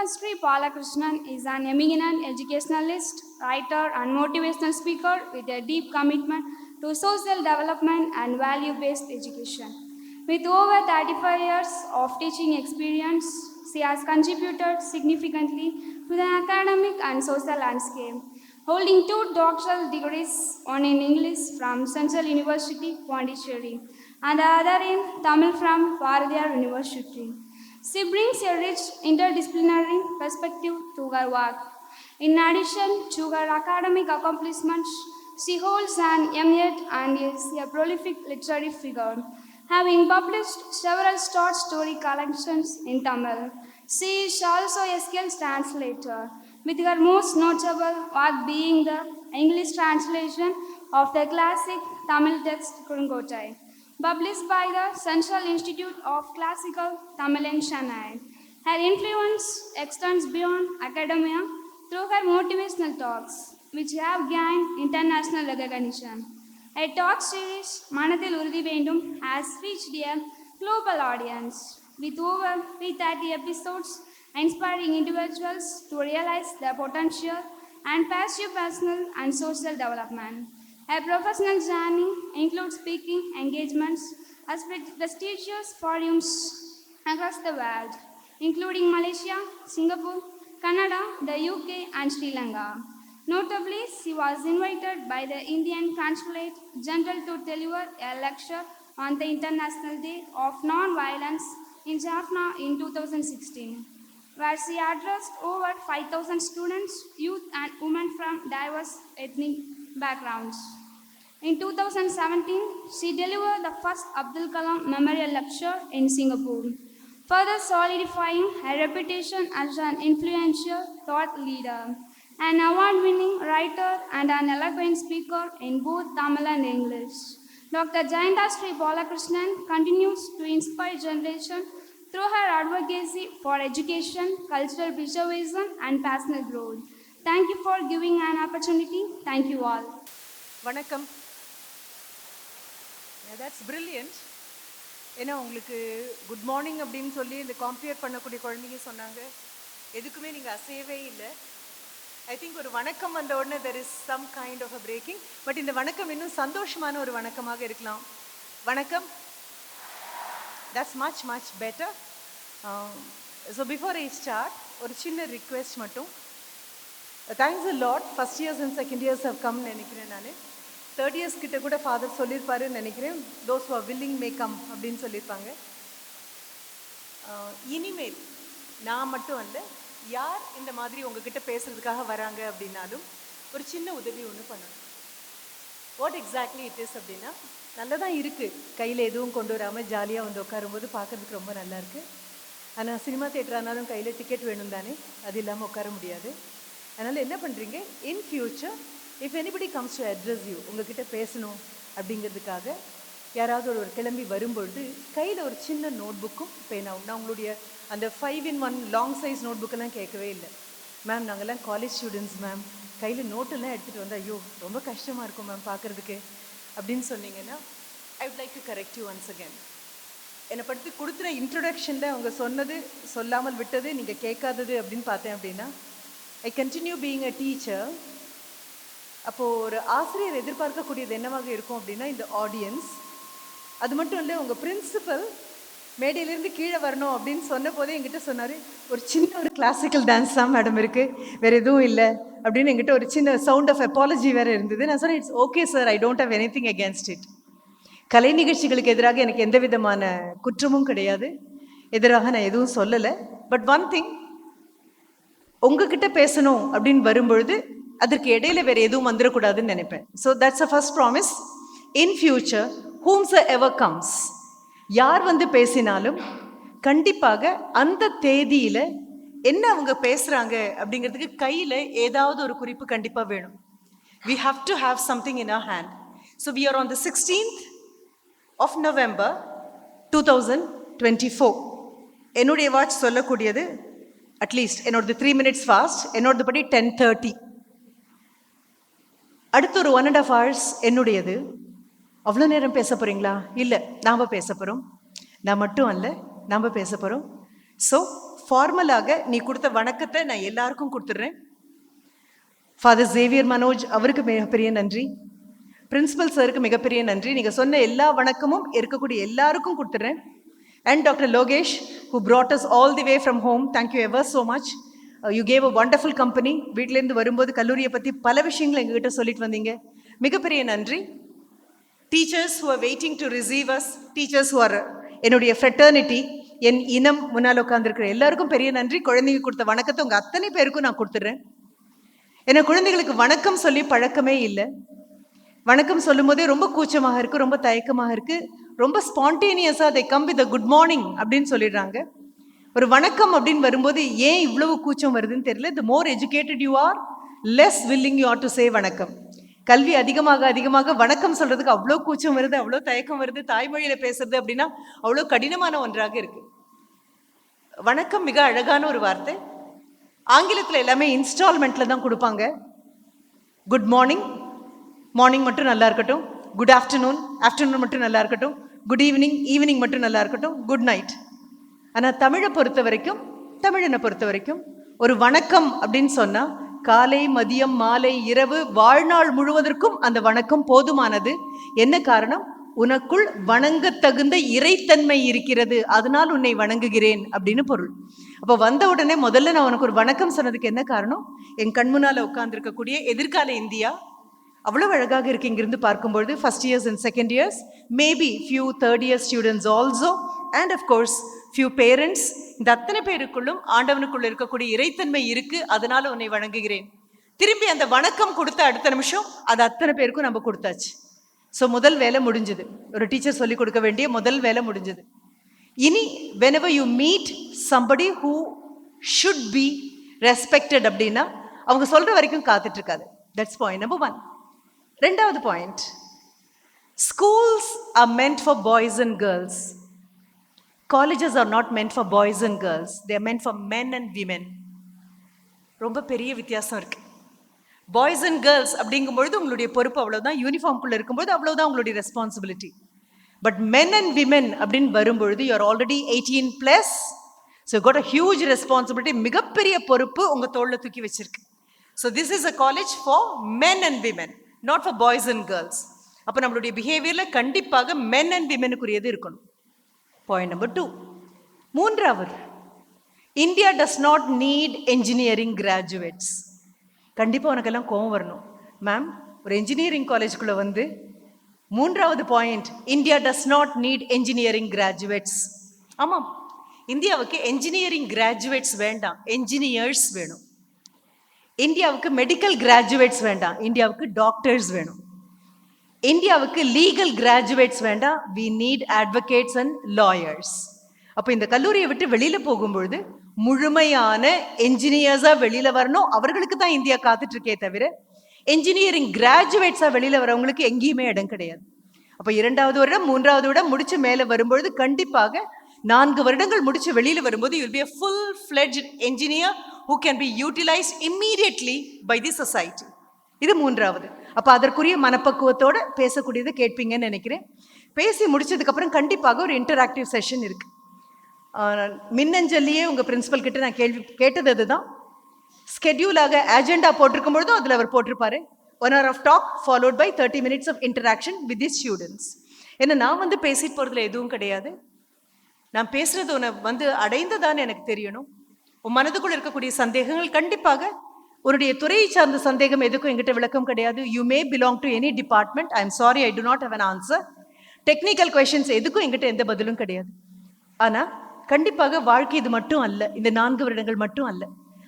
Sri Balakrishnan is an eminent educationalist, writer, and motivational speaker with a deep commitment to social development and value based education. With over 35 years of teaching experience, she has contributed significantly to the academic and social landscape, holding two doctoral degrees, one in English from Central University, Pondicherry, and the other in Tamil from Bharathiar University. She brings a rich interdisciplinary perspective to her work. In addition to her academic accomplishments, she holds an M.Ed and is a prolific literary figure, having published several short story collections in Tamil. She is also a skilled translator, with her most notable work being the English translation of the classic Tamil text Kurungotai, published by the Central Institute of Classical Tamil in Chennai. Her influence extends beyond academia through her motivational talks, which have gained international recognition. A talk series, Manathil Urdi Vendum, has reached a global audience with over 330 episodes, inspiring individuals to realize their potential and pursue personal and social development. Her professional journey includes speaking engagements at prestigious forums across the world, including Malaysia, Singapore, Canada, the UK, and Sri Lanka. Notably, she was invited by the Indian Consulate General to deliver a lecture on the International Day of Non-Violence in Jaffna in 2016, where she addressed over 5,000 students, youth, and women from diverse ethnic backgrounds. In 2017, she delivered the first Abdul Kalam Memorial Lecture in Singapore, further solidifying her reputation as an influential thought leader, an award-winning writer, and an eloquent speaker in both Tamil and English. Dr. Jayanta Sri Balakrishnan continues to inspire generations through her advocacy for education, cultural preservation, and personal growth. Thank you for giving an opportunity. Thank you all. வணக்கம். That's brilliant. ஏன்னா உங்களுக்கு good morning அப்படின்னு சொல்லி இந்த compare பண்ணக்கூடிய குழந்தைங்க சொன்னாங்க. எதுக்குமே நீங்கள் அசையவே இல்லை. ஐ திங்க் ஒரு வணக்கம் வந்த உடனே there is some kind of a breaking. But இந்த வணக்கம் இன்னும் சந்தோஷமான ஒரு வணக்கமாக இருக்கலாம். வணக்கம். That's much much better. So before I start ஒரு சின்ன ரிக்வெஸ்ட் மட்டும். Thanks a lot. First years and second years have கம்னு நினைக்கிறேன். நான் தேர்ட் இயர்ஸ் கிட்ட கூட ஃபாதர் சொல்லியிருப்பாருன்னு நினைக்கிறேன். Those who are willing may come அப்படின்னு சொல்லியிருப்பாங்க. இனிமேல் நான் மட்டும் அல்ல, யார் இந்த மாதிரி உங்ககிட்ட பேசுறதுக்காக வராங்க அப்படின்னாலும் ஒரு சின்ன உதவி ஒன்று பண்ணணும். வாட் எக்ஸாக்ட்லி இட் இஸ் அப்படின்னா, நல்லதான் இருக்குது கையில் எதுவும் கொண்டு வராமல் ஜாலியாக வந்து உட்காரும்போது பார்க்குறதுக்கு ரொம்ப நல்லா இருக்குது. ஆனால் சினிமா தேட்டரானாலும் கையில் டிக்கெட் வேணும் தானே, அது இல்லாமல் உட்கார முடியாது. அதனால் என்ன பண்ணுறீங்க, இன் future if anybody comes to address you, உங்ககிட்ட பேசணும் அப்படிங்கிறதுக்காக யாராவது ஒரு கிளம்பி வரும்பொழுது கையில் ஒரு சின்ன நோட் புக்கும் பேனாவும். நான் உங்களுடைய அந்த 5-in-1 லாங் சைஸ் நோட் புக்கெல்லாம் கேட்கவே இல்லை. மேம் நாங்கள்லாம் காலேஜ் ஸ்டூடெண்ட்ஸ் மேம், கையில் நோட்டெல்லாம் எடுத்துகிட்டு வந்தால் ஐயோ ரொம்ப கஷ்டமாக இருக்கும் மேம் பார்க்குறதுக்கு அப்படின்னு சொன்னீங்கன்னா, I would like to correct you once again. என்னை பற்றி கொடுத்துன இன்ட்ரொடக்ஷனில் அவங்க சொன்னது சொல்லாமல் விட்டது நீங்கள் கேட்காதது அப்படின்னு பார்த்தேன் அப்படின்னா, I continue being a teacher. அப்போது ஒரு ஆசிரியர் எதிர்பார்க்கக்கூடியது என்னவாக இருக்கும் அப்படின்னா, இந்த ஆடியன்ஸ். அது மட்டும் இல்லை, உங்கள் பிரின்சிபல் மேடையிலேருந்து கீழே வரணும் அப்படின்னு சொன்ன போதே என்கிட்ட சொன்னார், ஒரு சின்ன ஒரு கிளாசிக்கல் டான்ஸ் தான் மேடம் இருக்குது, வேறு எதுவும் இல்லை அப்படின்னு என்கிட்ட ஒரு சின்ன சவுண்ட் ஆஃப் அப்பாலஜி வேறு இருந்தது. நான் சொன்னேன், it's okay sir, I don't have anything against it. கலை நிகழ்ச்சிகளுக்கு எதிராக எனக்கு எந்த விதமான குற்றமும் கிடையாது, எதிராக நான் எதுவும் சொல்லலை. பட் ஒன் திங், உங்ககிட்ட பேசணும் அப்படின்னு வரும்பொழுது அதற்கு இடையில வேறு எதுவும் வந்துடக்கூடாதுன்னு நினைப்பேன். So that's a first promise. In future whomsoever comes, யார் வந்து பேசினாலும் கண்டிப்பாக அந்த தேதியில் என்ன அவங்க பேசுகிறாங்க அப்படிங்கிறதுக்கு கையில் ஏதாவது ஒரு குறிப்பு கண்டிப்பாக வேணும். we have to have something in our hand. So we are on the 16th of November 2024. என்னுடைய வாட்ச் சொல்லக்கூடியது அட்லீஸ்ட் என்னோடது 3 minutes ஃபாஸ்ட், என்னோடது படி 10:30. அடுத்த ஒரு 1.5 hours என்னுடையது. அவ்வளோ நேரம் பேச போகிறீங்களா? இல்லை, நாம் பேச போகிறோம். நான் மட்டும் அல்ல, நாம் பேச போகிறோம். ஸோ ஃபார்மலாக நீ கொடுத்த வணக்கத்தை நான் எல்லாருக்கும் கொடுத்துட்றேன். ஃபாதர் சேவியர் மனோஜ் அவருக்கு மிகப்பெரிய நன்றி. பிரின்சிபல் சாருக்கு மிகப்பெரிய நன்றி. நீங்கள் சொன்ன எல்லா வணக்கமும் இருக்கக்கூடிய எல்லாருக்கும் கொடுத்துட்றேன். And doctor Lokesh who brought us all the way from home, thank you ever so much. You gave a wonderful company. வீட்டிலேருந்து வரும்போது கல்லூரியை பற்றி பல விஷயங்களை எங்ககிட்ட சொல்லிட்டு வந்தீங்க. மிகப்பெரிய நன்றி. Teachers who are waiting to receive us, teachers who are என்னுடைய ஃப்ரெட்டர்னிட்டி, என் இனம் முன்னால் உட்காந்துருக்கிற எல்லாருக்கும் பெரிய நன்றி. குழந்தைங்க கொடுத்த வணக்கத்தை உங்கள் அத்தனை பேருக்கும் நான் கொடுத்துட்றேன். ஏன்னா குழந்தைகளுக்கு வணக்கம் சொல்லி பழக்கமே இல்லை. வணக்கம் சொல்லும் போதே ரொம்ப கூச்சமாக இருக்குது, ரொம்ப தயக்கமாக இருக்குது, ரொம்ப ஸ்பான்டேனியஸாக they come with a good morning அப்படின்னு சொல்லிடுறாங்க. ஒரு வணக்கம் அப்படின்னு வரும்போது ஏன் இவ்வளவு கூச்சம் வருதுன்னு தெரியல. the more educated you are, less willing you are to say வணக்கம். கல்வி அதிகமாக அதிகமாக வணக்கம் சொல்றதுக்கு அவ்வளோ கூச்சம் வருது, அவ்வளோ தயக்கம் வருது. தாய்மொழியில பேசுறது அப்படின்னா அவ்வளோ கடினமான ஒன்றாக இருக்கு. வணக்கம் மிக அழகான ஒரு வார்த்தை. ஆங்கிலத்தில் எல்லாமே இன்ஸ்டால்மெண்ட்ல தான் கொடுப்பாங்க. குட் மார்னிங், மார்னிங் மட்டும் நல்லா இருக்கட்டும். குட் ஆஃப்டர்நூன், ஆஃப்டர்நூன் மட்டும் நல்லா இருக்கட்டும். குட் ஈவினிங், ஈவினிங் மட்டும் நல்லா இருக்கட்டும். Good night. ஆனால் தமிழை பொறுத்த வரைக்கும், தமிழனை பொறுத்த வரைக்கும் ஒரு வணக்கம் அப்படின்னு சொன்னா காலை, மதியம், மாலை, இரவு, வாழ்நாள் முழுவதற்கும் அந்த வணக்கம் போதுமானது. என்ன காரணம்? உனக்குள் வணங்க தகுந்த இறைத்தன்மை இருக்கிறது, அதனால் உன்னை வணங்குகிறேன் அப்படின்னு பொருள். அப்போ வந்த உடனே முதல்ல நான் உனக்கு ஒரு வணக்கம் சொன்னதுக்கு என்ன காரணம்? என் கண்முன்னால உட்கார்ந்துருக்கக்கூடிய எதிர்கால இந்தியா அவ்வளவு அழகாக இருக்கு இங்கிருந்து பார்க்கும்பொழுது. First years and second years, maybe few third year students also, and of course few parents. இந்த அத்தனை பேருக்குள்ளும் ஆண்டவனுக்குள்ள இருக்கக்கூடிய இறைத்தன்மை இருக்கு, அதனால உன்னை வணங்குகிறேன். திரும்பி அந்த வணக்கம் கொடுத்த அடுத்த நிமிஷம் அது அத்தனை பேருக்கும் நம்ம கொடுத்தாச்சு. ஸோ முதல் வேலை முடிஞ்சது. ஒரு டீச்சர் சொல்லி கொடுக்க வேண்டிய முதல் வேலை முடிஞ்சது. இனி whenever you meet somebody who should be respected அப்படின்னா அவங்க சொல்ற வரைக்கும் காத்துட்டு இருக்காது. That's point number 1. ரெண்டாவது point, schools R meant for boys and girls. Colleges are not meant for boys and girls. They are meant for men and women. ரொம்ப பெரிய வித்தியாசம் இருக்கு. பாய்ஸ் அண்ட் கேர்ள்ஸ் அப்படிங்கும்பொழுது உங்களுடைய பொறுப்பு அவ்வளோதான். யூனிஃபார்ம்குள்ளே இருக்கும்போது அவ்வளோதான் உங்களுடைய responsibility. But men and women அப்படின்னு வரும்பொழுது you are already 18+. So got a huge responsibility. மிகப்பெரிய பொறுப்பு உங்கள் தோளில் தூக்கி வச்சிருக்கு. So this is a college for men and women, not for boys and girls. அப்போ நம்மளுடைய பிஹேவியரில் கண்டிப்பாக மென் அண்ட் விமெனுக்குரியது இருக்கணும். Point number 2. மூன்றாவது, India does not NEET engineering graduates. கண்டிப்பாக உனக்கெல்லாம் கோவம் வரணும். மேம், ஒரு என்ஜினியரிங் காலேஜுக்குள்ளே வந்து மூன்றாவது point, India does not NEET engineering graduates. ஆமாம், இந்தியாவுக்கு என்ஜினியரிங் கிராஜுவேட்ஸ் வேண்டாம், என்ஜினியர்ஸ் வேணும். இந்தியாவுக்கு மெடிக்கல் கிராஜுவேட்ஸ் வேண்டாம், இந்தியாவுக்கு டாக்டர்ஸ் வேணும். இந்தியாவுக்கு லீகல் கிராஜுவேட்ஸ் வேண்டாம், we need advocates and lawyers. அப்போ இந்த கல்லூரியை விட்டு வெளியில் போகும்பொழுது முழுமையான என்ஜினியர்ஸாக வெளியில் வரணும். அவர்களுக்கு தான் இந்தியா காத்துட்டு இருக்கே தவிர என்ஜினியரிங் கிராஜுவேட்ஸாக வெளியில் வரவங்களுக்கு எங்கேயுமே இடம் கிடையாது. அப்போ 2வது வருடம் 3வது வருடம் முடிச்சு மேலே வரும்பொழுது கண்டிப்பாக 4 வருடங்கள் முடிச்சு வெளியில் வரும்போது you will B a full-fledged engineer who can be utilized immediately by the society. இது 3வது. அப்போ அதற்குரிய மனப்பக்குவத்தோடு பேசக்கூடியதை கேட்பீங்கன்னு நினைக்கிறேன். பேசி முடிச்சதுக்கப்புறம் கண்டிப்பாக ஒரு இன்டராக்டிவ் செஷன் இருக்குது. மின்னஞ்சல்லையே உங்கள் பிரின்சிபல் கிட்ட நான் கேள்வி கேட்டது அதுதான். ஸ்கெட்யூலாக அஜெண்டா போட்டிருக்கும் பொழுதும் அதில் அவர் போட்டிருப்பாரு 1 hour of talk followed by 30 minutes of interaction with the students. ஏன்னா நான் வந்து பேசிட்டு போகிறதுல எதுவும் கிடையாது. நான் பேசுகிறது உன்னை அடைந்ததான்னு எனக்கு தெரியணும். உன் மனதுக்குள் இருக்கக்கூடிய சந்தேகங்கள் கண்டிப்பாக உன்னுடைய துறையை சார்ந்த சந்தேகம் எதுக்கும் எங்கிட்ட விளக்கம் கிடையாது. You may belong to any department, I am sorry, I do not have an answer. Technical questions எதுக்கும் எங்கிட்ட எந்த பதிலும் கிடையாது. ஆனால் கண்டிப்பாக வாழ்க்கை இது மட்டும் அல்ல, இந்த 4 வருடங்கள் மட்டும் அல்ல.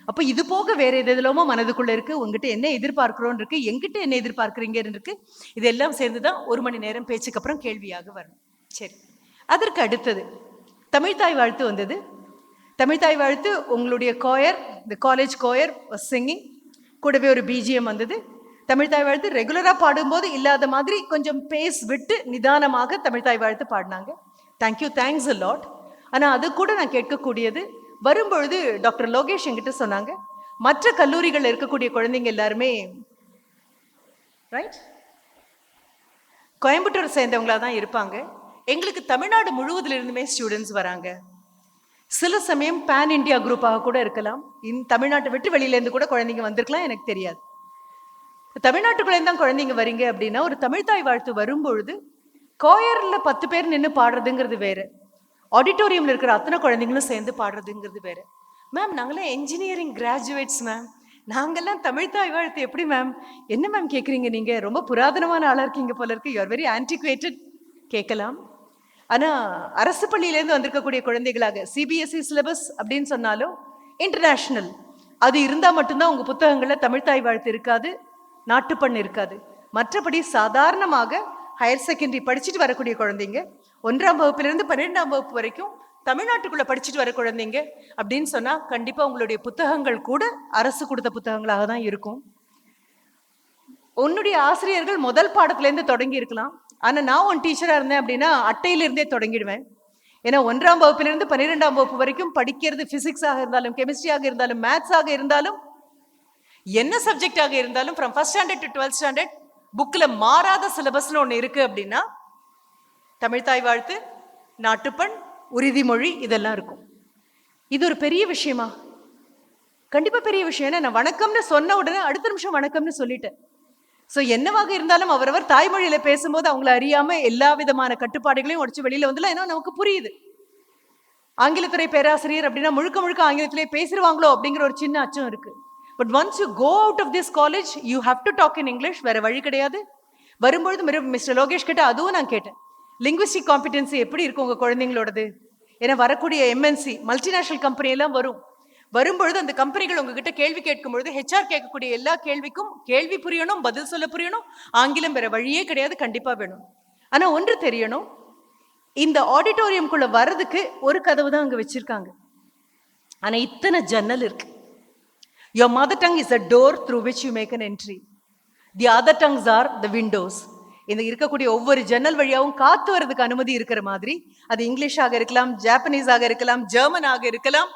அப்போ இது போக வேற எதுலமோ மனதுக்குள்ள இருக்கு, உங்ககிட்ட என்ன எதிர்பார்க்கிறோன்னு இருக்கு, எங்கிட்ட என்ன எதிர்பார்க்குறீங்கன்னு இருக்கு. இதெல்லாம் சேர்ந்து தான் 1 மணி நேரம் பேச்சுக்கு அப்புறம் கேள்வியாக வரணும். சரி, அதற்கு அடுத்தது தமிழ்தாய் வாழ்த்து வந்தது. தமிழ்தாய் வாழ்த்து உங்களுடைய கோயர், இந்த காலேஜ் கோயர் சிங்கிங், கூடவே ஒரு பிஜிஎம் வந்தது. தமிழ்தாய் வாழ்த்து ரெகுலராக பாடும்போது இல்லாத மாதிரி கொஞ்சம் பேஸ் விட்டு நிதானமாக தமிழ்தாய் வாழ்த்து பாடினாங்க. Thank you, thanks a lot. ஆனால் அது கூட நான் கேட்கக்கூடியது, வரும்பொழுது டாக்டர் லோகேஷ் என்கிட்ட சொன்னாங்க, மற்ற கல்லூரிகளில் இருக்கக்கூடிய குழந்தைங்க எல்லாருமே ரைட் கோயம்புத்தூர் சேர்ந்தவங்களா தான் இருப்பாங்க. எங்களுக்கு தமிழ்நாடு முழுவதிலிருந்துமே ஸ்டூடெண்ட்ஸ் வராங்க. சில சமயம் பேன் இண்டியா குரூப்பாக கூட இருக்கலாம். தமிழ்நாட்டை விட்டு வெளியிலேருந்து கூட குழந்தைங்க வந்திருக்கலாம், எனக்கு தெரியாது. தமிழ்நாட்டுக்குள்ளே தான் குழந்தைங்க வரீங்க அப்படின்னா ஒரு தமிழ்தாய் வாழ்த்து வரும்பொழுது கோயர்ல 10 பேர் நின்று பாடுறதுங்கிறது வேற, ஆடிட்டோரியம்ல இருக்கிற அத்தனை குழந்தைங்களும் சேர்ந்து பாடுறதுங்கிறது வேற. மேம் நாங்களாம் என்ஜினியரிங் கிராஜுவேட்ஸ் மேம், நாங்கெல்லாம் தமிழ்தாய் வாழ்த்து எப்படி மேம்? என்ன மேம் கேட்குறீங்க? நீங்க ரொம்ப புராதனமான ஆளா இருக்கீங்க போல இருக்கு, யூ ஆர் வெரி ஆன்டிகுவேட்டட் கேட்கலாம். ஆனா அரசு பள்ளியிலேருந்து வந்திருக்கக்கூடிய குழந்தைகளாக சிபிஎஸ்இ சிலபஸ் அப்படின்னு சொன்னாலும் இன்டர்நேஷனல் அது இருந்தால் மட்டும்தான் உங்க புத்தகங்கள்ல தமிழ்தாய் வாழ்த்து இருக்காது, நாட்டுப்பண் இருக்காது. மற்றபடி சாதாரணமாக ஹையர் செகண்டரி படிச்சுட்டு வரக்கூடிய குழந்தைங்க 1ஆம் வகுப்பிலிருந்து 12ஆம் வகுப்பு வரைக்கும் தமிழ்நாட்டுக்குள்ள படிச்சுட்டு வர குழந்தைங்க அப்படின்னு சொன்னா கண்டிப்பா உங்களுடைய புத்தகங்கள் கூட அரசு கொடுத்த புத்தகங்களாக தான் இருக்கும். உன்னுடைய ஆசிரியர்கள் முதல் பாடத்திலேருந்து தொடங்கி இருக்கலாம். ஆனா நான் உன் டீச்சரா இருந்தேன் அப்படின்னா அட்டையிலிருந்தே தொடங்கிடுவேன். ஏன்னா 1ஆம் வகுப்பிலிருந்து 12ஆம் வகுப்பு வரைக்கும் படிக்கிறது பிசிக்ஸாக இருந்தாலும், கெமிஸ்ட்ரியாக இருந்தாலும், மேத்ஸாக இருந்தாலும், என்ன சப்ஜெக்டாக இருந்தாலும் from first standard to 12th standard புக்ல மாறாத சிலபஸ்னு ஒன்று இருக்கு அப்படின்னா தமிழ்தாய் வாழ்த்து, நாட்டுப்பண், உறுதிமொழி இதெல்லாம் இருக்கும். இது ஒரு பெரிய விஷயமா? கண்டிப்பா பெரிய விஷயம். ஏன்னா நான் வணக்கம்னு சொன்ன உடனே அடுத்த நிமிஷம் வணக்கம்னு சொல்லிட்டேன். ஸோ என்னவாக இருந்தாலும் அவரவர் தாய்மொழியில பேசும்போது அவங்கள அறியாம எல்லா விதமான கட்டுப்பாடுகளையும் உடச்சு வெளியில வந்துடலாம். ஏன்னா நமக்கு புரியுது. ஆங்கிலத்துறை பேராசிரியர் அப்படின்னா முழுக்க முழுக்க ஆங்கிலத்திலே பேசிடுவாங்களோ அப்படிங்கிற ஒரு சின்ன அச்சம் இருக்கு. But once you go out of this college you have to talk in English. வேற வழி கிடையாது. வரும்பொழுது மிஸ்டர் லோகேஷ் கிட்ட அதுவும் நான் கேட்டேன், லிங்குவிஸ்டிக் காம்பிடன்சி எப்படி இருக்கும் உங்க குழந்தைங்களோடது? ஏன்னா வரக்கூடிய எம்என்சி மல்டிநேஷனல் கம்பெனி எல்லாம் வரும்பொழுது அந்த கம்பெனிகள் உங்ககிட்ட கேள்வி கேட்கும் பொழுது ஹெச்ஆர் கேட்கக்கூடிய எல்லா கேள்விக்கும் கேள்வி புரியணும், பதில் சொல்ல புரியணும். ஆங்கிலம் வேற வழியே கிடையாது, கண்டிப்பா வேணும். ஆனா ஒன்று தெரியணும், இந்த ஆடிட்டோரியம்குள்ள வர்றதுக்கு ஒரு கதவு தான் அங்க வச்சிருக்காங்க. ஆனா இத்தனை ஜன்னல் இருக்கு. Your mother tongue is a door through which you make an entry. The other tongues are the windows. இந்த இருக்கக்கூடிய ஒவ்வொரு ஜன்னல் வழியாகவும் காத்து வர்றதுக்கு அனுமதி இருக்கிற மாதிரி, அது இங்கிலீஷாக இருக்கலாம், ஜாப்பனீஸாக இருக்கலாம், ஜெர்மனாக இருக்கலாம்,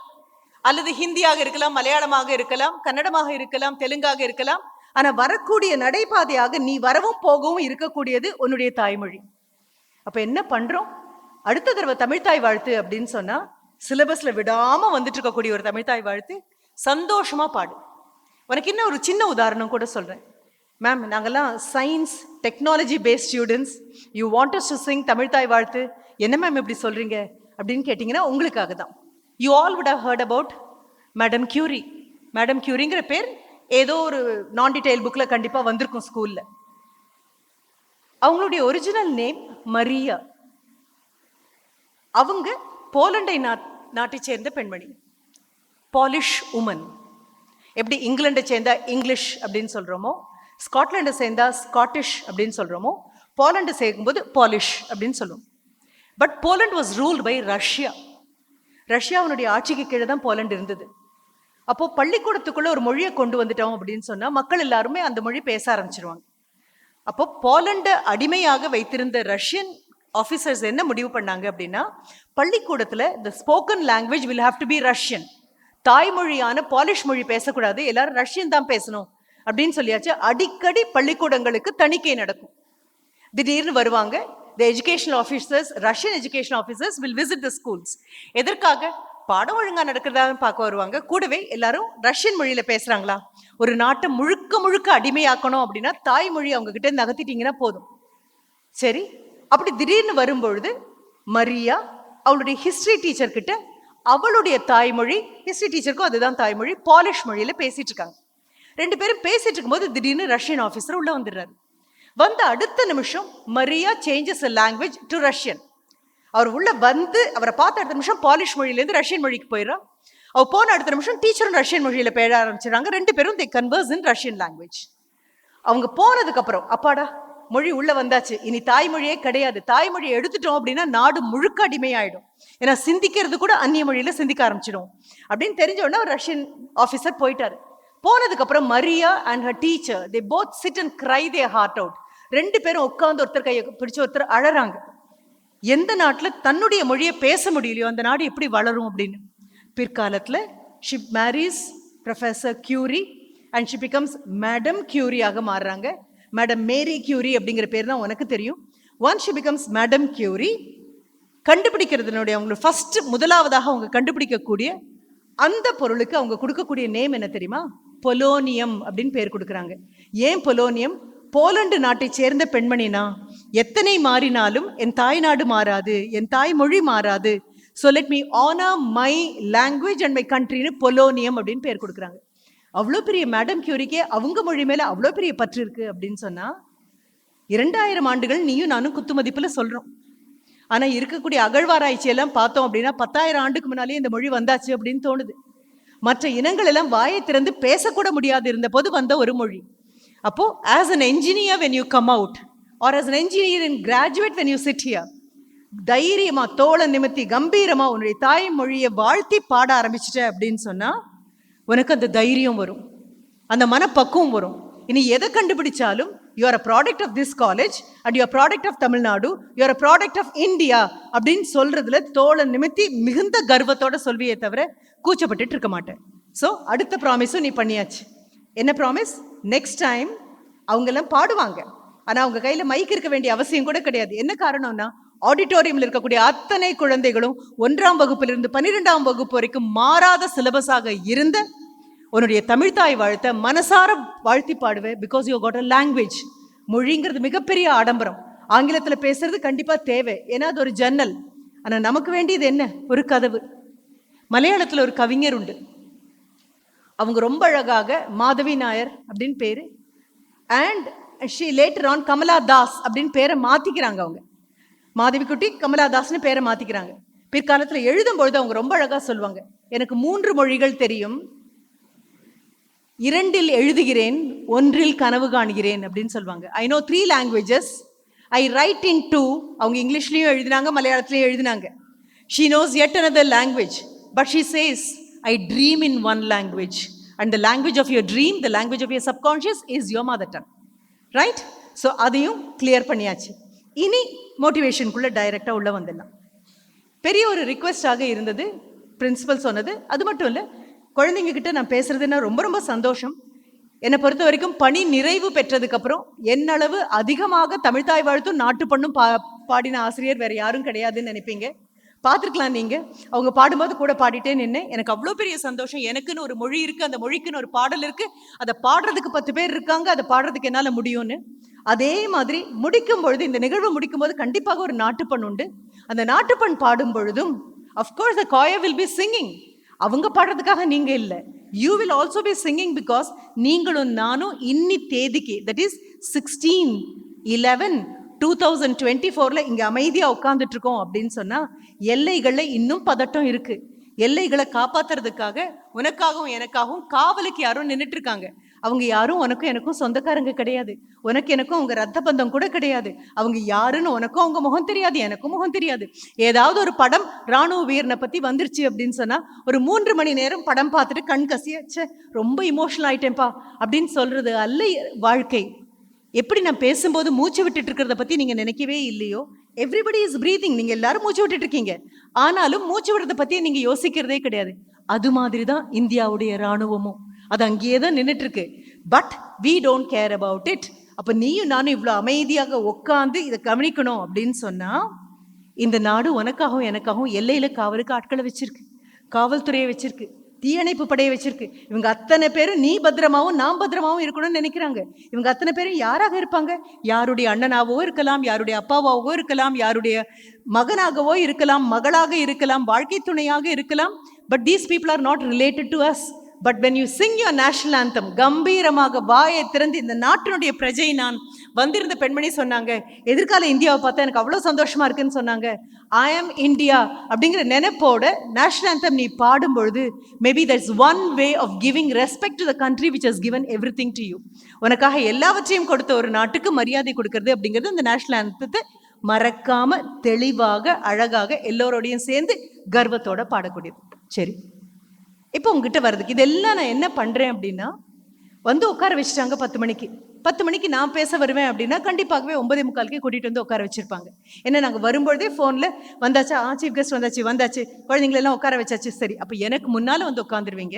அல்லது ஹிந்தியாக இருக்கலாம், மலையாளமாக இருக்கலாம், கன்னடமாக இருக்கலாம், தெலுங்காக இருக்கலாம். ஆனா வரக்கூடிய நடைபாதையாக நீ வரவும் போகவும் இருக்கக்கூடியது உன்னுடைய தாய்மொழி. அப்ப என்ன பண்றோம்? அடுத்த தடவை தமிழ்தாய் வாழ்த்து அப்படின்னு சொன்னா சிலபஸ்ல விடாம வந்துட்டு இருக்கக்கூடிய ஒரு தமிழ்தாய் வாழ்த்து சந்தோஷமா பாடு. உனக்கு இன்னும் ஒரு சின்ன உதாரணம் கூட சொல்றேன். மேம் நாங்கெல்லாம் science technology paste students, you want us to Singh தமிழ்தாய் வாழ்த்து, என்ன மேம் இப்படி சொல்றீங்க அப்படின்னு கேட்டீங்கன்னா உங்களுக்காக தான். You all would have heard about madam Curie. Madam கியூரிங்கிற பேர் ஏதோ ஒரு நான் டீடைல் புக்ல கண்டிப்பா வந்திருக்கும் ஸ்கூல்ல. அவங்களுடைய ஒரிஜினல் நேம் மரியா. அவங்க போலண்டை நாட்டை சேர்ந்த பெண்மணி, பாலிஷ் உமன். எப்படி இங்கிலாண்டை சேர்ந்தா இங்கிலீஷ் அப்படின்னு சொல்றோமோ, ஸ்காட்லாண்டை சேர்ந்தா ஸ்காட்டிஷ் அப்படின்னு சொல்றோமோ, போலண்டை சேர்க்கும்போது பாலிஷ் அப்படின்னு சொல்லுவோம். But Poland was ruled by Russia. ரஷ்யாவுடைய ஆட்சிக்கு கீழே தான் போலண்ட் இருந்தது. அப்போ பள்ளிக்கூடத்துக்குள்ள ஒரு மொழியை கொண்டு வந்துட்டோம் அப்படின்னு சொன்னா மக்கள் எல்லாருமே அந்த மொழி பேச ஆரம்பிச்சிருவாங்க. அப்போ போலண்டை அடிமையாக வைத்திருந்த ரஷ்யன் ஆஃபீஸர்ஸ் என்ன முடிவு பண்ணாங்க அப்படின்னா, பள்ளிக்கூடத்துல the spoken language will have to be Russian. தாய்மொழியான பாலிஷ் மொழி பேசக்கூடாது, எல்லாரும் ரஷ்யன் தான் பேசணும் அப்படின்னு சொல்லியாச்சு. அடிக்கடி பள்ளிக்கூடங்களுக்கு தணிக்கை நடக்கும். திடீர்னு வருவாங்க. The educational officers, Russian educational officers will visit the schools. எதற்காக? பாடம் ஒழுங்கா நடக்கிறதா பார்க்க வருவாங்க. கூடவே எல்லாரும் ரஷ்யன் மொழியில பேசுறாங்களா? ஒரு நாட்டை முழுக்க முழுக்க அடிமையாக்கணும் அப்படின்னா தாய்மொழி அவங்க கிட்ட நகர்த்திட்டீங்கன்னா போதும். சரி, அப்படி திடீர்னு வரும்பொழுது மரியா அவளுடைய ஹிஸ்டரி டீச்சர் கிட்ட அவளுடைய தாய்மொழி, ஹிஸ்டரி டீச்சருக்கும் அதுதான் தாய்மொழி, பாலிஷ் மொழியில பேசிட்டு இருக்காங்க. 2 பேரும் பேசிட்டு இருக்கும்போது திடீர்னு ரஷ்யன் ஆஃபீஸர் உள்ள வந்துடுறாரு. வந்த அடுத்த நிமிஷம் Maria changes language to Russian. அவர் உள்ள வந்து அவரை பார்த்த அடுத்த நிமிஷம் பாலிஷ் மொழியிலேருந்து ரஷ்யன் மொழிக்கு போயிடறான். அவர் போன அடுத்த நிமிஷம் டீச்சரும் ரஷ்யன் மொழியில பேச ஆரம்பிச்சிடறாங்க. 2 பேரும் they converse in Russian language. அவங்க போனதுக்கு அப்புறம் அப்பாடா மொழி உள்ள வந்தாச்சு, இனி தாய்மொழியே கிடையாது. தாய்மொழியை எடுத்துட்டோம் அப்படின்னா நாடு முழுக்க அடிமையாயிடும். ஏன்னா சிந்திக்கிறது கூட அந்நிய மொழியில சிந்திக்க ஆரம்பிச்சிடும் அப்படின்னு தெரிஞ்ச உடனே ஒரு ரஷ்யன் ஆஃபீஸர் போயிட்டாரு. போனதுக்கு அப்புறம் Maria and her teacher they both sit and cry their heart out. 2 பேரும் உட்கார்ந்து ஒருத்தர் கையை பிடிச்சு ஒருத்தர் அழறாங்க. எந்த நாட்டுல தன்னுடைய மொழியை பேச முடியலையோ அந்த நாடு எப்படி வளரும் அப்படின்னு. பிற்காலத்துல she marries Professor Curie and she becomes Madam Curie ஆக மாறுறாங்க. மேடம் மேரி கியூரி அப்படிங்கிற பேர் தான் உனக்கு தெரியும். Once she becomes Madam Curie, கண்டுபிடிக்கிறதுனுடைய அவங்க ஃபர்ஸ்ட் முதலாவதாக அவங்க கண்டுபிடிக்கக்கூடிய அந்த பொருளுக்கு அவங்க கொடுக்கக்கூடிய நேம் என்ன தெரியுமா? பொலோனியம் அப்படின்னு பேர் கொடுக்குறாங்க. ஏன் பொலோனியம்? போலந்து நாட்டை சேர்ந்த பெண்மணினா, எத்தனை மாறினாலும் என் தாய் நாடு மாறாது, என் தாய் மொழி மாறாது, so let me honour my language and my கண்ட்ரின்னு பொலோனியம் அப்படின்னு பேர் கொடுக்குறாங்க. அவ்வளோ பெரிய மேடம் கியூரிக்கே அவங்க மொழி மேலே அவ்வளோ பெரிய பற்று இருக்கு அப்படின்னு சொன்னால், 2000 ஆண்டுகள் நீயும் நானும் குத்து மதிப்பில் சொல்கிறோம். ஆனால் இருக்கக்கூடிய அகழ்வாராய்ச்சியெல்லாம் பார்த்தோம் அப்படின்னா 10,000 ஆண்டுக்கு முன்னாலே இந்த மொழி வந்தாச்சு அப்படின்னு தோணுது. மற்ற இனங்கள் எல்லாம் வாயை திறந்து பேசக்கூட முடியாது இருந்த போது வந்த ஒரு மொழி. அப்போ as an engineer when you come out or as an engineer in graduate when you sit here, தைரியமா தோளை நிமித்தி கம்பீரமா உன்னுடைய தாய் மொழியை வாழ்த்தி பாட ஆரம்பிச்சிட்ட அப்படின்னு சொன்னா உனக்கு அந்த தைரியம் வரும், அந்த மனப்பக்குவம் வரும். இனி எதை கண்டுபிடிச்சாலும் you are a product of this college and you are product of Tamil Nadu, you are a product of India அப்படின்னு சொல்றதுல தோளை நிமித்தி மிகுந்த கர்வத்தோட சொல்வியே தவிர கூச்சப்பட்டுட்டு இருக்க மாட்டேன். ஸோ அடுத்த ப்ராமிஸும் நீ பண்ணியாச்சு. என்ன ப்ராமிஸ்? நெக்ஸ்ட் டைம் அவங்கெல்லாம் பாடுவாங்க, ஆனால் அவங்க கையில் மைக் இருக்க வேண்டிய அவசியம் கூட கிடையாது. என்ன காரணம்னா, ஆடிட்டோரியமில் இருக்கக்கூடிய அத்தனை குழந்தைகளும் 1ஆம் வகுப்பிலிருந்து 12ஆம் வகுப்பு வரைக்கும் மாறாத சிலபஸாக இருந்த உன்னுடைய தமிழ்தாய் வாழ்த்த மனசார வாழ்த்தி பாடுவேன். Because you got a language. மொழிங்கிறது மிகப்பெரிய ஆடம்பரம். ஆங்கிலத்தில் பேசுறது கண்டிப்பாக தேவை, ஏன்னா அது ஒரு ஜன்னல். ஆனால் நமக்கு வேண்டியது என்ன? ஒரு கதவு. மலையாளத்தில் ஒரு கவிஞர் உண்டு, அவங்க ரொம்ப அழகாக மாதவி நாயர் அப்படின்னு பேர், and she later on Kamala Das அப்படின்னு பேரை மாற்றிக்கிறாங்க. அவங்க மாதவி குட்டி கமலா தாஸ்னு பேரை மாற்றிக்கிறாங்க. பிற்காலத்தில் எழுதும்பொழுது அவங்க ரொம்ப அழகாக சொல்லுவாங்க, எனக்கு 3 மொழிகள் தெரியும், 2இல் எழுதுகிறேன், 1இல் கனவு காணுகிறேன் அப்படின்னு சொல்லுவாங்க. I know 3 languages, I write in 2. அவங்க இங்கிலீஷ்லையும் எழுதினாங்க, மலையாளத்துலையும் எழுதினாங்க. She knows yet another language, but she says, I dream in one language, and the language of your dream, the language of your subconscious is your mother tongue, right? So அதையும் clear பண்ணியாச்சு. இனி மோட்டிவேஷனுக்குள்ளே டைரெக்டாக உள்ளே வந்துடலாம். பெரிய ஒரு ரிக்வெஸ்டாக இருந்தது principal சொன்னது. அது மட்டும் இல்லை, குழந்தைங்க கிட்ட நான் பேசுறதுன்னா ரொம்ப ரொம்ப சந்தோஷம். என்னை பொறுத்த வரைக்கும் பணி நிறைவு பெற்றதுக்கப்புறம் என்னளவு அதிகமாக தமிழ்தாய் வாழ்த்தும் நாட்டு பண்ணும் பாடின ஆசிரியர் வேறு யாரும் கிடையாதுன்னு நினைப்பீங்க. பார்த்துருக்கலாம் நீங்கள். அவங்க பாடும்போது கூட பாடிட்டே நின்னேன். எனக்கு அவ்வளோ பெரிய சந்தோஷம். எனக்குன்னு ஒரு மொழி இருக்குது, அந்த மொழிக்குன்னு ஒரு பாடல் இருக்குது, அதை பாடுறதுக்கு 10 பேர் இருக்காங்க, அதை பாடுறதுக்கு என்னால் முடியும்னு. அதே மாதிரி முடிக்கும் பொழுது, இந்த நிகழ்வு முடிக்கும் போது கண்டிப்பாக ஒரு நாட்டுப்பண் உண்டு. அந்த நாட்டுப்பண் பாடும் பொழுதும் of course the choir will be singing. அவங்க பாடுறதுக்காக நீங்கள் இல்லை, you will also be singing, because நீங்களும் நானும் இன்னி தேதிக்கு, தட் இஸ் 16/11/2024 இங்கே அமைதியாக உட்காந்துட்டு இருக்கோம் அப்படின்னு சொன்னால் எல்லைகளில் இன்னும் பதட்டம் இருக்குது. எல்லைகளை காப்பாற்றுறதுக்காக உனக்காகவும் எனக்காகவும் காவலுக்கு யாரும் நின்றுட்டு இருக்காங்க. அவங்க யாரும் உனக்கும் எனக்கும் சொந்தக்காரங்க கிடையாது, உனக்கு எனக்கும் அவங்க ரத்த பந்தம் கூட கிடையாது. அவங்க யாருன்னு உனக்கும் அவங்க முகம் தெரியாது, எனக்கும் முகம் தெரியாது. ஏதாவது ஒரு படம் ராணுவ வீரனை பற்றி வந்துருச்சு அப்படின்னு சொன்னால் ஒரு 3 மணி நேரம் படம் பார்த்துட்டு கண் கசியாச்சே ரொம்ப இமோஷனல் ஆயிட்டேன்ப்பா அப்படின்னு சொல்கிறது அல்ல வாழ்க்கை. எப்படி நான் பேசும்போது மூச்சு விட்டுட்டு இருக்கிறத பற்றி நீங்கள் நினைக்கவே இல்லையோ? Everybody is breathing. நீங்கள் எல்லாரும் மூச்சு விட்டுட்டு இருக்கீங்க, ஆனாலும் மூச்சு விடுறதை பற்றி நீங்கள் யோசிக்கிறதே கிடையாது. அது மாதிரி தான் இந்தியாவுடைய இராணுவமும், அது அங்கேயே தான் நின்றுட்டு இருக்கு. But we don't care about it. அப்போ நீயும் நானும் இவ்வளோ அமைதியாக உட்காந்து இதை கவனிக்கணும் அப்படின்னு சொன்னால், இந்த நாடு உனக்காகவும் எனக்காகவும் எல்லையில் காவலுக்கு ஆட்களை வச்சிருக்கு, காவல்துறையை வச்சிருக்கு, தீயணைப்பு படையை வச்சிருக்கு. இவங்க அத்தனை பேரும் நீ பத்திரமாவும் நான் பத்திரமாவும் இருக்கணும்னு நினைக்கிறாங்க. இவங்க அத்தனை பேரும் யாராக இருப்பாங்க? யாருடைய அண்ணனாவோ இருக்கலாம், யாருடைய அப்பாவாவோ இருக்கலாம், யாருடைய மகனாகவோ இருக்கலாம், மகளாக இருக்கலாம், வாழ்க்கை துணையாக இருக்கலாம். But these people are not related to us. But when you sing your national anthem, கம்பீரமாக வாயை திறந்து, இந்த நாட்டினுடைய பிரஜை நான். வந்திருந்த பெண்மணி சொன்னாங்க, எதிர்கால இந்தியாவை பார்த்தா எனக்கு அவ்வளோ சந்தோஷமா இருக்குன்னு சொன்னாங்க. ஐ ஆம் இந்தியா அப்படிங்கிற நினைப்போட நேஷனல் ஆந்தம் நீ பாடும்பொழுது, maybe that's one way of giving respect to the country which has given everything to you. உனக்காக எல்லாவற்றையும் கொடுத்த ஒரு நாட்டுக்கு மரியாதை கொடுக்கறது அப்படிங்கிறது இந்த நேஷனல் ஆந்தத்தை மறக்காம தெளிவாக அழகாக எல்லோரோடையும் சேர்ந்து கர்வத்தோட பாடக்கூடியது. சரி, இப்போ உங்ககிட்ட வர்றதுக்கு இதெல்லாம் நான் என்ன பண்ணுறேன் அப்படின்னா, வந்து உட்கார வச்சுட்டாங்க 10 மணிக்கு. 10 மணிக்கு நான் பேச வருவேன் அப்படின்னா கண்டிப்பாகவே 9:45 கூட்டிகிட்டு வந்து உட்கார வச்சுருப்பாங்க. ஏன்னா நாங்கள் வரும்பொழுதே ஃபோனில் வந்தாச்சா, சீஃப் கெஸ்ட் வந்தாச்சு, குழந்தைங்களெல்லாம் உட்கார வச்சாச்சு. சரி, அப்போ எனக்கு முன்னால் வந்து உட்காந்துருவீங்க.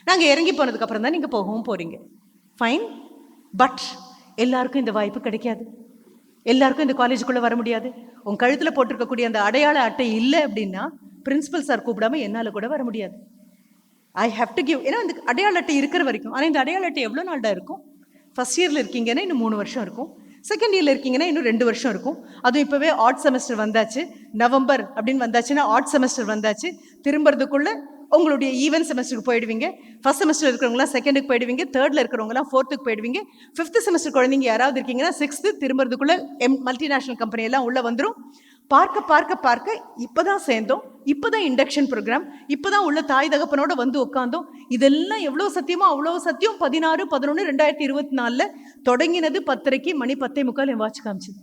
நாங்கள் இறங்கி போனதுக்கப்புறம் தான் நீங்கள் போகவும் போகிறீங்க. ஃபைன். பட் எல்லாருக்கும் இந்த வாய்ப்பு கிடைக்காது. எல்லாருக்கும் இந்த காலேஜுக்குள்ளே வர முடியாது. உன் கழுத்தில் போட்டிருக்கக்கூடிய அந்த அடையாள அட்டை இல்லை அப்படின்னா பிரின்சிபல் சார் கூப்பிடாம என்னால் கூட வர முடியாது. ஐ ஹாவ் டு கிவ். ஏன்னா இந்த அடையாள அட்டை இருக்கிற வரைக்கும். ஆனால் இந்த அடையாள அட்டை எவ்வளோ நாள்டா இருக்கும்? ஃபர்ஸ்ட் இயரில் இருக்கீங்கன்னா இன்னும் 3 வருஷம் இருக்கும். செகண்ட் இயரில் இருக்கீங்கன்னா இன்னும் 2 வருஷம் இருக்கும். அதுவும் இப்போவே ஆட் செமஸ்டர் வந்தாச்சு. நவம்பர் அப்படின்னு வந்தாச்சுன்னா ஆட் செமஸ்டர் வந்தாச்சு. திரும்புறதுக்குள்ளே உங்களுடைய ஈவென்ட் செமஸ்டருக்கு போயிடுவீங்க. ஃபர்ஸ்ட் செமஸ்டர் இருக்கிறவங்களாம் செகண்டுக்கு போயிடுவீங்க. தேர்டில் இருக்கிறவங்களாம் ஃபோர்த்துக்கு போயிடுவீங்க. 5th செமஸ்டர் குழந்தைங்க யாராவது இருக்கீங்கன்னா 6th திரும்புறதுக்குள்ளே மல்டிநேஷனல் கம்பெனி எல்லாம் உள்ளே வந்துடும். பார்க்க பார்க்க பார்க்க இப்போ தான் சேர்ந்தோம், இப்போ தான் இண்டக்ஷன் ப்ரோக்ராம், இப்போ தான் உள்ள தாய் தகப்பனோட வந்து உட்காந்தோம். இதெல்லாம் எவ்வளோ சத்தியமோ அவ்வளோ சத்தியம். 16/11/2024 தொடங்கினது 10:30, மணி 10:45 என் வாட்ச் காமிச்சுது.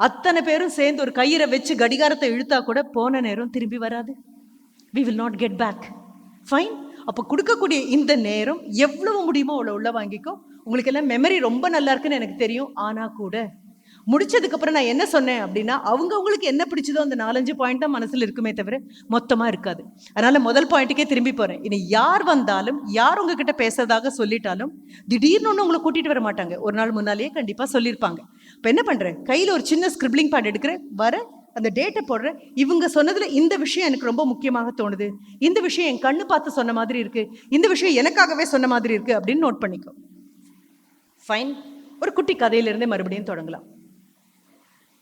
அத்தனை பேரும் சேர்ந்து ஒரு கயிறை வச்சு கடிகாரத்தை இழுத்தா கூட போன நேரம் திரும்பி வராது. we will not get back. Fine. அப்போ கொடுக்கக்கூடிய இந்த நேரம் எவ்வளவு முடியுமோ அவ்வளோ உள்ள வாங்கிக்கோ. உங்களுக்கு எல்லாம் மெமரி ரொம்ப நல்லா இருக்குன்னு எனக்கு தெரியும். ஆனால் கூட முடிச்சதுக்கப்புறம் நான் என்ன சொன்னேன் அப்படின்னா அவங்களுக்கு என்ன பிடிச்சதோ அந்த 4-5 பாயிண்ட் தான் மனசில் இருக்குமே தவிர மொத்தமாக இருக்காது. அதனால முதல் பாயிண்ட்டுக்கே திரும்பி போகிறேன். இனி யார் வந்தாலும் யார் உங்ககிட்ட பேசுறதாக சொல்லிட்டாலும் திடீர்னு ஒன்று உங்களை கூட்டிகிட்டு வர மாட்டாங்க. ஒரு நாள் முன்னாலேயே கண்டிப்பாக சொல்லியிருப்பாங்க. இப்போ என்ன பண்ணுறேன், கையில் ஒரு சின்ன ஸ்கிரிப்ளிங் பேட் எடுக்கிறேன், வர அந்த டேட்டை போடுறேன். இவங்க சொன்னதுல இந்த விஷயம் எனக்கு ரொம்ப முக்கியமாக தோணுது, இந்த விஷயம் என் கண்ணு பார்த்து சொன்ன மாதிரி இருக்கு, இந்த விஷயம் எனக்காகவே சொன்ன மாதிரி இருக்கு அப்படின்னு நோட் பண்ணிக்கோ. ஃபைன். ஒரு குட்டி கதையிலிருந்தே மறுபடியும் தொடங்கலாம்.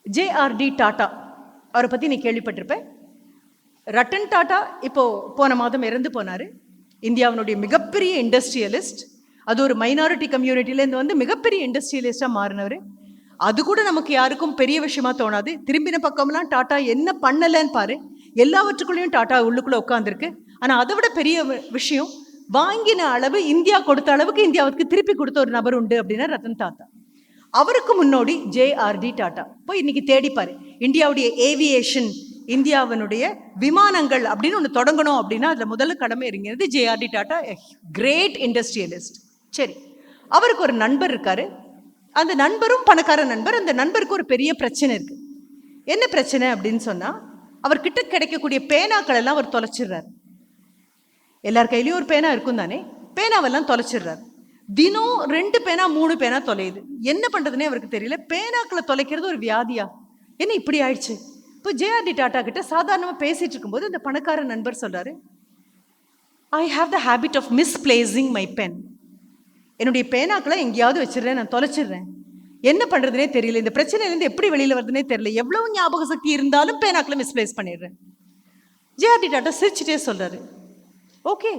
JRD டாட்டா அவரை பற்றி நீ கேள்விப்பட்டிருப்பேன். ரட்டன் டாட்டா இப்போ போன மாதம் இறந்து போனார். இந்தியாவினுடைய மிகப்பெரிய இண்டஸ்ட்ரியலிஸ்ட். அது ஒரு மைனாரிட்டி கம்யூனிட்டிலேருந்து வந்து மிகப்பெரிய இண்டஸ்ட்ரியலிஸ்டாக மாறினவர். அது கூட நமக்கு யாருக்கும் பெரிய விஷயமா தோணாது. திரும்பின பக்கம்லாம் டாட்டா என்ன பண்ணலைன்னு பாரு, எல்லாவற்றுக்குள்ளேயும் டாட்டா உள்ளுக்குள்ளே உட்காந்துருக்கு. ஆனால் அதை விட பெரிய விஷயம், வாங்கின அளவு இந்தியா கொடுத்த அளவுக்கு இந்தியாவுக்கு திருப்பி கொடுத்த ஒரு நபர் உண்டு அப்படின்னா ரத்தன் டாட்டா. அவருக்கு முன்னோடி JRD டாட்டா. போய் இன்னைக்கு தேடிப்பாரு, இந்தியாவுடைய ஏவியேஷன், இந்தியாவினுடைய விமானங்கள் அப்படின்னு ஒன்று தொடங்கணும் அப்படின்னா அதில் முதல்ல கடமை இறங்கிறது JRD டாட்டா, கிரேட் இண்டஸ்ட்ரியலிஸ்ட். சரி, அவருக்கு ஒரு நண்பர் இருக்காரு. அந்த நண்பரும் பணக்கார நண்பர். அந்த நண்பருக்கு ஒரு பெரிய பிரச்சனை இருக்கு. என்ன பிரச்சனை அப்படின்னு சொன்னா, அவர்கிட்ட கிடைக்கக்கூடிய பேனாக்கள் எல்லாம் அவர் தொலைச்சிடுறாரு. எல்லார் கையிலையும் ஒரு பேனா இருக்கும் தானே, பேனாவெல்லாம் தொலைச்சிடுறாரு. தினம் 2 பேனா 3 பேனா தொலையுது. என்ன பண்றதுன்னே அவருக்கு தெரியல. பேனாக்களை தொலைக்கிறது ஒரு வியாதியா, என்ன இப்படி ஆயிடுச்சு. இப்போ JRD டாட்டா கிட்ட சாதாரணமாக பேசிட்டு இருக்கும்போது அந்த பணக்கார நண்பர் சொல்றாரு, I have the habit of misplacing my pen. என்னுடைய பேனாக்களை எங்கேயாவது வச்சிடுறேன், நான் தொலைச்சிடுறேன். என்ன பண்ணுறதுனே தெரியல, இந்த பிரச்சனையிலேருந்து எப்படி வெளியில் வருதுன்னே தெரியல, எவ்வளவு ஞாபக சக்தி இருந்தாலும் பேனாக்களை மிஸ்பிளேஸ் பண்ணிடுறேன். JRD டாட்டா சிரிச்சுட்டே சொல்கிறாரு, ஓகே,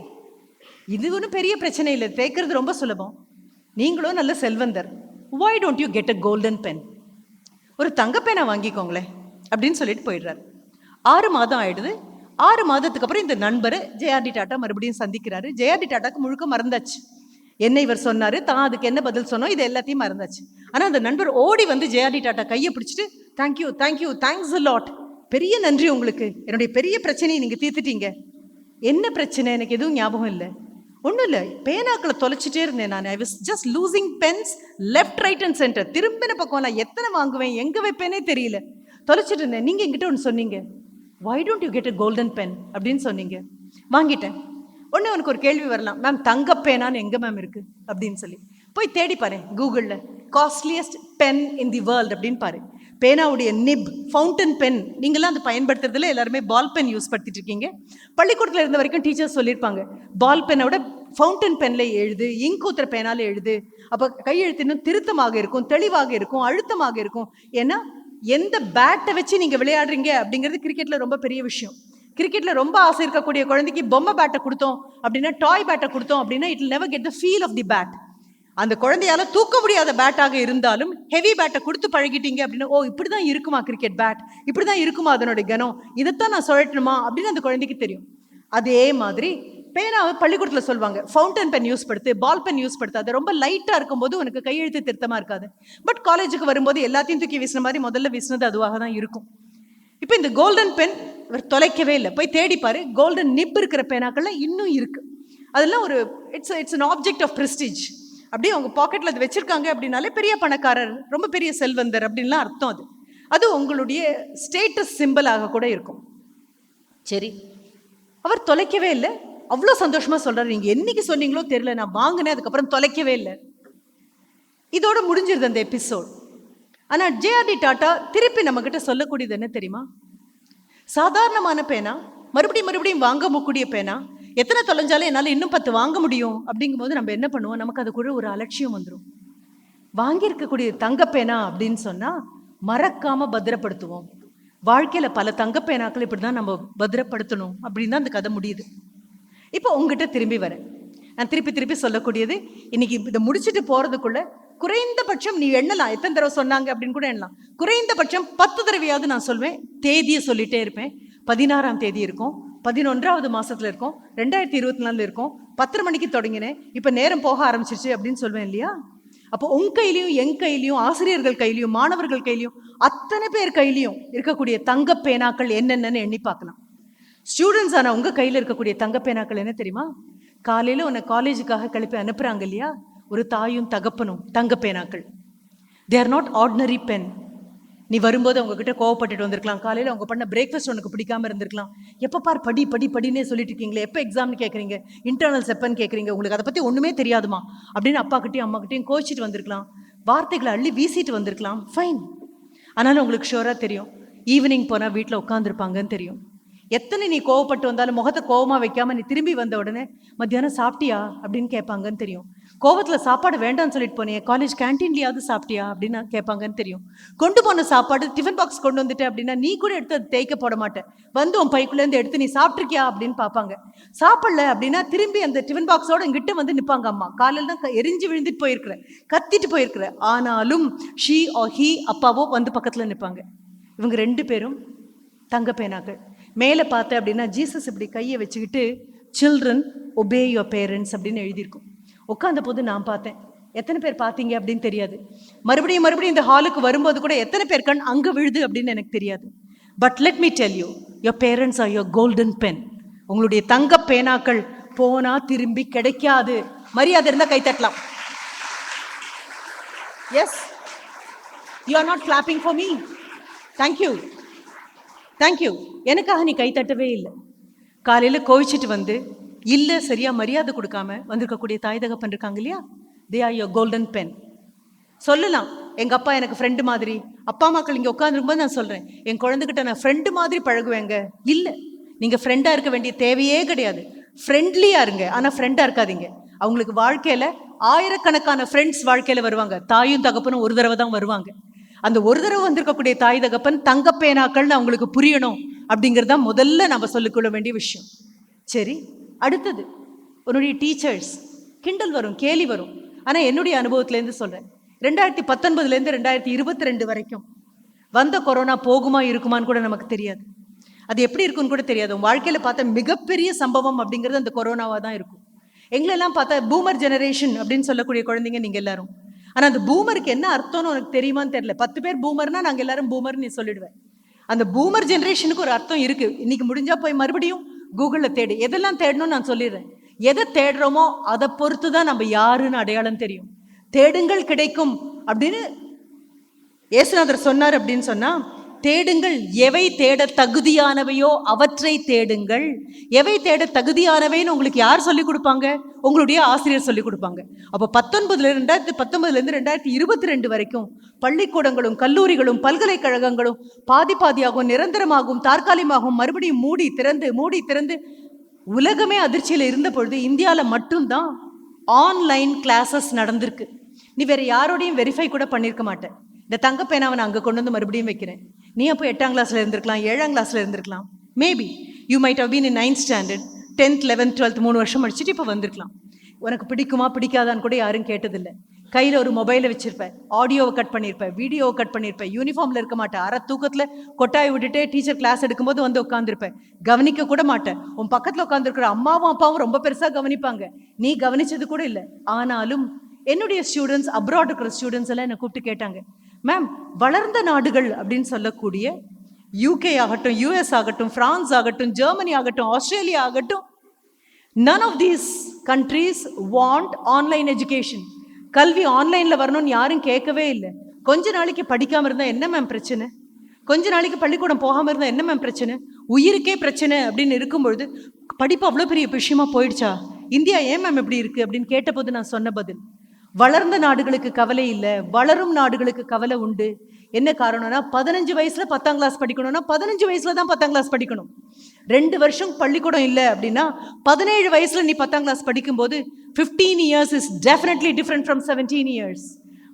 இது ஒன்றும் பெரிய பிரச்சனை இல்லை, தேய்க்கிறது ரொம்ப சுலபம், நீங்களும் நல்ல செல்வந்தர், why don't you get a golden pen? ஒரு தங்க பேனா வாங்கிக்கோங்களேன் அப்படின்னு சொல்லிட்டு போயிடுறாரு. 6 மாதம் ஆயிடுது. 6 மாதத்துக்கு அப்புறம் இந்த நண்பரை JRD டாட்டா மறுபடியும் சந்திக்கிறாரு. JRD டாட்டாக்கு முழுக்க மறந்தாச்சு என்ன இவர் சொன்னாரு, தான் அதுக்கு என்ன பதில் சொன்னோம், இது எல்லாத்தையும் மறந்தாச்சு. ஆனால் அந்த நண்பர் ஓடி வந்து JRD டாட்டா கையை பிடிச்சிட்டு, thank you thank you, thanks a lot, பெரிய நன்றி உங்களுக்கு, என்னுடைய பெரிய பிரச்சனையை நீங்கள் தீர்த்துட்டீங்க. என்ன பிரச்சனை, எனக்கு எதுவும் ஞாபகம் இல்லை. ஒன்றும் இல்லை, பேனாக்களை தொலைச்சிட்டே இருந்தேன் நான். I was just losing pens left right and centre. திரும்பின பக்கம் நான் எத்தனை வாங்குவேன், எங்கே வைப்பேனே தெரியல, தொலைச்சிட்டு இருந்தேன். நீங்கள் என்கிட்ட ஒன்று சொன்னீங்க, why don't you get a golden pen அப்படின்னு சொன்னீங்க, வாங்கிட்டேன். ஒன்று உனக்கு ஒரு கேள்வி வரலாம், மேம் தங்க பேனான்னு எங்கே மேம் இருக்குது அப்படின்னு சொல்லி போய் தேடி பாரு கூகுளில், costliest pen in the world அப்படின்னு பாரு. பேனாவுடைய நிப், ஃபவுண்டன் பென், நீங்களாம் அது பயன்படுத்துறதுல எல்லாருமே பால் பென் யூஸ் படுத்திட்டு இருக்கீங்க. பள்ளிக்கூடத்தில் இருந்த வரைக்கும் டீச்சர்ஸ் சொல்லியிருப்பாங்க, பால் பென்னோட ஃபவுண்டன் பென்ல எழுது, இங்க் ஊத்துற பேனால எழுது, அப்போ கையெழுத்து இன்னும் திருத்தமாக இருக்கும், தெளிவாக இருக்கும், அழுத்தமாக இருக்கும். ஏன்னா எந்த பேட்டை வச்சு நீங்கள் விளையாடுறீங்க அப்படிங்கிறது கிரிக்கெட்டில் ரொம்ப பெரிய விஷயம். கிரிக்கெட்டில் ரொம்ப ஆசை இருக்கக்கூடிய குழந்தைக்கு பொம்மை பேட்டை கொடுத்தோம் அப்படின்னா, டாய் பேட்டை கொடுத்தோம் அப்படின்னா, it will never get the feel of the bat. அந்த குழந்தையால தூக்க முடியாத பேட்டாக இருந்தாலும் ஹெவி பேட்டை கொடுத்து பழகிட்டீங்க அப்படின்னா, ஓ இப்படி தான் இருக்குமா கிரிக்கெட் பேட், இப்படி தான் இருக்குமா அதனுடைய கனம், இதைத்தான் நான் சொல்லட்டுமா அப்படின்னு அந்த குழந்தைக்கு தெரியும். அதே மாதிரி பேனாவை பள்ளிக்கூடத்தில் சொல்லுவாங்க, ஃபவுண்டன் பென் யூஸ் படுத்து, பால் பென் யூஸ் படுத்து, அது ரொம்ப லைட்டாக இருக்கும்போது உனக்கு கையெழுத்து திருத்தமாக இருக்காது. பட் காலேஜுக்கு வரும்போது எல்லாத்தையும் தூக்கி வீசின மாதிரி முதல்ல வீசினது அதுவாக தான் இருக்கும். இப்போ இந்த கோல்டன் பென் இவர் தொலைக்கவே இல்லை. போய் தேடிப்பாரு, கோல்டன் நிப் இருக்கிற பேனாக்கள்லாம் இன்னும் இருக்கு. அதெல்லாம் ஒரு it's an object of prestige. அப்படியே அவங்க பாக்கெட்டில் அது வச்சிருக்காங்க அப்படின்னாலே பெரிய பணக்காரர், ரொம்ப பெரிய செல்வந்தர் அப்படின்லாம் அர்த்தம். அது உங்களுடைய ஸ்டேட்டஸ் சிம்பிளாக கூட இருக்கும். சரி, அவர் தொலைக்கவே இல்லை. அவ்வளோ சந்தோஷமா சொல்றாரு, நீங்க என்னைக்கு சொன்னீங்களோ தெரியல, நான் வாங்கினேன், அதுக்கப்புறம் தொலைக்கவே இல்லை. இதோட முடிஞ்சிருது அந்த எபிசோட். ஆனா ஜேஆர்டி டாட்டா திருப்பி நம்ம கிட்ட சொல்லக்கூடியது என்ன தெரியுமா? சாதாரணமான பேனா, மறுபடியும் மறுபடியும் வாங்கக்கூடிய பேனா, எத்தனை தொலைஞ்சாலும் என்னால் இன்னும் 10 வாங்க முடியும் அப்படிங்கும்போது நம்ம என்ன பண்ணுவோம்? நமக்கு அதுக்குள்ள ஒரு அலட்சியம் வந்துடும். வாங்கியிருக்கக்கூடிய தங்க பேனா அப்படின்னு சொன்னா மறக்காம பத்திரப்படுத்துவோம். வாழ்க்கையில பல தங்க பேனாக்கள் இப்படிதான் நம்ம பத்திரப்படுத்தணும் அப்படின்னு தான் அந்த கதை முடியுது. இப்போ உங்ககிட்ட திரும்பி வரேன். நான் திருப்பி திருப்பி சொல்லக்கூடியது, இன்னைக்கு இதை முடிச்சுட்டு போறதுக்குள்ள குறைந்தபட்சம் நீ எண்ணலாம், எத்தனை தடவை சொன்னாங்க அப்படின்னு கூட எண்ணலாம். குறைந்தபட்சம் 10 தடவையாவது நான் சொல்வேன், தேதியை சொல்லிட்டே இருப்பேன். 16ஆம் தேதி இருக்கும், 11வது மாசத்துல இருக்கும், 2024 இருக்கும், 10:30 மணிக்கு தொடங்கினேன், இப்ப நேரம் போக ஆரம்பிச்சிருச்சு அப்படின்னு சொல்வேன் இல்லையா? அப்போ உங்க கையிலையும் என் கையிலையும் ஆசிரியர்கள் கையிலையும் மாணவர்கள் கையிலையும் அத்தனை பேர் கையிலையும் இருக்கக்கூடிய தங்க பேனாக்கள் என்னென்னு எண்ணி பார்க்கலாம். ஸ்டூடெண்ட்ஸ் ஆனா உங்க கையில இருக்கக்கூடிய தங்க பேனாக்கள் என்ன தெரியுமா? காலையில உன்னை காலேஜுக்காக கிளப்பி அனுப்புறாங்க இல்லையா, ஒரு தாயும் தகப்பனும் தங்க பேனாக்கள். They are not ordinary pen. நீ வரும்போது அவங்க கிட்ட கோவப்பட்டுட்டு வந்திருக்கலாம், காலையில அவங்க பண்ண பிரேக்ஃபாஸ்ட் உனக்கு பிடிக்காம இருந்திருக்கலாம், எப்ப பார் படி படி படினே சொல்லிட்டு இருக்கீங்களே, எப்போ எக்ஸாம்னு கேட்குறீங்க, இன்டர்னல்ஸ் எப்பன்னு கேட்குறீங்க, உங்களுக்கு அதை பத்தி ஒண்ணுமே தெரியாதுமா அப்படின்னு அப்பா கிட்டையும் அம்மா கிட்டையும் கோச்சிட்டு வந்திருக்கலாம், வார்த்தைகளை அள்ளி வீசிட்டு வந்திருக்கலாம், ஃபைன். ஆனாலும் உங்களுக்கு ஷோரா தெரியும், ஈவினிங் போனா வீட்டில் உட்காந்துருப்பாங்கன்னு தெரியும். எத்தனை நீ கோவப்பட்டு வந்தாலும் முகத்தை கோவமா வைக்காம நீ திரும்பி வந்த உடனே மத்தியானம் சாப்பிட்டியா அப்படின்னு கேட்பாங்கன்னு தெரியும். கோவத்துல சாப்பாடு வேண்டாம்னு சொல்லிட்டு போனே, காலேஜ் கேன்டீன்லயாவது சாப்பிட்டியா அப்படின்னு கேட்பாங்கன்னு தெரியும். கொண்டு போன சாப்பாடு டிஃபன் பாக்ஸ் கொண்டு வந்துட்டு அப்படின்னா நீ கூட எடுத்து அது தேய்க்க போட மாட்டேன், வந்து உன் பைக்குள்ளேருந்து எடுத்து நீ சாப்பிட்ருக்கியா அப்படின்னு பார்ப்பாங்க. சாப்பிடல அப்படின்னா திரும்பி அந்த டிஃபன் பாக்ஸோட இங்கிட்ட வந்து நிற்பாங்க. அம்மா காலையில் தான் எரிஞ்சு விழுந்துட்டு போயிருக்கிற, கத்திட்டு போயிருக்கிற, ஆனாலும் ஷீ ஆர் ஹீ அப்பாவோ வந்து பக்கத்துல நிற்பாங்க. இவங்க 2 பேரும் தங்க பேனாக்கள். மேலே பார்த்தேன் அப்படின்னா ஜீசஸ் இப்படி கையை வச்சுக்கிட்டு சில்ட்ரன் ஒபே யுவர் பேரண்ட்ஸ் அப்படின்னு எழுதியிருக்கும். உட்காந்த போது நான் பார்த்தேன், எத்தனை பேர் பார்த்தீங்க அப்படின்னு தெரியாது. மறுபடியும் மறுபடியும் இந்த ஹாலுக்கு வரும்போது கூட எத்தனை பேர் கண் அங்கே விழுது அப்படின்னு எனக்கு தெரியாது. But let me tell you, your parents are your golden pen. உங்களுடைய தங்க பேனாக்கள் போனா திரும்பி கிடைக்காது. மரியாதை இருந்தால் கை தட்டலாம். Yes, you are not clapping for me. Thank you thank you. எனக்காக நீ கை தட்டவே இல்லை. காலையில் கோவிச்சிட்டு வந்து இல்லை சரியா மரியாதை கொடுக்காம வந்திருக்கக்கூடிய தாய் தகப்பன் இருக்காங்க இல்லையா, they are your golden pen. சொல்லலாம், எங்கள் அப்பா எனக்கு ஃப்ரெண்டு மாதிரி. அப்பா அம்மாக்கள் இங்கே உட்காந்துருக்கும்போது நான் சொல்கிறேன், என் குழந்தைகிட்ட நான் ஃப்ரெண்டு மாதிரி பழகுவேங்க. இல்லை, நீங்கள் ஃப்ரெண்டாக இருக்க வேண்டிய தேவையே கிடையாது. ஃப்ரெண்ட்லியாக இருங்க, ஆனால் ஃப்ரெண்டாக இருக்காதீங்க. அவங்களுக்கு வாழ்க்கையில் ஆயிரக்கணக்கான ஃப்ரெண்ட்ஸ் வாழ்க்கையில் வருவாங்க. தாயும் தகப்பனும் ஒரு தடவை தான் வருவாங்க. அந்த ஒரு தடவை வந்திருக்கக்கூடிய தாய் தகப்பன் தங்க பேனாக்கள்னு அவங்களுக்கு புரியணும் அப்படிங்கிறதா முதல்ல நம்ம சொல்லிக்கொள்ள வேண்டிய விஷயம். சரி, அடுத்தது உன்னுடைய டீச்சர்ஸ் கிண்டல் வரும், கேலி வரும். ஆனால் என்னுடைய அனுபவத்திலேருந்து சொல்கிறேன், 2019லேருந்து 2022 வரைக்கும் வந்த கொரோனா போகுமா இருக்குமான்னு கூட நமக்கு தெரியாது. அது எப்படி இருக்குன்னு கூட தெரியாது. உன் வாழ்க்கையில் பார்த்த மிகப்பெரிய சம்பவம் அப்படிங்கிறது அந்த கொரோனாவாக தான் இருக்கும். எங்களெல்லாம் பார்த்தா பூமர் ஜெனரேஷன் அப்படின்னு சொல்லக்கூடிய குழந்தைங்க நீங்கள் எல்லாரும். ஆனால் அந்த பூமருக்கு என்ன அர்த்தம்னு உனக்கு தெரியுமான்னு தெரியல. 10 பேர் பூமர்னா நாங்கள் எல்லாரும் பூமர்னு நீ சொல்லிடுவேன். அந்த பூமர் ஜெனரேஷனுக்கு ஒரு அர்த்தம் இருக்கு. இன்னைக்கு முடிஞ்சா போய் மறுபடியும் கூகுளில் தேடு, எதெல்லாம் தேடணும்னு நான் சொல்லிடுறேன். எதை தேடுறோமோ அதை பொறுத்து தான் நம்ம யாருன்னு அடையாளம் தெரியும். தேடுங்கள் கிடைக்கும் அப்படின்னு இயேசுநாதர் சொன்னார். அப்படின்னு சொன்னா தேடுங்கள், எவை தேட தகுதியானவையோ அவற்றை தேடுங்கள். எவை தேட தகுதியானவைன்னு உங்களுக்கு யார் சொல்லிக் கொடுப்பாங்க? உங்களுடைய ஆசிரியர் சொல்லிக் கொடுப்பாங்க. அப்போ 2019லேருந்து 2022 வரைக்கும் பள்ளிக்கூடங்களும் கல்லூரிகளும் பல்கலைக்கழகங்களும் பாதியாகவும் நிரந்தரமாகவும் தற்காலிகமாகவும் மறுபடியும் மூடி திறந்து உலகமே அதிர்ச்சியில் இருந்த பொழுது இந்தியாவில் மட்டும்தான் ஆன்லைன் கிளாஸஸ் நடந்திருக்கு. நீ வேற யாரோடையும் வெரிஃபை கூட பண்ணியிருக்க மாட்டேன். இந்த தங்க பேனாவை நான் அங்கே கொண்டு வந்து மறுபடியும் வைக்கிறேன். நீ அப்போ 8ஆம் கிளாஸில் இருந்திருக்கலாம், 7ஆம் கிளாஸில் இருந்திருக்கலாம். Maybe you might have been in 9th standard, 10th 11th 12th 3 வருஷம் முடிச்சுட்டு இப்போ வந்திருக்கலாம். உனக்கு பிடிக்குமா பிடிக்காதான்னு கூட யாரும் கேட்டதில்லை. கையில் ஒரு மொபைலை வச்சிருப்பேன், ஆடியோவை கட் பண்ணியிருப்பேன், வீடியோவை கட் பண்ணியிருப்பேன், யூனிஃபார்மில் இருக்க மாட்டேன், அரை தூக்கத்தில் கொட்டாய் விட்டுட்டு டீச்சர் கிளாஸ் எடுக்கும்போது வந்து உட்காந்துருப்பேன், கவனிக்க கூட மாட்டேன். உன் பக்கத்தில் உட்காந்துருக்கிற அம்மாவும் அப்பாவும் ரொம்ப பெருசாக கவனிப்பாங்க, நீ கவனிச்சது கூட இல்லை. ஆனாலும் என்னுடைய ஸ்டூடெண்ட்ஸ், அப்ராட் இருக்கிற ஸ்டூடெண்ட்ஸ் எல்லாம் என்னை கூப்பிட்டு கேட்டாங்க, மேம் வளர்ந்த நாடுகள் அப்படின்னு சொல்லக்கூடிய UK ஆகட்டும், US ஆகட்டும், பிரான்ஸ் ஆகட்டும், ஜெர்மனி ஆகட்டும், ஆஸ்திரேலியா ஆகட்டும், none of these countries want online education. கல்வி ஆன்லைனில் வரணும்னு யாரும் கேட்கவே இல்லை. கொஞ்ச நாளைக்கு படிக்காமல் இருந்தால் என்ன மேம் பிரச்சனை? கொஞ்ச நாளைக்கு பள்ளிக்கூடம் போகாமல் இருந்தால் என்ன மேம் பிரச்சனை? உயிருக்கே பிரச்சனை அப்படின்னு இருக்கும்பொழுது படிப்பு அவ்வளோ பெரிய விஷயமா போயிடுச்சா? இந்தியா ஏன் மேம் எப்படி இருக்குது அப்படின்னு கேட்டபோது நான் சொன்ன பதில், வளர்ந்த நாடுகளுக்கு கவலை இல்லை, வளரும் நாடுகளுக்கு கவலை உண்டு. என்ன காரணம்னா 15 வயசுல 10ஆம் கிளாஸ் படிக்கணும்னா 15 வயசுல தான் 10ஆம் கிளாஸ் படிக்கணும். 2 வருஷம் பள்ளிக்கூடம் இல்லை அப்படின்னா 17 வயசுல நீ 10ஆம் கிளாஸ் படிக்கும்போது 15 years is definitely different from 17 years.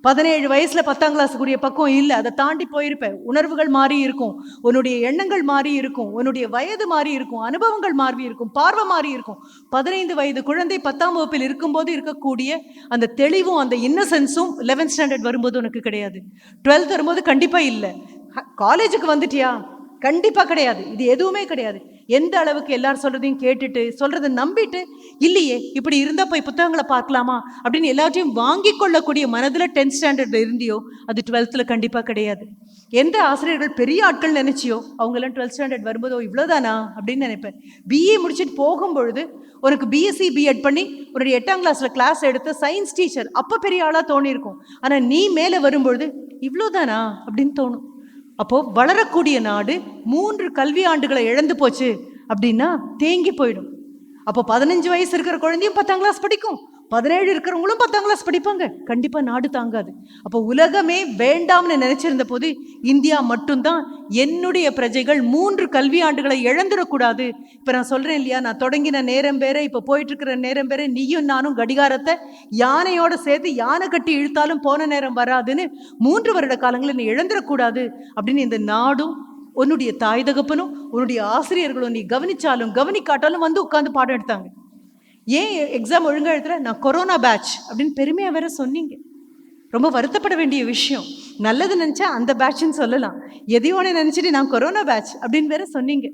17 வயசுல 10ஆம் கிளாஸ் கூடிய பக்கம் இல்லை, அதை தாண்டி போயிருப்ப. உணர்வுகள் மாறி இருக்கும், உன்னுடைய எண்ணங்கள் மாறி இருக்கும், உன்னுடைய வயது மாறி இருக்கும், அனுபவங்கள் மாறி இருக்கும், பார்வை மாறி இருக்கும். 15 வயது குழந்தை 10ஆம் வகுப்பில் இருக்கும்போது இருக்கக்கூடிய அந்த தெளிவும் அந்த இன்னசென்ஸும் 11th ஸ்டாண்டர்ட் வரும்போது உனக்கு கிடையாது. 12th வரும்போது கண்டிப்பா இல்லை. காலேஜுக்கு வந்துட்டியா? கண்டிப்பா கிடையாது. இது எதுவுமே கிடையாது. எந்த அளவுக்கு எல்லாரும் சொல்றதையும் கேட்டுட்டு சொல்றதை நம்பிட்டு இல்லையே இப்படி இருந்தா போய் புத்தகங்களை பார்க்கலாமா அப்படின்னு எல்லாத்தையும் வாங்கி கொள்ளக்கூடிய மனதுல 10th ஸ்டாண்டர்ட்ல இருந்தியோ அது 12th கண்டிப்பா கிடையாது. எந்த ஆசிரியர்கள் பெரிய ஆட்கள் நினைச்சியோ அவங்க எல்லாம் 12th ஸ்டாண்டர்ட் வரும்போதோ இவ்வளவுதானா அப்படின்னு நினைப்பேன். பிஏ முடிச்சுட்டு போகும்பொழுது உனக்கு பிஎஸ்சி பிஎட் பண்ணி உன்னுடைய 8ஆம் கிளாஸ்ல கிளாஸ் எடுத்து சயின்ஸ் டீச்சர் அப்ப பெரிய ஆளா தோணி இருக்கும். ஆனா நீ மேல வரும்பொழுது இவ்வளவுதானா அப்படின்னு தோணும். அப்போ வளரக்கூடிய நாடு 3 கல்வி ஆண்டுகளை இழந்து போச்சு அப்படின்னா தேங்கி போயிடும். அப்போ 15 வயசு இருக்கிற குழந்தையும் 10ஆம் கிளாஸ் படிக்கும், 17 இருக்கிறவங்களும் 10ஆம் கிளாஸ் படிப்பாங்க. கண்டிப்பா நாடு தாங்காது. அப்போ உலகமே வேண்டாம்னு நினைச்சிருந்த போது இந்தியா மட்டும்தான் என்னுடைய பிரஜைகள் 3 கல்வி ஆண்டுகளை இழந்துடக்கூடாது. இப்ப நான் சொல்றேன் இல்லையா, நான் தொடங்கின நேரம் பேர இப்ப போயிட்டு இருக்கிற நேரம் பேர நீயும் நானும் கடிகாரத்தை யானையோட சேர்த்து யானை கட்டி இழுத்தாலும் போன நேரம் வராதுன்னு 3 வருட காலங்களை நீ இழந்துடக்கூடாது அப்படின்னு இந்த நாடும் உன்னுடைய தாய் தகப்பனும் உன்னுடைய ஆசிரியர்களும் நீ கவனிச்சாலும் கவனிக்காட்டாலும் வந்து உட்காந்து பாடம் எடுத்தாங்க. ஏன் எக்ஸாம் ஒழுங்கா எழுதுற? நான் கொரோனா பேட்ச் அப்படின்னு பெருமையா வேற சொன்னீங்க. ரொம்ப வருத்தப்பட வேண்டிய விஷயம். நல்லது நினைச்சா அந்த பேட்ச்ன்னு சொல்லலாம், எதையோ ஒன்று நினைச்சிட்டு நான் கொரோனா பேட்ச் அப்படின்னு வேற சொன்னீங்க.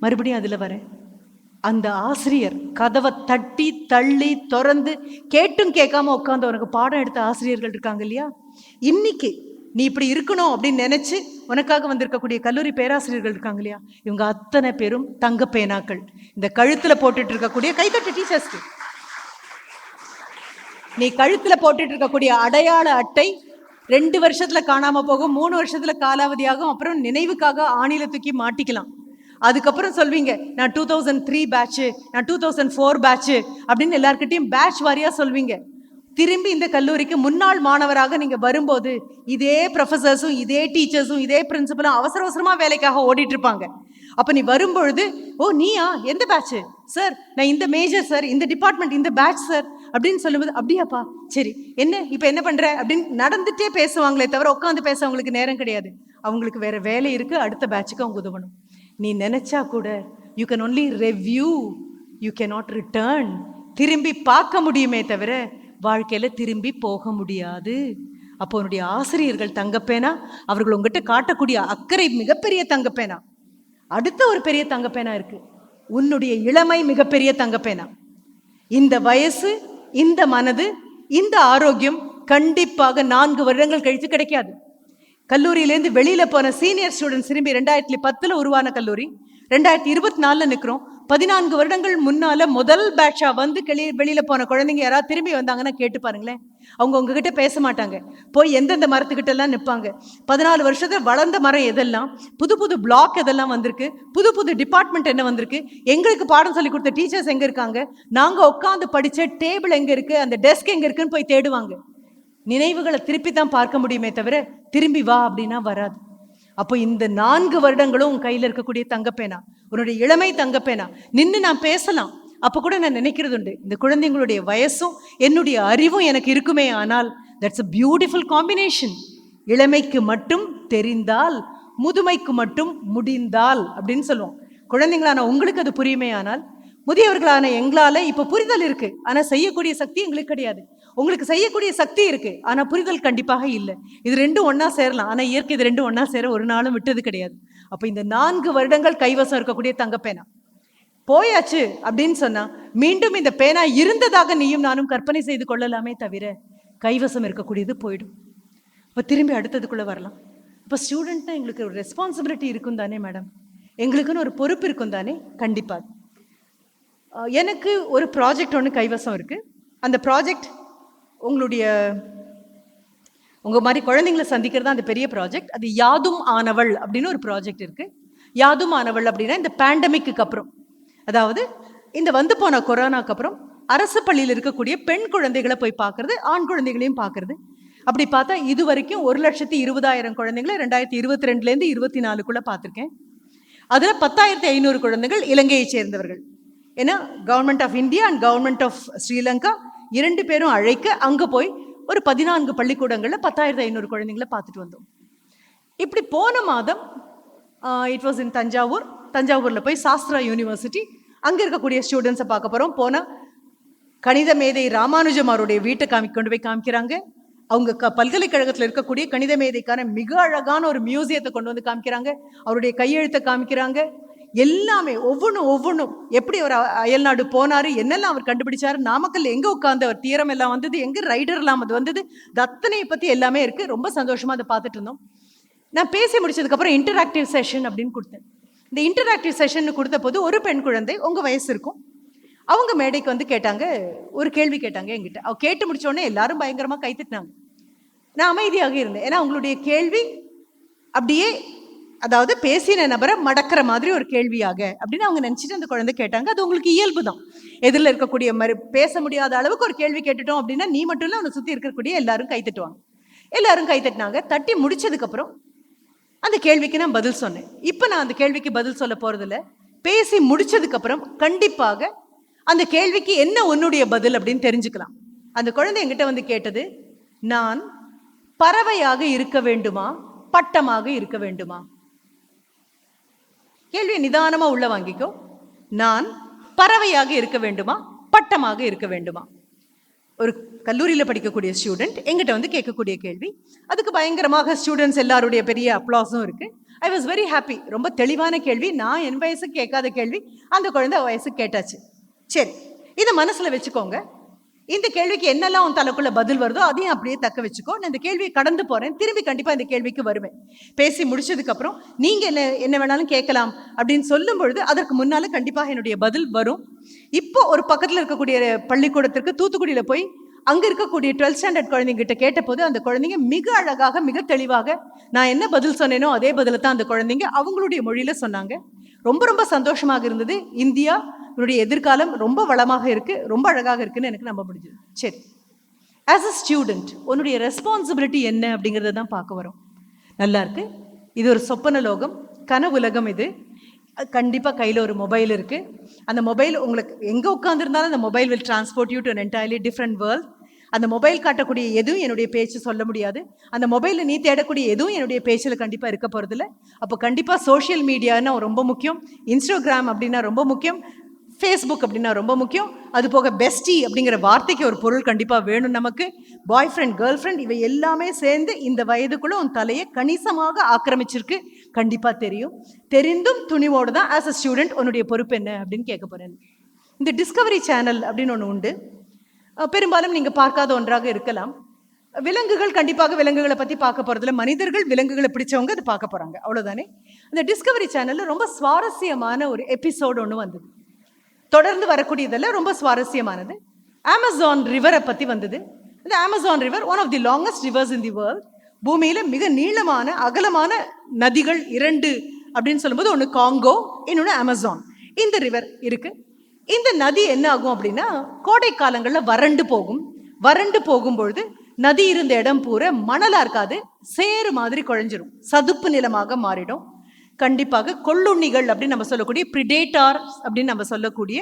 மறுபடியும் அதுல வரேன். அந்த ஆசிரியர் கதவை தட்டி தள்ளி திறந்து கேட்டும் கேட்காம உட்காந்து உனக்கு பாடம் எடுத்த ஆசிரியர்கள் இருக்காங்க இல்லையா, இன்னைக்கு நீ இப்படி இருக்கணும் அப்படின்னு நினைச்சு உனக்காக வந்திருக்கக்கூடிய கல்லூரி பேராசிரியர்கள் இருக்காங்க இல்லையா, இவங்க அத்தனை பேரும் தங்க பேனாக்கள். இந்த கழுத்துல போட்டுட்டு இருக்கக்கூடிய கைத்தட்டு டீச்சர்ஸ்க்கு, நீ கழுத்துல போட்டுட்டு இருக்கக்கூடிய அடையாள அட்டை 2 வருஷத்துல காணாம போகும், 3 வருஷத்துல காலாவதியாகும், அப்புறம் நினைவுக்காக ஆணில தூக்கி மாட்டிக்கலாம். அதுக்கப்புறம் சொல்வீங்க நான் 2003 பேட்ச், நான் 2004 பேட்ச் அப்படின்னு எல்லார்கிட்டையும் பேட்ச் வாரியா சொல்வீங்க. திரும்பி இந்த கல்லூரிக்கு முன்னாள் மாணவராக நீங்க வரும்போது இதே ப்ரொஃபசர்ஸும் இதே டீச்சர்ஸும் இதே பிரின்சிபலும் அவசர அவசரமா வேலைக்காக ஓடிட்டு இருப்பாங்க. அப்ப நீ வரும்பொழுது ஓ நீயா, எந்த பேட்ச் சார், நான் இந்த மேஜர் சார், இந்த டிபார்ட்மெண்ட், இந்த பேட்ச் சார் அப்படின்னு சொல்லும்போது அப்படியாப்பா சரி என்ன இப்ப என்ன பண்ற அப்படின்னு நடந்துட்டே பேசுவாங்களே தவிர உட்காந்து பேச அவங்களுக்கு நேரம் கிடையாது. அவங்களுக்கு வேற வேலை இருக்கு, அடுத்த பேட்சுக்கு அவங்க உதவணும். நீ நினைச்சா கூட you can only review, you cannot return. திரும்பி பார்க்க முடியுமே தவிர வாழ்க்கையில திரும்பி போக முடியாது. அப்போ உன்னுடைய ஆசிரியர்கள் தங்கப்பேனா, அவர்கள் உங்ககிட்ட காட்டக்கூடிய அக்கறை மிகப்பெரிய தங்கப்பேனா. அடுத்த ஒரு பெரிய தங்கப்பேனா இருக்கு, உன்னுடைய இளமை மிகப்பெரிய தங்கப்பேனா. இந்த வயசு, இந்த மனது, இந்த ஆரோக்கியம் கண்டிப்பாக 4 வருடங்கள் கழித்து கிடைக்காது. கல்லூரியிலேருந்து வெளியில போன சீனியர் ஸ்டூடெண்ட்ஸ் திரும்பி 2010 உருவான கல்லூரி 2024 நிற்கிறோம். 14 வருடங்கள் முன்னால முதல் பேட்சா வந்து வெளியில போன குழந்தைங்க யாராவது திரும்பி வந்தாங்கன்னா கேட்டு பாருங்களேன். அவங்க உங்ககிட்ட பேச மாட்டாங்க, போய் எந்தெந்த மரத்துக்கிட்ட எல்லாம் நிற்பாங்க. 14 வருஷத்துல வளர்ந்த மரம் எதெல்லாம், புது புது பிளாக் எதெல்லாம் வந்திருக்கு, புது புது டிபார்ட்மெண்ட் என்ன வந்திருக்கு, எங்களுக்கு பாடம் சொல்லி கொடுத்த டீச்சர்ஸ் எங்க இருக்காங்க, நாங்க உட்காந்து படிச்ச டேபிள் எங்க இருக்கு, அந்த டெஸ்க் எங்க இருக்குன்னு போய் தேடுவாங்க. நினைவுகளை திருப்பி தான் பார்க்க முடியுமே தவிர திரும்பி வா அப்படின்னா வராது. அப்போ இந்த 4 வருடங்களும் உன் கையில் இருக்கக்கூடிய தங்கப்பேனா, உன்னுடைய இளமை தங்கப்பேனா. நின்று நான் பேசலாம், அப்போ கூட நான் நினைக்கிறது உண்டு, இந்த குழந்தைங்களுடைய வயசும் என்னுடைய அறிவும் எனக்கு இருக்குமே ஆனால் தட்ஸ் அ பியூட்டிஃபுல் காம்பினேஷன். இளமைக்கு மட்டும் தெரிந்தால் முதுமைக்கு மட்டும் முடிந்தால் அப்படின்னு சொல்லுவோம். குழந்தைங்களான உங்களுக்கு அது புரியுமே ஆனால், முதியவர்களான எங்களால இப்ப புரிதல் இருக்கு, ஆனா செய்யக்கூடிய சக்தி எங்களுக்கு கிடையாது. உங்களுக்கு செய்யக்கூடிய சக்தி இருக்கு, ஆனா புரிதல் கண்டிப்பாக இல்லை. இது ரெண்டும் ஒன்னா சேரலாம், ஆனா இயற்கை இது ரெண்டும் ஒன்னா சேர ஒரு நாளும் விட்டது கிடையாது. அப்ப இந்த 4 வருடங்கள் கைவசம் இருக்கக்கூடிய தங்கப்பேனா போயாச்சு அப்படின்னு சொன்னா மீண்டும் இந்த பேனா இருந்ததாக நீயும் நானும் கற்பனை செய்து கொள்ளலாமே தவிர கைவசம் இருக்கக்கூடியது போயிடும். இப்ப திரும்பி அடுத்ததுக்குள்ள வரலாம். இப்ப ஸ்டூடெண்ட்னா எங்களுக்கு ஒரு ரெஸ்பான்சிபிலிட்டி இருக்கும் தானே மேடம், எங்களுக்குன்னு ஒரு பொறுப்பு இருக்கும் தானே. கண்டிப்பா எனக்கு ஒரு ப்ராஜெக்ட் ஒன்று கைவசம் இருக்கு. அந்த ப்ராஜெக்ட் உங்க மாதிரி குழந்தைங்களை சந்திக்கிறது அந்த பெரிய ப்ராஜெக்ட். அது யாதும் ஆனவள் அப்படின்னு ஒரு ப்ராஜெக்ட் இருக்கு. யாதும் ஆனவள் அப்படின்னா இந்த பேண்டமிக்கு அப்புறம், அதாவது இந்த வந்து போன கொரோனாக்கு அப்புறம் அரசு பள்ளியில் இருக்கக்கூடிய பெண் குழந்தைகளை போய் பார்க்கறது, ஆண் குழந்தைகளையும் பார்க்கறது. அப்படி பார்த்தா இது வரைக்கும் 1,20,000 குழந்தைங்களை 2022லேருந்து 24க்குள்ள பார்த்துருக்கேன். அதில் 10,500 குழந்தைகள் இலங்கையை சேர்ந்தவர்கள். ஏன்னா government of India and government of Sri Lanka 2 பேரும் அழைக்க அங்கே போய் ஒரு 14 பள்ளிக்கூடங்களில் 10,500 குழந்தைங்களை பார்த்துட்டு வந்தோம். இப்படி போன மாதம் இட் வாஸ் இன் தஞ்சாவூரில் போய் சாஸ்திரா யூனிவர்சிட்டி அங்கே இருக்கக்கூடிய ஸ்டூடெண்ட்ஸை பார்க்க போகிறோம். போனால் கணித மேதை ராமானுஜம் அவருடைய வீட்டை கொண்டு போய் காமிக்கிறாங்க. அவங்க பல்கலைக்கழகத்தில் இருக்கக்கூடிய கணித மேதைக்கான மிக அழகான ஒரு மியூசியத்தை கொண்டு வந்து காமிக்கிறாங்க. அவருடைய கையெழுத்தை காமிக்கிறாங்க. எல்லாமே ஒவ்வொன்றும் எப்படி அவர் அயல்நாடு போனார், என்னெல்லாம் அவர் கண்டுபிடிச்சாரு, நாமக்கல் எங்கே உட்காந்து அவர் தீரம் எல்லாம் வந்தது, எங்கே ரைடர்லாம் அது வந்தது, அத்தனையை பற்றி எல்லாமே இருக்குது. ரொம்ப சந்தோஷமாக அதை பார்த்துட்டு இருந்தோம். நான் பேசி முடிச்சதுக்கப்புறம் இன்டராக்டிவ் செஷன் அப்படின்னு கொடுத்தேன். இந்த இன்டராக்டிவ் செஷன் கொடுத்த போது ஒரு பெண் குழந்தை உங்கள் வயசு இருக்கும், அவங்க மேடைக்கு வந்து கேட்டாங்க, ஒரு கேள்வி கேட்டாங்க என்கிட்ட. அவ கேட்டு முடிச்சோடனே எல்லாரும் பயங்கரமாக கைத்தட்டினாங்க. நான் அமைதியாக இருந்தேன். ஏன்னா அவங்களுடைய கேள்வி அப்படியே, அதாவது பேசின நபரை மடக்கிற மாதிரி ஒரு கேள்வியாக அப்படின்னு அவங்க நினச்சிட்டு அந்த குழந்தை கேட்டாங்க. அது உங்களுக்கு இயல்பு தான். எதிரில் இருக்கக்கூடிய மாதிரி பேச முடியாத அளவுக்கு ஒரு கேள்வி கேட்டுட்டோம் அப்படின்னா நீ மட்டும் இல்லை, அவனை சுற்றி இருக்கக்கூடிய எல்லாரும் கைத்தட்டுவாங்க. எல்லாரும் கைத்தட்டினாங்க. தட்டி முடிச்சதுக்கப்புறம் அந்த கேள்விக்கு நான் பதில் சொன்னேன். இப்போ நான் அந்த கேள்விக்கு பதில் சொல்ல போகிறதில்ல. பேசி முடிச்சதுக்கப்புறம் கண்டிப்பாக அந்த கேள்விக்கு என்ன உன்னுடைய பதில் அப்படின்னு தெரிஞ்சுக்கலாம். அந்த குழந்தை என்கிட்ட வந்து கேட்டது, நான் பறவையாக இருக்க வேண்டுமா, பட்டமாக இருக்க வேண்டுமா? கேள்வியை நிதானமா உள்ள வாங்கிக்கோ. நான் பறவையாக இருக்க வேண்டுமா, பட்டமாக இருக்க வேண்டுமா? ஒரு கல்லூரியில் படிக்கக்கூடிய ஸ்டூடெண்ட் எங்கிட்ட வந்து கேட்கக்கூடிய கேள்வி. அதுக்கு பயங்கரமாக ஸ்டூடெண்ட்ஸ் எல்லாருடைய பெரிய அப்ளாஸும் இருக்கு. I was very happy. ரொம்ப தெளிவான கேள்வி. நான் என் வயசுக்கு கேட்காத கேள்வி அந்த குழந்தை வயசுக்கு கேட்டாச்சு. சரி, இதை மனசுல வச்சுக்கோங்க. இந்த கேள்விக்கு என்னெல்லாம் உன் தலைக்குள்ள பதில் வருதோ அதையும் அப்படியே தக்க வச்சுக்கோ. நான் இந்த கேள்வியை கடந்து போறேன், திரும்பி கண்டிப்பா இந்த கேள்விக்கு வருவேன். பேசி முடிச்சதுக்கு அப்புறம் நீங்க என்ன வேணாலும் கேட்கலாம் அப்படின்னு சொல்லும் பொழுது அதற்கு முன்னால கண்டிப்பாக என்னுடைய பதில் வரும். இப்போ ஒரு பக்கத்துல இருக்கக்கூடிய பள்ளிக்கூடத்திற்கு தூத்துக்குடியில போய் அங்க இருக்கக்கூடிய 12th ஸ்டாண்டர்ட் குழந்தைங்கிட்ட கேட்ட போது அந்த குழந்தைங்க மிக அழகாக மிக தெளிவாக நான் என்ன பதில் சொன்னேனோ அதே பதில தான் அந்த குழந்தைங்க அவங்களுடைய மொழியில சொன்னாங்க. ரொம்ப ரொம்ப சந்தோஷமாக இருந்தது. இந்தியா உன்னுடைய எதிர்காலம் ரொம்ப வளமாக இருக்கு, ரொம்ப அழகாக இருக்குன்னு எனக்கு நம்ப முடிஞ்சது. சரி, ஆஸ் அ ஸ்டூடெண்ட் உன்னுடைய ரெஸ்பான்சிபிலிட்டி என்ன அப்படிங்கிறத தான் பார்க்க வரோம். நல்லா இருக்கு. இது ஒரு சொப்பன லோகம், கனவுலகம். இது கண்டிப்பாக கையில் ஒரு மொபைல் இருக்கு. அந்த மொபைல் உங்களுக்கு எங்கே உட்காந்துருந்தாலும் அந்த mobile will transport you to an entirely different world. அந்த மொபைல் காட்டக்கூடிய எதுவும் என்னுடைய பேச்சு சொல்ல முடியாது. அந்த மொபைலில் நீ தேடக்கூடிய எதுவும் என்னுடைய பேச்சில் கண்டிப்பாக இருக்க போகிறதில்ல. அப்போ கண்டிப்பாக சோஷியல் மீடியான்னா ரொம்ப முக்கியம். இன்ஸ்டாகிராம் அப்படின்னா ரொம்ப முக்கியம். ஃபேஸ்புக் அப்படின்னா ரொம்ப முக்கியம். அது போக பெஸ்டி அப்படிங்கிற வார்த்தைக்கு ஒரு பொருள் கண்டிப்பாக வேணும் நமக்கு. பாய் ஃப்ரெண்ட், கேர்ள் ஃப்ரெண்ட், இவை எல்லாமே சேர்ந்து இந்த வயதுக்குள்ளே உன் தலையை கணிசமாக ஆக்கிரமிச்சிருக்கு. கண்டிப்பாக தெரியும். தெரிந்தும் துணிவோடு தான் ஆஸ் அ ஸ்டூடெண்ட் உன்னுடைய பொறுப்பு என்ன அப்படின்னு கேட்க போகிறேன். இந்த டிஸ்கவரி சேனல் அப்படின்னு ஒன்று உண்டு. பெரும்பாலும் நீங்கள் பார்க்காத ஒன்றாக இருக்கலாம். விலங்குகள், கண்டிப்பாக விலங்குகளை பற்றி பார்க்க போகிறதுல, மனிதர்கள் விலங்குகளை பிடிச்சவங்க அது பார்க்க போகிறாங்க, அவ்வளோதானே. அந்த டிஸ்கவரி சேனலில் ரொம்ப சுவாரஸ்யமான ஒரு எபிசோடு ஒன்று வந்தது. தொடர்ந்து வரக்கூடியதெல்லாம் ரொம்ப சுவாரஸ்யமானது. அமேசான் ரிவரை பற்றி வந்தது. இந்த Amazon river one of the longest rivers in the world. பூமியில் மிக நீளமான அகலமான நதிகள் 2 அப்படின்னு சொல்லும்போது ஒன்று காங்கோ, இன்னொன்று அமேசான். இந்த ரிவர் இருக்கு. இந்த நதி என்ன ஆகும் அப்படின்னா கோடை காலங்களில் வறண்டு போகும். வறண்டு போகும்பொழுது நதி இருந்த இடம் பூரா மணலா இருக்காது, சேறு மாதிரி குழஞ்சிரும், சதுப்பு நிலமாக மாறிடும். கண்டிப்பாக கொள்ளுண்ணிகள் அப்படின்னு நம்ம சொல்லக்கூடிய பிரிடேட்டார் அப்படின்னு நம்ம சொல்லக்கூடிய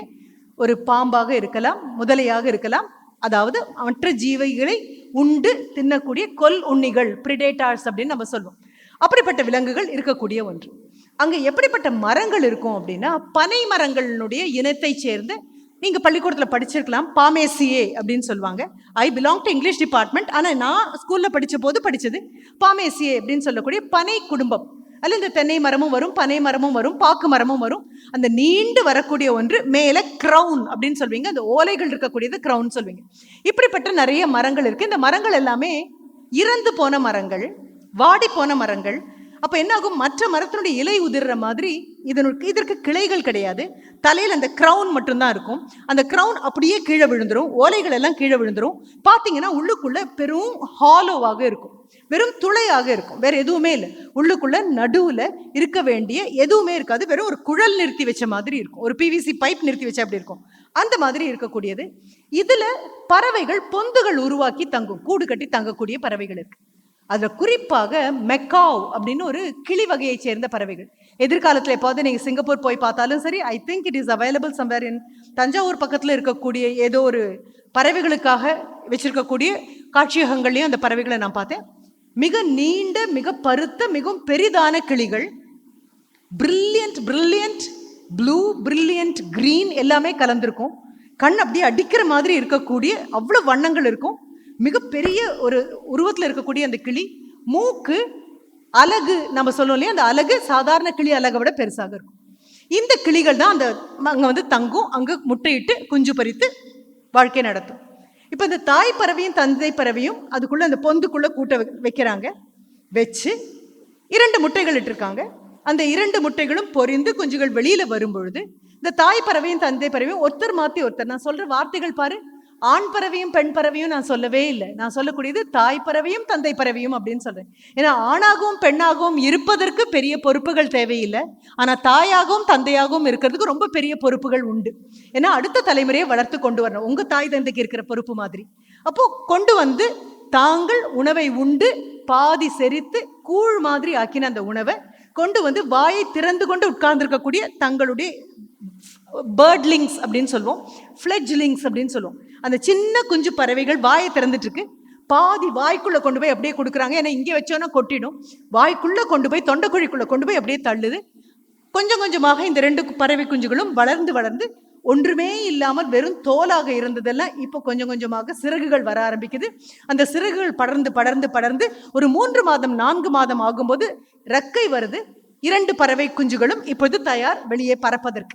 ஒரு பாம்பாக இருக்கலாம், முதலையாக இருக்கலாம், அதாவது மற்ற ஜீவைகளை உண்டு தின்னக்கூடிய கொல் உண்ணிகள், பிரிடேட்டார்ஸ் அப்படின்னு நம்ம சொல்லுவோம். அப்படிப்பட்ட விலங்குகள் இருக்கக்கூடிய ஒன்று. அங்கே எப்படிப்பட்ட மரங்கள் இருக்கும் அப்படின்னா பனை மரங்களுடைய இனத்தை சேர்ந்து, நீங்கள் பள்ளிக்கூடத்தில் படிச்சிருக்கலாம், பாமேசியே அப்படின்னு சொல்லுவாங்க. I belong to English department. ஆனால் நான் ஸ்கூலில் படித்த போது படித்தது பாமேசியே அப்படின்னு சொல்லக்கூடிய பனை குடும்பம். அதில் இந்த தென்னை மரமும் வரும், பனை மரமும் வரும், பாக்கு மரமும் வரும். அந்த நீண்டு வரக்கூடிய ஒன்று மேலே க்ரௌன் அப்படின்னு சொல்வீங்க, அந்த ஓலைகள் இருக்கக்கூடியது க்ரௌன் சொல்வீங்க. இப்படிப்பட்ட நிறைய மரங்கள் இருக்குது. இந்த மரங்கள் எல்லாமே இறந்து போன மரங்கள், வாடி போன மரங்கள். அப்போ என்ன ஆகும், மற்ற மரத்தினுடைய இலை உதிர்ற மாதிரி இதற்கு கிளைகள் கிடையாது. தலையில் அந்த க்ரௌன் மட்டும்தான் இருக்கும். அந்த க்ரௌன் அப்படியே கீழே விழுந்துடும், ஓலைகள் எல்லாம் கீழே விழுந்துடும். பார்த்தீங்கன்னா உள்ளுக்குள்ள பெரும் ஹாலோவாக இருக்கும், வெறும் துளையாக இருக்கும், வேற எதுவுமே இல்லை. உள்ளுக்குள்ள நடுவில் இருக்க வேண்டிய எதுவுமே இருக்காது, வெறும் ஒரு குழல் நிறுத்தி வச்ச மாதிரி இருக்கும், ஒரு பிவிசி பைப் நிறுத்தி வச்ச அப்படி இருக்கும். அந்த மாதிரி இருக்கக்கூடியது. இதுல பறவைகள் பொந்துகள் உருவாக்கி தங்கும், கூடு கட்டி தங்கக்கூடிய பறவைகள் இருக்கு. அதுல குறிப்பாக மெக்காவ் அப்படின்னு ஒரு கிளி வகையை சேர்ந்த பறவைகள். எதிர்காலத்துல எப்பாவது நீங்க சிங்கப்பூர் போய் பார்த்தாலும் சரி, I think it is available somewhere in Thanjavur பக்கத்துல இருக்கக்கூடிய ஏதோ ஒரு பறவைகளுக்காக வச்சிருக்கக்கூடிய காட்சியகங்கள்லயும் அந்த பறவைகளை நான் பார்த்தேன். மிக நீண்ட, மிக பருத்த, மிகவும் பெரிதான கிளிகள், brilliant brilliant blue, brilliant green எல்லாமே கலந்திருக்கும். கண் அப்படியே அடிக்கிற மாதிரி இருக்கக்கூடிய அவ்வளவு வண்ணங்கள் இருக்கும். மிகப்பெரிய ஒரு உருவத்தில் இருக்கக்கூடிய அந்த கிளி, மூக்கு அலகு நம்ம சொல்லுவோம் இல்லையா, அந்த அலகு சாதாரண கிளி அலகை விட பெருசாக இருக்கும். இந்த கிளிகள் தான் அந்த அங்கே வந்து தங்கும், அங்கே முட்டையிட்டு குஞ்சு பறித்து வாழ்க்கை நடத்தும். இப்போ இந்த தாய் பறவையும் தந்தை பறவையும் அதுக்குள்ள அந்த பொந்துக்குள்ள கூட்ட வைக்கிறாங்க. வச்சு 2 முட்டைகள் இட்டிருக்காங்க. அந்த 2 முட்டைகளும் பொரிந்து குஞ்சுகள் வெளியில வரும்பொழுது இந்த தாய் பறவையும் தந்தை பறவையும் ஒருத்தர் மாத்தி ஒருத்தர், நான் சொல்ற வார்த்தைகள் பாரு, ஆண் பறவையும் பெண் பறவையும் நான் சொல்லவே இல்லை. நான் சொல்லக்கூடியது தாய் பறவையும் தந்தை பறவையும் அப்படின்னு சொல்றேன். ஏன்னா ஆணாகவும் பெண்ணாகவும் இருப்பதற்கு பெரிய பொறுப்புகள் தேவையில்லை. ஆனா தாயாகவும் தந்தையாகவும் இருக்கிறதுக்கு ரொம்ப பெரிய பொறுப்புகள் உண்டு. ஏன்னா அடுத்த தலைமுறையை வளர்த்து கொண்டு வரணும், உங்க தாய் தந்தைக்கு இருக்கிற பொறுப்பு மாதிரி. அப்போ கொண்டு வந்து தாங்கள் உணவை உண்டு பாதி செரித்து கூழ் மாதிரி ஆக்கின அந்த உணவை கொண்டு வந்து வாயை திறந்து கொண்டு உட்கார்ந்துருக்கக்கூடிய தங்களுடைய பேர்ட்லிங்ஸ் அப்படின்னு சொல்லுவோம், ஃப்ளெட்ஜ்லிங்ஸ் அப்படின்னு சொல்லுவோம். அந்த சின்ன குஞ்சு பறவைகள் வாயை திறந்துட்டு இருக்கு. பாதி வாய்க்குள்ள கொண்டு போய் அப்படியே கொடுக்குறாங்க. ஏன்னா இங்கே வச்சோன்னா கொட்டிடும். வாய்க்குள்ள கொண்டு போய் தொண்டைக்குழிக்குள்ள கொண்டு போய் அப்படியே தள்ளுது. கொஞ்சம் கொஞ்சமாக இந்த 2 பறவை குஞ்சுகளும் வளர்ந்து வளர்ந்து ஒன்றுமே இல்லாமல் வெறும் தோலாக இருந்ததெல்லாம் இப்போ கொஞ்சம் கொஞ்சமாக சிறகுகள் வர ஆரம்பிக்குது. அந்த சிறகுகள் படர்ந்து படர்ந்து படர்ந்து ஒரு 3 மாதம் 4 மாதம் ஆகும்போது ரெக்கை வருது. 2 பறவை குஞ்சுகளும் இப்போது தயார் வெளியே பறப்பதற்கு.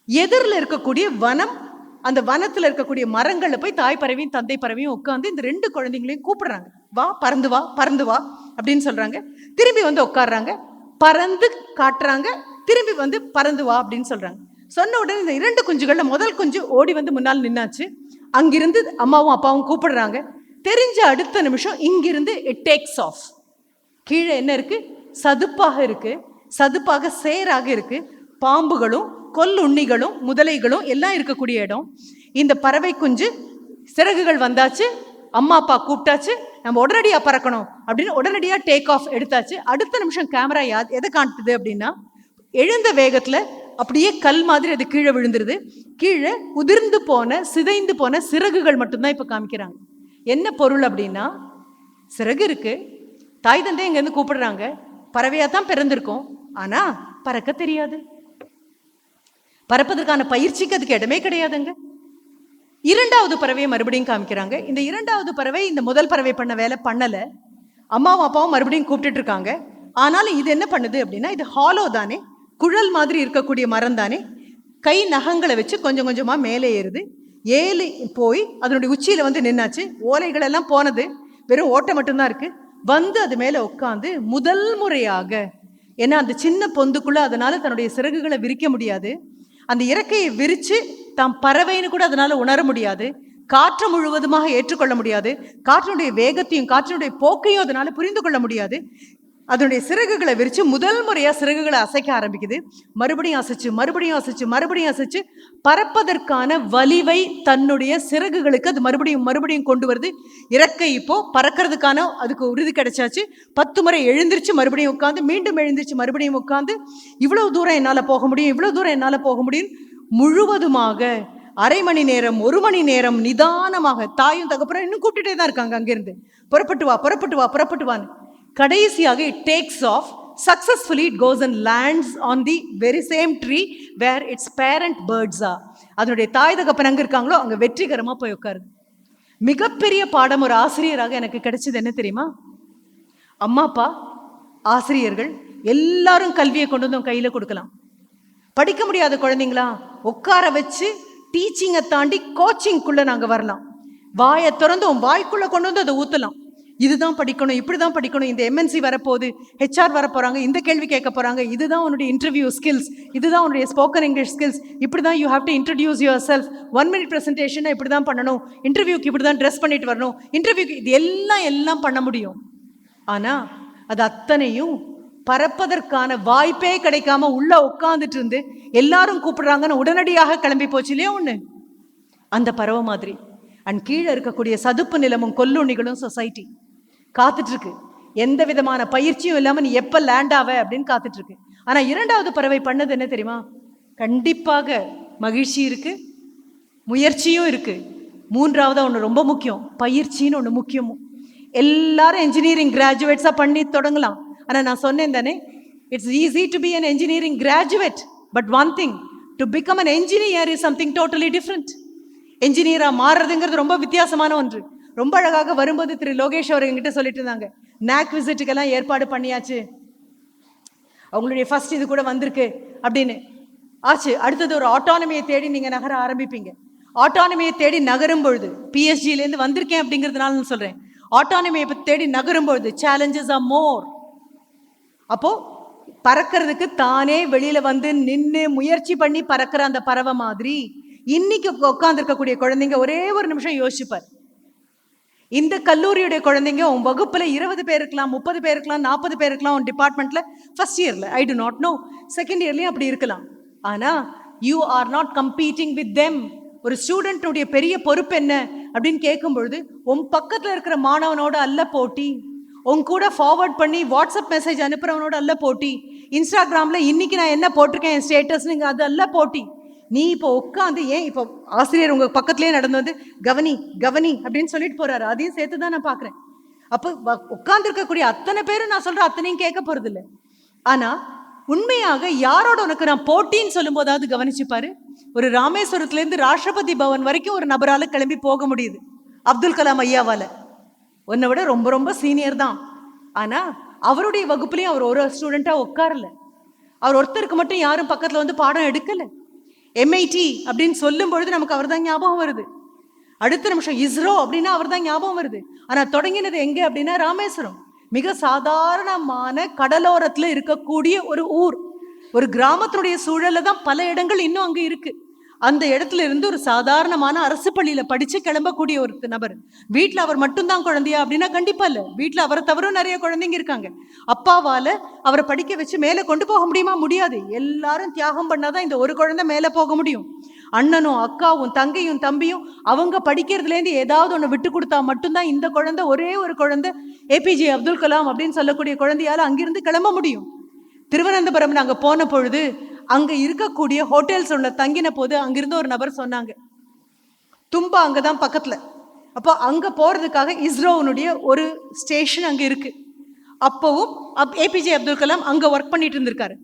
எதிரில் இருக்கக்கூடிய வனம், அந்த வனத்தில் இருக்கக்கூடிய மரங்களில் போய் தாய் பறவையும் தந்தை பறவையும் உட்காந்து இந்த 2 குழந்தைங்களையும் கூப்பிடுறாங்க. வா பறந்து வா பறந்து வா அப்படின்னு சொல்றாங்க. திரும்பி வந்து உட்காடுறாங்க, பறந்து காட்டுறாங்க, திரும்பி வந்து பறந்து வா அப்படின்னு சொல்றாங்க. சொன்ன உடனே இந்த 2 குஞ்சுகள்ல முதல் குஞ்சு ஓடி வந்து முன்னால் நின்னாச்சு. அங்கிருந்து அம்மாவும் அப்பாவும் கூப்பிடுறாங்க. தெரிஞ்ச அடுத்த நிமிஷம் இங்கிருந்து இட் டேக்ஸ் ஆஃப். கீழே என்ன இருக்கு? சதுப்பாக இருக்கு. சதுப்பாக சேராக இருக்கு. பாம்புகளும் கொல்லுண்ணிகளும் முதலைகளும் எல்லாம் இருக்கக்கூடிய இடம். இந்த பறவை குஞ்சு சிறகுகள் வந்தாச்சு, அம்மா அப்பா கூப்பிட்டாச்சு, நம்ம உடனடியா பறக்கணும் அப்படின்னு உடனடியா டேக் ஆஃப் எடுத்தாச்சு. அடுத்த நிமிஷம் கேமரா எதை காட்டுது அப்படின்னா, எழுந்த வேகத்துல அப்படியே கல் மாதிரி அது கீழே விழுந்துருது. கீழே உதிர்ந்து போன சிதைந்து போன சிறகுகள் மட்டும்தான் இப்ப காமிக்கிறாங்க. என்ன பொருள் அப்படின்னா, சிறகு இருக்கு, தாய் தந்தை இங்க இருந்து கூப்பிடுறாங்க, பறவையா தான் பிறந்திருக்கோம், ஆனா பறக்க தெரியாது. பறப்பதற்கான பயிற்சிக்கு அதுக்கு இடமே கிடையாதுங்க. 2வது பறவையை மறுபடியும் காமிக்கிறாங்க. இந்த 2வது பறவை இந்த முதல் பறவை பண்ண வேலை பண்ணல. அம்மாவும் அப்பாவும் மறுபடியும் கூப்பிட்டு இருக்காங்க. ஆனாலும் இது என்ன பண்ணுது அப்படின்னா, இது ஹாலோ தானே, குழல் மாதிரி இருக்கக்கூடிய மரம் தானே, கை நகங்களை வச்சு கொஞ்சம் கொஞ்சமா மேலே ஏறுது. ஏறி போய் அதனுடைய உச்சியில வந்து நின்னாச்சு. ஓலைகள் எல்லாம் போனது, வெறும் ஓட்டை மட்டும்தான் இருக்கு. வந்து அது மேல உட்காந்து முதல் முறையாக, ஏன்னா அந்த சின்ன பொந்துக்குள்ள அதனால தன்னுடைய சிறகுகளை விரிக்க முடியாது, அந்த இறக்கையை விரிச்சு தாம் பறவைன்னு கூட அதனால உணர முடியாது, காற்று முழுவதுமாக ஏற்றுக்கொள்ள முடியாது, காற்றினுடைய வேகத்தையும் காற்றினுடைய போக்கையும் அதனால புரிந்து கொள்ள முடியாது. அதனுடைய சிறகுகளை விரிச்சு முதல் முறையா சிறகுகளை அசைக்க ஆரம்பிக்குது. மறுபடியும் அசைச்சு மறுபடியும் அசைச்சு மறுபடியும் அசைச்சு பறப்பதற்கான வலிவை தன்னுடைய சிறகுகளுக்கு அது மறுபடியும் மறுபடியும் கொண்டு வருது. இறக்கை இப்போ பறக்கிறதுக்கான அதுக்கு உறுதி கிடைச்சாச்சு. 10 முறை எழுந்திரிச்சு மறுபடியும் உட்காந்து, மீண்டும் எழுந்திரிச்சு மறுபடியும் உட்காந்து, இவ்வளவு தூரம் என்னால போக முடியும், இவ்வளவு தூரம் என்னால போக முடியும், முழுவதுமாக அரை மணி நேரம் 1 மணி நேரம் நிதானமாக தாயும் தகப்பனும் இன்னும் கூப்பிட்டுட்டே தான் இருக்காங்க. அங்கிருந்து புறப்பட்டு வா புறப்பட்டு வா புறப்பட்டு வான்னு. கடைசியாக it takes off successfully. It goes and lands on the very same tree where its parent birds are. அதனுடைய தாய் தகப்பன் அங்க இருக்காங்களோ அங்க வெற்றிகரமா போய் உட்காருது. மிகப்பெரிய பாடம் ஒரு ஆசிரியராக எனக்கு கிடைச்சது என்ன தெரியுமா? அம்மா அப்பா ஆசிரியர்கள் எல்லாரும் கல்வியை கொண்டு வந்து கையில கொடுக்கலாம். படிக்க முடியாத குழந்தைங்களா உட்கார வச்சு டீச்சிங்கை தாண்டி கோச்சிங்குள்ள நாங்க வரலாம். வாயை திறந்து உன் வாய்க்குள்ள கொண்டு வந்து அதை ஊத்தலாம். இதுதான் படிக்கணும், இப்படிதான் படிக்கணும், இந்த எம்என்சி வரப்போகுது, ஹெச்ஆர் வர போறாங்க, இந்த கேள்வி கேட்க போறாங்க, இதுதான் உன்னுடைய இன்டர்வியூ ஸ்கில்ஸ், இதுதான் உன்னுடைய ஸ்போக்கன் இங்கிலீஷ் ஸ்கில்ஸ், இப்படிதான் you have to introduce your self, 1 minute presentation இப்படிதான் பண்ணணும், இன்டர்வியூக்கு இப்படிதான் ட்ரெஸ் பண்ணிட்டு வரணும், இன்டர்வியூக்கு இது எல்லாம் பண்ண முடியும். ஆனா அது அத்தனையும் பறப்பதற்கான வாய்ப்பே கிடைக்காம உள்ள உட்கார்ந்துட்டு இருந்து எல்லாரும் கூப்பிடுறாங்கன்னு உடனடியாக கிளம்பி போச்சு இல்லையா ஒண்ணு. அந்த பறவை மாதிரி. அண்ட் கீழே இருக்கக்கூடிய சதுப்பு நிலமும் கொல்லுண்ணிகளும் சொசைட்டி காத்துட்டு இருக்கு. எந்த விதமான பயிற்சியும் இல்லாம நீ எப்ப லேண்ட் ஆவ அப்படின்னு காத்துட்டு இருக்கு. ஆனா இரண்டாவது பறவை பண்ணது என்ன தெரியுமா? கண்டிப்பாக மகிழ்ச்சி இருக்கு, முயற்சியும் இருக்கு. மூன்றாவதா ஒன்று ரொம்ப முக்கியம், பயிற்சின்னு ஒன்று முக்கியமும். எல்லாரும் என்ஜினியரிங் கிராஜுவேட்ஸா பண்ணி தொடங்கலாம். ஆனா நான் சொன்னேன் தானே, it's easy to be an engineering graduate, but one thing, to become an engineer is something totally different. என்ஜினியரா மாறுறதுங்கிறது ரொம்ப வித்தியாசமான ஒன்று. ரொம்ப அழகாக வரும்போது திரு லோகேஷ் அவர் என்கிட்ட சொல்லிட்டு இருந்தாங்க, நாக் விசிட்டுக்கெல்லாம் ஏற்பாடு பண்ணியாச்சு, அவங்களுடைய ஃபர்ஸ்ட் இது கூட வந்திருக்கு அப்படின்னு ஆச்சு. அடுத்தது ஒரு ஆட்டானமியை தேடி நீங்க நகர ஆரம்பிப்பீங்க. ஆட்டானமியை தேடி நகரும் பொழுது, பிஎஸ்ஜிலேருந்து வந்திருக்கேன் அப்படிங்கிறதுனால நான் சொல்றேன், ஆட்டானமியை தேடி நகரும் பொழுது சேலஞ்சஸ் ஆர் மோர். அப்போ பறக்கிறதுக்கு தானே வெளியில வந்து நின்று முயற்சி பண்ணி பறக்கிற அந்த பறவை மாதிரி இன்னைக்கு உட்கார்ந்துருக்கக்கூடிய குழந்தைங்க ஒரே ஒரு நிமிஷம் யோசிச்சுப்பார். இந்த கல்லூரியுடைய குழந்தைங்க உன் வகுப்புல 20 பேர் இருக்கலாம், 30 பேர் இருக்கலாம், 40 பேர் இருக்கலாம். உன் டிபார்ட்மெண்ட்ல ஃபர்ஸ்ட் இயர்ல, ஐ டு நாட் நோ, செகண்ட் இயர்லயும் அப்படி இருக்கலாம். ஆனா you are not competing with them. ஒரு ஸ்டூடெண்ட்டுடைய பெரிய பொறுப்பு என்ன அப்படின்னு கேட்கும் பொழுது, உன் பக்கத்துல இருக்கிற மாணவனோட அல்ல போட்டி, உன் கூட ஃபார்வர்ட் பண்ணி வாட்ஸ்அப் மெசேஜ் அனுப்புறவனோட அல்ல போட்டி, இன்ஸ்டாகிராம்ல இன்னைக்கு நான் என்ன போட்டிருக்கேன் என் ஸ்டேட்டஸ், அது அல்ல போட்டி. நீ இப்போ உட்காந்து, ஏன் இப்போ ஆசிரியர் உங்க பக்கத்துலேயே நடந்து வந்து கவனி கவனி அப்படின்னு சொல்லிட்டு போறாரு, அதையும் சேர்த்து தான் நான் பாக்குறேன். அப்போ உட்கார்ந்து இருக்கக்கூடிய அத்தனை பேரும் நான் சொல்ற அத்தனையும் கேட்க போறது இல்லை. ஆனா உண்மையாக யாரோட உனக்கு நான் போட்டின்னு சொல்லும் போதாவது கவனிச்சு பாரு. ஒரு ராமேஸ்வரத்துல இருந்து ராஷ்டிரபதி பவன் வரைக்கும் ஒரு நபரால கிளம்பி போக முடியுது, அப்துல் கலாம் ஐயாவால. உன்னை விட ரொம்ப ரொம்ப சீனியர் தான். ஆனா அவருடைய வகுப்புலயும் அவர் ஒரு ஸ்டூடெண்டா உட்காரல. அவர் ஒருத்தருக்கு மட்டும் யாரும் பக்கத்துல வந்து பாடம் எடுக்கல. எம்ஐடி அப்படின்னு சொல்லும் பொழுது நமக்கு அவர் தான் ஞாபகம் வருது. அடுத்த நிமிஷம் இஸ்ரோ அப்படின்னா அவர் தான் ஞாபகம் வருது. ஆனா தொடங்கினது எங்க அப்படின்னா ராமேஸ்வரம். மிக சாதாரணமான கடலோரத்துல இருக்கக்கூடிய ஒரு ஊர், ஒரு கிராமத்தினுடைய சூழல்ல தான் பல இடங்கள் இன்னும் அங்க இருக்கு. அந்த இடத்துல இருந்து ஒரு சாதாரணமான அரசு பள்ளியில படிச்சு கிளம்பக்கூடிய ஒரு நபர். வீட்டுல அவர் மட்டும்தான் குழந்தையா அப்படின்னா கண்டிப்பா இல்ல. வீட்டுல அவரை தவிர நிறைய குழந்தைங்க இருக்காங்க. அப்பாவால அவரை படிக்க வச்சு மேல கொண்டு போக முடியுமா? முடியாது. எல்லாரும் தியாகம் பண்ணாதான் இந்த ஒரு குழந்தை மேல போக முடியும். அண்ணனும் அக்காவும் தங்கையும் தம்பியும் அவங்க படிக்கிறதுல இருந்து ஏதாவது ஒண்ணு விட்டு கொடுத்தா மட்டும்தான் இந்த குழந்தை, ஒரே ஒரு குழந்தை ஏபிஜே அப்துல் கலாம் அப்படின்னு சொல்லக்கூடிய குழந்தையால அங்கிருந்து கிளம்ப முடியும். திருவனந்தபுரம் நாங்க போன பொழுது அங்க இருக்கக்கூடிய ஹோட்டல்ஸ் உள்ள தங்கின போது அங்கிருந்து ஒரு நபர் சொன்னாங்க, தும்பா அங்கதான் பக்கத்துல. அப்போ அங்க போறதுக்காக இஸ்ரோனுடைய ஒரு ஸ்டேஷன் அங்க இருக்கு. அப்பவும் ஏபிஜே அப்துல் கலாம் அங்க ஒர்க் பண்ணிட்டு இருந்திருக்காரு.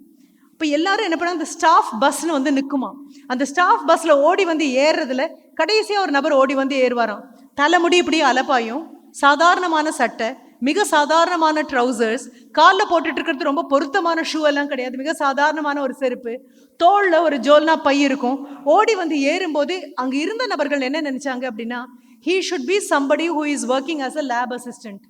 இப்போ எல்லாரும் என்ன பண்ணாங்க, அந்த ஸ்டாஃப் பஸ்ன்னு வந்து நிற்குமா, அந்த ஸ்டாஃப் பஸ்ல ஓடி வந்து ஏறுறதுல கடைசியா ஒரு நபர் ஓடி வந்து ஏறுவாராம். தலைமுடி இப்படி அலப்பாயும், சாதாரணமான சட்டை, மிக சாதாரணமான ட்ரௌசர்ஸ், காலில் போட்டுட்டு இருக்கிறது ரொம்ப பொருத்தமான ஷூ எல்லாம் கிடையாது, மிக சாதாரணமான ஒரு செருப்பு, தோளில் ஒரு ஜோல்னா பை இருக்கும். ஓடி வந்து ஏறும்போது அங்க இருந்த நபர்கள் என்ன நினைச்சாங்க அப்படின்னா, he should be somebody who is working as a lab assistant.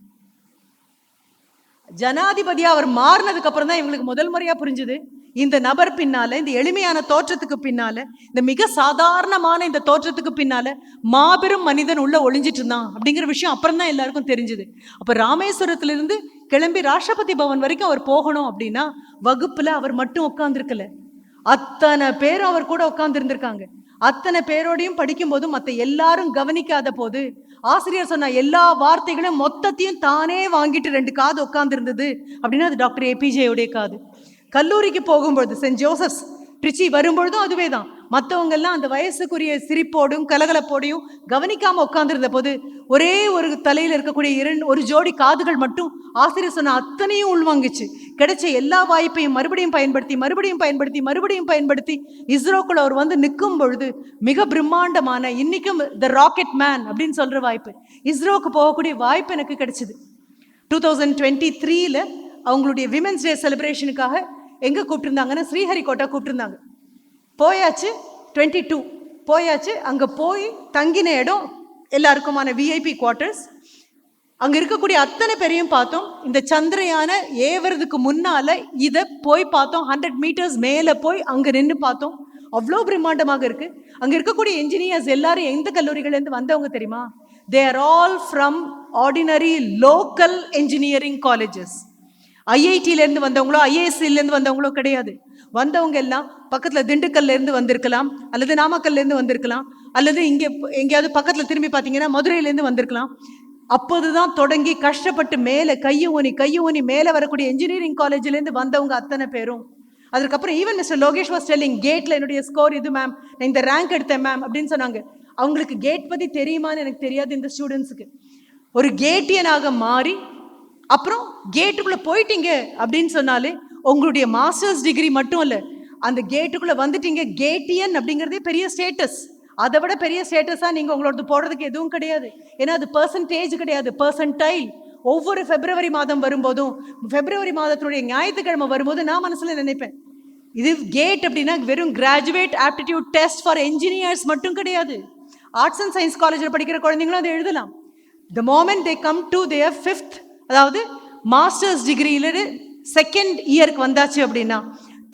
ஜனாதிபதியா அவர் மாறினதுக்கு அப்புறம் தான் இவங்களுக்கு முதல் முறையா புரிஞ்சுது, இந்த நபர் பின்னால, இந்த எளிமையான தோற்றத்துக்கு பின்னால, இந்த மிக சாதாரணமான இந்த தோற்றத்துக்கு பின்னால மாபெரும் மனிதன் உள்ள ஒளிஞ்சிட்டு இருந்தான் அப்படிங்கிற விஷயம் அப்புறம் தான் எல்லாருக்கும் தெரிஞ்சுது. அப்ப ராமேஸ்வரத்திலிருந்து கிளம்பி ராஷ்டிரபதி பவன் வரைக்கும் அவர் போகணும் அப்படின்னா வகுப்புல அவர் மட்டும் உட்கார்ந்துருக்கல, அத்தனை பேரும் அவர் கூட உட்கார்ந்து இருந்திருக்காங்க. அத்தனை பேரோடையும் படிக்கும் போது மற்ற எல்லாரும் கவனிக்காத போது ஆசிரியர் சொன்ன எல்லா வார்த்தைகளும் மொத்தத்தையும் தானே வாங்கிட்டு 2 காது உட்கார்ந்து இருந்தது அப்படின்னா அது டாக்டர் ஏபிஜேயுடைய காது. கல்லூரிக்கு போகும்பொழுது சென்ட் ஜோசப்ஸ் ட்ரிச்சி வரும்பொழுதும் அதுவே தான். மற்றவங்க எல்லாம் அந்த வயசுக்குரிய சிரிப்போடும் கலகலப்போடையும் கவனிக்காம உட்கார்ந்துருந்த போது ஒரே ஒரு தலையில இருக்கக்கூடிய ஒரு ஜோடி காதுகள் மட்டும் ஆசிரியர் சொன்ன அத்தனையும் உள்வாங்கிச்சு. கிடைச்ச எல்லா வாய்ப்பையும் மறுபடியும் பயன்படுத்தி இஸ்ரோக்குள்ள அவர் வந்து நிற்கும் பொழுது மிக பிரம்மாண்டமான, இன்னைக்கும் த ராக்கெட் மேன் அப்படின்னு சொல்ற வாய்ப்பு, இஸ்ரோக்கு போகக்கூடிய வாய்ப்பு எனக்கு கிடைச்சிது. 2023 அவங்களுடைய விமென்ஸ் டே செலிப்ரேஷனுக்காக எங்க கூப்பிட்டுருந்தாங்கன்னா ஸ்ரீஹரிகோட்டா கூப்பிட்டுருந்தாங்க. போயாச்சு, 22 போயாச்சு. அங்க போய் தங்கின இடம் எல்லாருக்குமான விஐபி குவார்ட்டர்ஸ். அங்க இருக்கக்கூடிய அத்தனை பேரையும் பார்த்தோம். இந்த சந்திரயான ஏவறதுக்கு முன்னால இதை போய் பார்த்தோம். 100 மீட்டர்ஸ் மேல போய் அங்க நின்று பார்த்தோம். அவ்வளோ பிரம்மாண்டமாக இருக்கு. அங்க இருக்கக்கூடிய என்ஜினியர்ஸ் எல்லாரும் எந்த கல்லூரிகள்ல இருந்து வந்தவங்க தெரியுமா? They are all from ordinary local engineering colleges. ஐஐடியிலேருந்து வந்தவங்களோ ஐஏஎஸ்சிலேருந்து வந்தவங்களோ கிடையாது. வந்தவங்க எல்லாம் பக்கத்தில் திண்டுக்கல்லேருந்து வந்திருக்கலாம், அல்லது நாமக்கல்லேருந்து வந்திருக்கலாம், அல்லது இங்கே எங்கேயாவது பக்கத்தில் திரும்பி பார்த்தீங்கன்னா மதுரையிலேருந்து வந்திருக்கலாம். அப்போதுதான் தொடங்கி கஷ்டப்பட்டு மேலே கையை ஊனி மேலே வரக்கூடிய இன்ஜினியரிங் காலேஜ்லேருந்து வந்தவங்க அத்தனை பேரும். அதுக்கப்புறம் even mister Lokesh was telling, கேட்டில் என்னுடைய ஸ்கோர் இது மேம், நான் இந்த ரேங்க் எடுத்தேன் மேம் அப்படின்னு சொன்னாங்க. அவங்களுக்கு கேட் பற்றி தெரியுமான்னு எனக்கு தெரியாது. இந்த ஸ்டூடெண்ட்ஸுக்கு ஒரு கேட்டியனாக மாறி அப்புறம் கேட்டுக்குள்ளே போயிட்டீங்க அப்படின்னு சொன்னாலே உங்களுடைய மாஸ்டர்ஸ் டிகிரி மட்டும் இல்லை, அந்த கேட்டுக்குள்ளே வந்துட்டீங்க, கேட்டியன் அப்படிங்கிறதே பெரிய ஸ்டேட்டஸ். அதை விட பெரிய ஸ்டேட்டஸாக நீங்கள் உங்களோட போடுறதுக்கு எதுவும் கிடையாது. ஏன்னா அது பர்சன்டேஜ் கிடையாது, பர்சன்டைல். ஒவ்வொரு பிப்ரவரி மாதம் வரும்போதும், பிப்ரவரி மாதத்தினுடைய ஞாயிற்றுக்கிழமை வரும்போது நான் மனசில் நினைப்பேன், இது கேட் அப்படின்னா வெறும் graduate aptitude test for engineers மட்டும் கிடையாது. ஆர்ட்ஸ் அண்ட் சயின்ஸ் காலேஜில் படிக்கிற குழந்தைங்களும் அதை எழுதலாம். The moment they come to their 5th, அதாவது மாஸ்டர்ஸ் டிகிரியில் 2nd இயருக்கு வந்தாச்சு அப்படின்னா,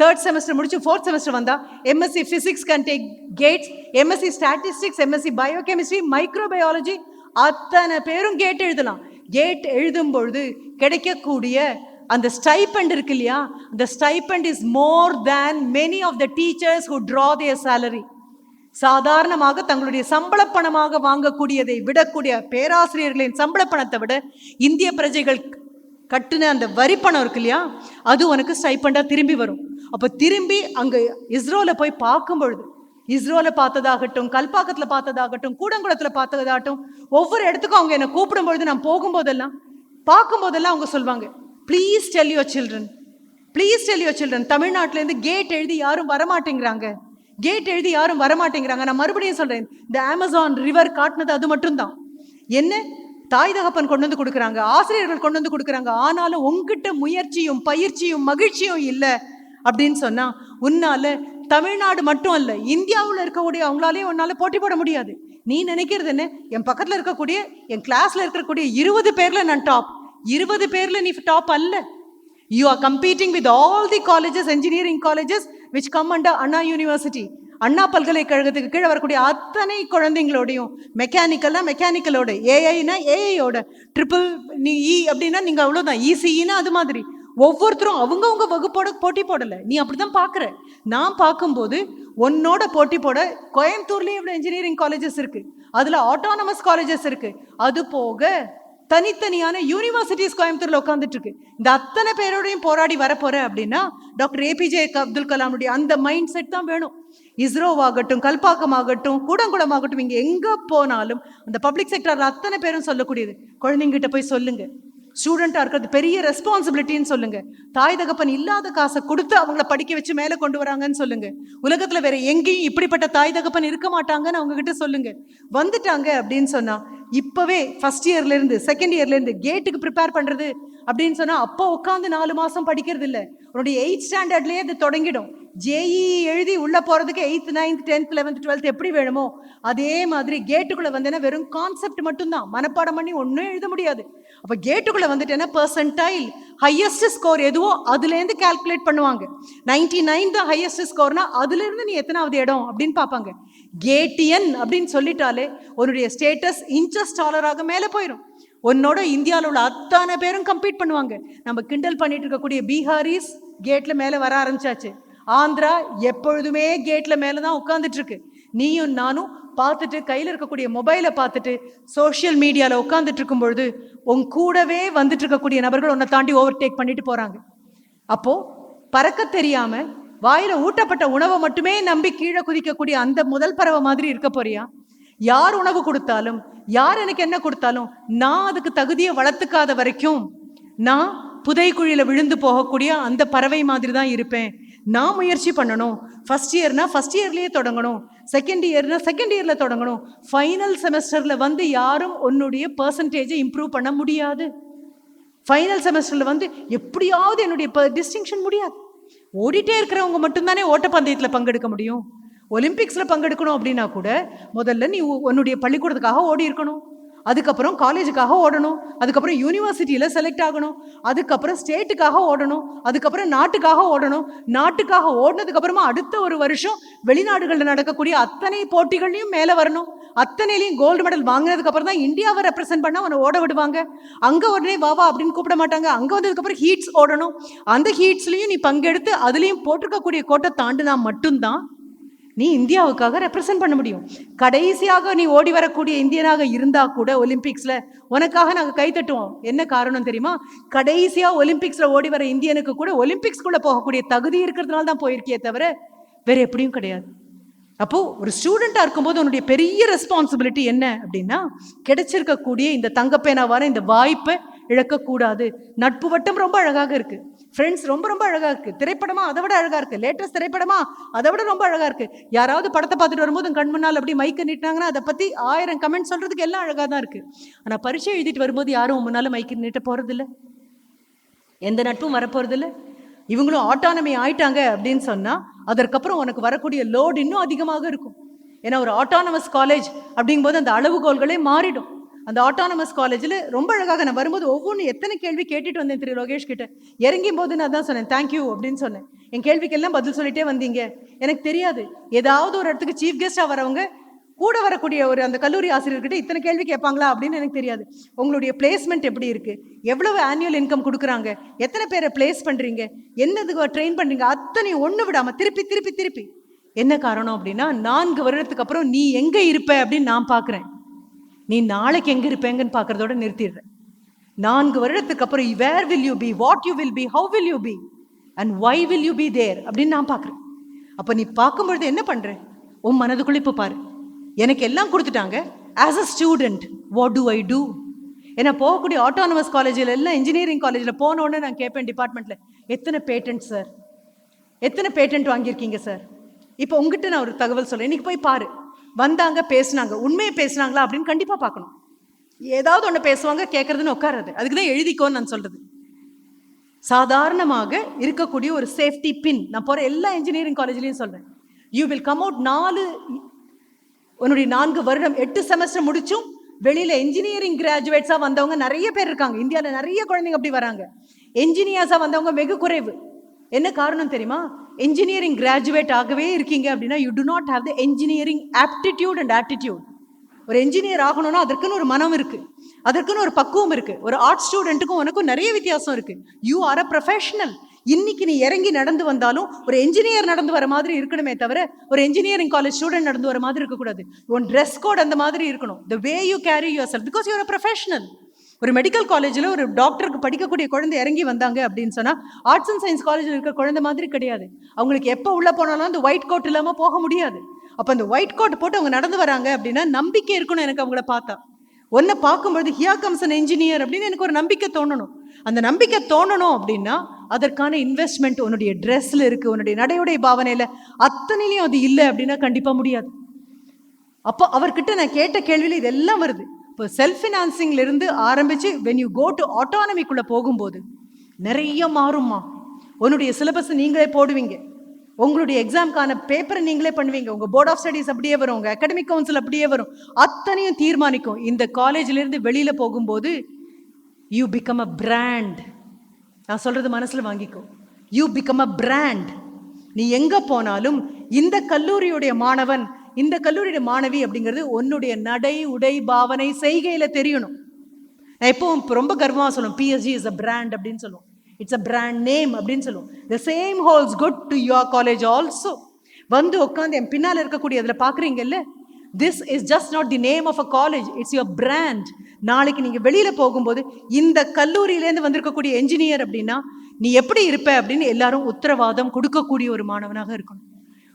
3rd செமஸ்டர் முடிச்சு 4th செமஸ்டர் வந்தால் MSc physics can take gates, MSc statistics, MSc biochemistry, microbiology, அத்தனை பேரும் கேட் எழுதலாம். கேட் எழுதும் பொழுது கிடைக்கக்கூடிய அந்த ஸ்டைபண்ட் இருக்கு இல்லையா, அந்த stipend is more than many of the teachers who draw their salary. சாதாரணமாக தங்களுடைய சம்பள பணமாக வாங்கக்கூடியதை விடக்கூடிய பேராசிரியர்களின் சம்பள பணத்தை விட இந்திய பிரஜைகள் கட்டுன அந்த வரி பணம் இருக்கு இல்லையா, அது உனக்கு ஸ்டைபண்டாக திரும்பி வரும். அப்போ திரும்பி அங்கே இஸ்ரோவில் போய் பார்க்கும் பொழுது, இஸ்ரோவில் பார்த்ததாகட்டும், கல்பாக்கத்தில் பார்த்ததாகட்டும், கூடங்குளத்தில் பார்த்ததாகட்டும், ஒவ்வொரு இடத்துக்கும் அவங்க என்னை கூப்பிடும்பொழுது நான் போகும்போதெல்லாம் பார்க்கும்போதெல்லாம் அவங்க சொல்லுவாங்க, please tell your children, please tell your children. தமிழ்நாட்டிலேருந்து கேட் எழுதி யாரும் வரமாட்டேங்கிறாங்க, கேட் எழுதி யாரும் வரமாட்டேங்கிறாங்க. நான் மறுபடியும் சொல்கிறேன், இந்த அமேசான் ரிவர் காட்டினது அது மட்டும்தான். என்ன தாய் தகப்பன் கொண்டு வந்து கொடுக்குறாங்க, ஆசிரியர்கள் கொண்டு வந்து கொடுக்குறாங்க, ஆனாலும் உங்ககிட்ட முயற்சியும் பயிற்சியும் மகிழ்ச்சியும் இல்லை அப்படின்னு சொன்னா, உன்னால தமிழ்நாடு மட்டும் அல்ல, இந்தியாவில் இருக்கக்கூடிய அவங்களாலேயும் உன்னால போட்டி போட முடியாது. நீ நினைக்கிறது என்ன, என் பக்கத்தில் இருக்கக்கூடிய என் கிளாஸ்ல இருக்கக்கூடிய 20 பேர்ல நான் டாப், 20 பேர்ல நீ டாப் அல்ல. You are competing with all the colleges, engineering colleges which come under Anna University. அண்ணா பல்கலைக்கழகத்துக்கு கீழே வரக்கூடிய அத்தனை குழந்தைங்களோடையும் மெக்கானிக்கலோட, ஏஐனா ஏஐயோட, ட்ரிபிள் இ அப்படின்னா நீங்கள் அவ்வளோதான், இசிஇனா அது மாதிரி ஒவ்வொருத்தரும் அவங்கவுங்க வகுப்போட போட்டி போடலை. நீ அப்படிதான் பார்க்குற. நான் பார்க்கும்போது உன்னோட போட்டி போட கோயம்புத்தூர்லேயே இவ்வளோ இன்ஜினியரிங் காலேஜஸ் இருக்குது, அதில் ஆட்டானமஸ் காலேஜஸ் இருக்குது, அது போக தனித்தனியான யூனிவர்சிட்டிஸ் கோயம்புத்தூர்ல உட்காந்துட்டு இருக்கு. இந்த அத்தனை பேரோடையும் போராடி வரப்போற அப்படின்னா டாக்டர் ஏபிஜே அப்துல் கலாமுடைய அந்த மைண்ட் செட் தான் வேணும். இஸ்ரோவாகட்டும், கல்பாக்கமாகட்டும், கூடங்குளமாகட்டும், இங்கே எங்கே போனாலும் அந்த பப்ளிக் செக்டரில் அத்தனை பேரும் சொல்லக்கூடியது, குழந்தைங்கிட்ட போய் சொல்லுங்க, ஸ்டூடெண்ட்டாக இருக்கிறது பெரிய ரெஸ்பான்சிபிலிட்டின்னு சொல்லுங்க, தாய் தகப்பன் இல்லாத காசை கொடுத்து அவங்கள படிக்க வச்சு மேலே கொண்டு வராங்கன்னு சொல்லுங்க, உலகத்தில் வேற எங்கேயும் இப்படிப்பட்ட தாய் தகப்பன் இருக்க மாட்டாங்கன்னு அவங்க கிட்ட சொல்லுங்க. வந்துட்டாங்க அப்படின்னு சொன்னா இப்போவே ஃபர்ஸ்ட் இயர்லேருந்து செகண்ட் இயர்லேருந்து கேட்டுக்கு ப்ரிப்பேர் பண்ணுறது அப்படின்னு சொன்னால் அப்போ உட்காந்து 4 மாதம் படிக்கிறது இல்லை, உன்னுடைய 8th ஸ்டாண்டர்ட்லேயே அது தொடங்கிடும். ஜேஇ எழுதி உள்ளே போகிறதுக்கு 8th 9th 10th 11th 12th எப்படி வேணுமோ அதே மாதிரி கேட்டுக்குள்ளே வந்தேன்னா வெறும் கான்செப்ட் மட்டும்தான், மனப்பாடம் பண்ணி ஒன்றும் எழுத முடியாது. அப்போ கேட்டுக்குள்ளே வந்துட்டேன்னா பர்சன்டைல் ஹையஸ்ட் ஸ்கோர் எதுவோ அதுலேருந்து கால்குலேட் பண்ணுவாங்க. 99 தான் ஹையஸ்ட் ஸ்கோர்னா அதுலேருந்து நீ எத்தனாவது இடம் அப்படின்னு பார்ப்பாங்க. கேட்டியன் அப்படின்னு சொல்லிட்டாலே உன்னுடைய ஸ்டேட்டஸ் இன்ச்சஸ் டாலராக மேலே போயிடும். உன்னோட இந்தியாவில் உள்ள அத்தனை பேரும் கம்பீட் பண்ணுவாங்க. நம்ம கிண்டல் பண்ணிட்டு இருக்கக்கூடிய பீகாரிஸ் கேட்டில் மேலே வர ஆரம்பிச்சாச்சு. ஆந்திரா எப்பொழுதுமே கேட்டில் மேலே தான் உட்காந்துட்டு இருக்கு. நீயும் நானும் பார்த்துட்டு கையில் இருக்கக்கூடிய மொபைலை பார்த்துட்டு சோஷியல் மீடியாவில் உட்காந்துட்டு இருக்கும் பொழுது உன் கூடவே வந்துட்டு இருக்கக்கூடிய நபர்கள் உன்னை தாண்டி ஓவர்டேக் பண்ணிட்டு போகிறாங்க. அப்போது பறக்க தெரியாமல் வாயில் ஊட்டப்பட்ட உணவை மட்டுமே நம்பி கீழே குதிக்கக்கூடிய அந்த முதல் பறவை மாதிரி இருக்க போறியா? யார் உணவு கொடுத்தாலும், யார் எனக்கு என்ன கொடுத்தாலும் நான் அதுக்கு தகுதியை வளர்த்துக்காத வரைக்கும் நான் புதைக்குழியில் விழுந்து போகக்கூடிய அந்த பறவை மாதிரி தான் இருப்பேன். நான் முயற்சி பண்ணணும். ஃபர்ஸ்ட் இயர்னா ஃபர்ஸ்ட் இயர்லேயே தொடங்கணும், செகண்ட் இயர்னா செகண்ட் இயரில் தொடங்கணும். ஃபைனல் செமஸ்டரில் வந்து யாரும் உன்னுடைய பர்சன்டேஜை இம்ப்ரூவ் பண்ண முடியாது. ஃபைனல் செமஸ்டரில் வந்து எப்படியாவது என்னுடைய டிஸ்டிங்ஷன் முடியாது. ஓடிட்டே இருக்கிறவங்க மட்டும்தானே ஓட்டப்பந்தயத்தில் பங்கெடுக்க முடியும். ஒலிம்பிக்ஸில் பங்கெடுக்கணும் அப்படின்னா கூட முதல்ல நீ உன்னுடைய பள்ளிக்கூடத்துக்காக ஓடி இருக்கணும். அதுக்கப்புறம் காலேஜுக்காக ஓடணும், அதுக்கப்புறம் யூனிவர்சிட்டியில் செலக்ட் ஆகணும், அதுக்கப்புறம் ஸ்டேட்டுக்காக ஓடணும், அதுக்கப்புறம் நாட்டுக்காக ஓடணும். நாட்டுக்காக ஓடினதுக்கப்புறமா அடுத்த ஒரு வருஷம் வெளிநாடுகளில் நடக்கக்கூடிய அத்தனை போட்டிகள்லையும் மேலே வரணும். அத்தனையிலையும் கோல்டு மெடல் வாங்கினதுக்கப்புறம் தான் இந்தியாவை ரெப்ரசென்ட் பண்ண அவனை ஓட விடுவாங்க. அங்கே உடனே வாவா அப்படின்னு கூப்பிட மாட்டாங்க. அங்கே வந்ததுக்கப்புறம் ஹீட்ஸ் ஓடணும். அந்த ஹீட்ஸ்லையும் நீ பங்கெடுத்து அதுலேயும் போட்டிருக்கக்கூடிய கோட்டை தாண்டினா மட்டும்தான் நீ இந்தியாவுக்காக ரெப்ரசென்ட் பண்ண முடியும். கடைசியாக நீ ஓடி வரக்கூடிய இந்தியனாக இருந்தா கூட ஒலிம்பிக்ஸ்ல உனக்காக நாங்கள் கை தட்டுவோம். என்ன காரணம் தெரியுமா? கடைசியா ஒலிம்பிக்ஸ்ல ஓடி வர இந்தியனுக்கு கூட ஒலிம்பிக்ஸ்குள்ள போகக்கூடிய தகுதி இருக்கிறதுனால தான் போயிருக்கே தவிர வேற எப்படியும் கிடையாது. அப்போ ஒரு ஸ்டூடெண்டா இருக்கும்போது உன்னுடைய பெரிய ரெஸ்பான்சிபிலிட்டி என்ன அப்படின்னா, கிடைச்சிருக்கக்கூடிய இந்த தங்கப்பேனாவான இந்த வாய்ப்பை இழக்கக்கூடாது. நட்பு வட்டம் ரொம்ப அழகாக இருக்கு, ஃப்ரெண்ட்ஸ் ரொம்ப ரொம்ப அழகா இருக்கு, திரைப்படமா அதை விட அழகா இருக்கு, லேட்டஸ்ட் திரைப்படமா அதை விட ரொம்ப அழகா இருக்கு. யாராவது படத்தை பார்த்துட்டு வரும்போது கண் முன்னால் அப்படி மைக்க நீட்டினாங்கன்னா அதை பத்தி 1000 கமெண்ட் சொல்றதுக்கு எல்லாம் அழகா தான் இருக்கு. ஆனா பரீட்சை எழுதிட்டு வரும்போது யாரும் முன்னால மைக்க நீட்ட போறது இல்லை, எந்த நட்பும் வரப்போறது இல்லை. இவங்களும் ஆட்டானமி ஆயிட்டாங்க அப்படின்னு சொன்னா அதற்கப்புறம் உனக்கு வரக்கூடிய லோடு இன்னும் அதிகமாக இருக்கும். ஏன்னா ஒரு ஆட்டானமஸ் காலேஜ் அப்படிங்கும்போது அந்த அளவுகோல்களே மாறிடும். அந்த ஆட்டானமஸ் காலேஜில் ரொம்ப அழகாக நான் வரும்போது ஒவ்வொன்றும் எத்தனை கேள்வி கேட்டுட்டு வந்தேன் திரு லோகேஷ் கிட்ட. இறங்கும் போது நான் தான் சொன்னேன் தேங்க்யூ அப்படின்னு சொன்னேன். என் கேள்விக்கெல்லாம் பதில் சொல்லிட்டே வந்தீங்க. எனக்கு தெரியாது, ஏதாவது ஒரு இடத்துக்கு சீஃப் கெஸ்டாக வரவங்க கூட வரக்கூடிய ஒரு அந்த கல்லூரி ஆசிரியர்கிட்ட இத்தனை கேள்வி கேட்பாங்களா அப்படின்னு எனக்கு தெரியாது. உங்களுடைய பிளேஸ்மெண்ட் எப்படி இருக்கு, எவ்வளவு ஆனுவல் இன்கம் கொடுக்குறாங்க, எத்தனை பேரை பிளேஸ் பண்றீங்க, என்னதுக்கு ட்ரெயின் பண்றீங்க, அத்தனை ஒன்று விடாம திருப்பி திருப்பி திருப்பி. என்ன காரணம் அப்படின்னா 4 வருடத்துக்கு அப்புறம் நீ எங்க இருப்ப அப்படின்னு நான் பார்க்குறேன். நீ நாளைக்கு எங்க இருப்பேங்கன்னு பார்க்கறதோட நிறுத்திடுறேன். 4 வருடத்துக்கு அப்புறம் where will you be, what you will be, how will you be and why will you be there அப்படின்னு நான் பார்க்குறேன். அப்போ நீ பார்க்கும்பொழுது என்ன பண்ற, உன் மனதுக்குள்ள இப்போ பாரு, எனக்கு எல்லாம் கொடுத்துட்டாங்க, as a student what do I do? ஏன்னா போகக்கூடிய ஆட்டானமஸ் காலேஜில் எல்லாம் இன்ஜினியரிங் காலேஜில் போனோடனே நான் கேட்பேன் டிபார்ட்மெண்ட்டில், எத்தனை பேட்டன்ட் சார், எத்தனை பேட்டன்ட் வாங்கியிருக்கீங்க சார்? இப்போ உங்ககிட்ட நான் ஒரு தகவல் சொல்கிறேன், இன்னைக்கு போய் பாரு, வந்தாங்க பேசுனாங்க, உண்மையை பேசுனாங்களா அப்படின்னு கண்டிப்பாக பார்க்கணும். ஏதாவது ஒன்று பேசுவாங்க, கேட்கறதுன்னு உட்காராது, அதுக்கு தான் எழுதிக்கோன்னு நான் சொல்கிறது. சாதாரணமாக இருக்கக்கூடிய ஒரு சேஃப்டி பின் நான் போகிற எல்லா இன்ஜினியரிங் காலேஜ்லையும் சொல்கிறேன். யூ வில் கம் அவுட் 4 வருடம் 8 செமஸ்டர் முடிச்சும் வெளியில இன்ஜினியரிங் கிராஜுவேட்ஸா வந்தவங்க நிறைய பேர் இருக்காங்க. இந்தியாவில் நிறைய குழந்தைங்க அப்படி வராங்க. என்ஜினியர்ஸா வந்தவங்க வெகு குறைவு. என்ன காரணம் தெரியுமா? என்ஜினியரிங் கிராஜுவேட் ஆகவே இருக்கீங்க அப்படின்னா you to not have the engineering aptitude and attitude. ஒரு என்ஜினியர் ஆகணும்னா அதற்குன்னு ஒரு மனம் இருக்கு, அதற்குன்னு ஒரு பக்குவம் இருக்கு. ஒரு ஆர்ட் ஸ்டூடெண்ட்டுக்கும் உனக்கும் நிறைய வித்தியாசம் இருக்கு. You are a professional. இன்னைக்கு நீ இறங்கி நடந்து வந்தாலும் ஒரு என்ஜினியர் நடந்து வர மாதிரி இருக்கணுமே தவிர ஒரு என்ஜினியரிங் காலேஜ் ஸ்டூடெண்ட் நடந்து வர மாதிரி இருக்கக்கூடாது. உன் ட்ரெஸ் கோட் அந்த மாதிரி இருக்கணும். The way you carry yourself, because you are a professional. ஒரு மெடிக்கல் காலேஜில் ஒரு டாக்டருக்கு படிக்கக்கூடிய குழந்தை இறங்கி வந்தாங்க அப்படின்னு சொன்னால் ஆர்ட்ஸ் அண்ட் சயின்ஸ் காலேஜில் இருக்கிற குழந்தை மாதிரி கிடையாது. அவங்களுக்கு எப்போ உள்ளே போனாலும் அந்த ஒயிட் கோட் இல்லாமல் போக முடியாது. அப்போ அந்த ஒயிட் கோட் போட்டு அவங்க நடந்து வராங்க அப்படின்னா நம்பிக்கை இருக்கணும். எனக்கு அவங்கள பார்த்தா, ஒன்றை பார்க்கும்பொழுது ஹியர் கம்ஸ் அன் என்ஜினியர் அப்படின்னு எனக்கு ஒரு நம்பிக்கை தோணணும். அந்த நம்பிக்கை தோணணும் அப்படின்னா அதற்கான இன்வெஸ்ட்மெண்ட் உன்னுடைய ட்ரெஸ்ல இருக்கு, உன்னுடைய நடையுடைய பாவனையில் அத்தனையிலையும் அது இல்லை அப்படின்னா கண்டிப்பாக முடியாது. அப்போ அவர்கிட்ட நான் கேட்ட கேள்வியில் இதெல்லாம் வருது. இப்போ செல்ஃப் ஃபினான்சிங்ல இருந்து ஆரம்பிச்சு வென் யூ கோ டு ஆட்டானமிக்குள்ள போகும்போது நிறைய மாறும்மா. உன்னுடைய சிலபஸ் நீங்களே போடுவீங்க, உங்களுடைய எக்ஸாம்க்கான பேப்பரை நீங்களே பண்ணுவீங்க, உங்க போர்ட் ஆஃப் ஸ்டடீஸ் அப்படியே வரும், உங்க அகாடமிக் கவுன்சில் அப்படியே வரும், அத்தனையும் தீர்மானிக்கும். இந்த காலேஜ்ல இருந்து வெளியில போகும்போது யூ பிகம் அ பிராண்ட். நான் சொல்றது மனசுல வாங்கிக்கோ, யூ பிகம் அ பிராண்ட். நீ எங்க போனாலும் இந்த கல்லூரியுடைய மாணவன், இந்த கல்லூரியுடைய மாணவி அப்படிங்கிறது உன்னுடைய நடை உடை பாவனை செய்கையில தெரியணும். நான் எப்பவும் ரொம்ப கர்வமா சொல்லுவோம், PSG இஸ் அ பிராண்ட் அப்படின்னு சொல்லுவோம். இட்ஸ் அ பிராண்ட் நேம் அப்படின்னு சொல்லுவோம். The same holds good to your college also. வந்து உட்காந்து என் பின்னால் இருக்கக்கூடிய அதில் பார்க்குறீங்கல்ல, this is just not the name of a college, it's your brand. நாளைக்கு நீங்கள் வெளியில் போகும்போது இந்த கல்லூரியிலேருந்து வந்திருக்கக்கூடிய என்ஜினியர் அப்படின்னா நீ எப்படி இருப்ப அப்படின்னு எல்லாரும் உத்தரவாதம் கொடுக்கக்கூடிய ஒரு மாணவனாக இருக்கணும்,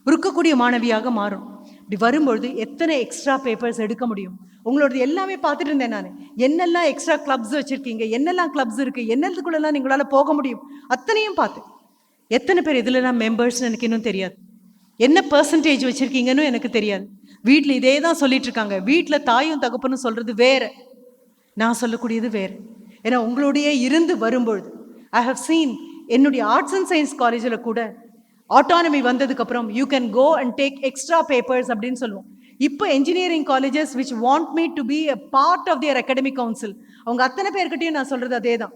இருக்கக்கூடிய மாணவியாக மாறும். இப்படி வரும்பொழுது எத்தனை எக்ஸ்ட்ரா பேப்பர்ஸ் எடுக்க முடியும்? உங்களோட எல்லாமே பார்த்துட்டு இருந்தேன் நான். என்னெல்லாம் எக்ஸ்ட்ரா கிளப்ஸ் வச்சுருக்கீங்க, என்னெல்லாம் கிளப்ஸ் இருக்குது, என்னதுக்குள்ளெல்லாம் நீங்களால் போக முடியும், அத்தனையும் பார்த்து. எத்தனை பேர் இதிலலாம் மெம்பர்ஸ்னு எனக்கு இன்னும் தெரியாது, என்ன பர்சன்டேஜ் வச்சுருக்கீங்கன்னு எனக்கு தெரியாது. வீட்டில் இதே தான் சொல்லிட்டு இருக்காங்க. வீட்டில் தாயும் தகப்பனும் சொல்கிறது வேறு, நான் சொல்லக்கூடியது வேறு. ஏன்னா உங்களுடைய இருந்து வரும்பொழுது ஐ ஹவ் சீன் என்னுடைய ஆர்ட்ஸ் அண்ட் சயின்ஸ் காலேஜில் கூட ஆட்டானமி வந்ததுக்கப்புறம் you can go and take extra papers அப்படின்னு சொல்லுவோம். இப்போ engineering colleges which want me to be a part of their academic council, அவங்க அத்தனை பேர்கிட்டையும் நான் சொல்றது அதே தான்.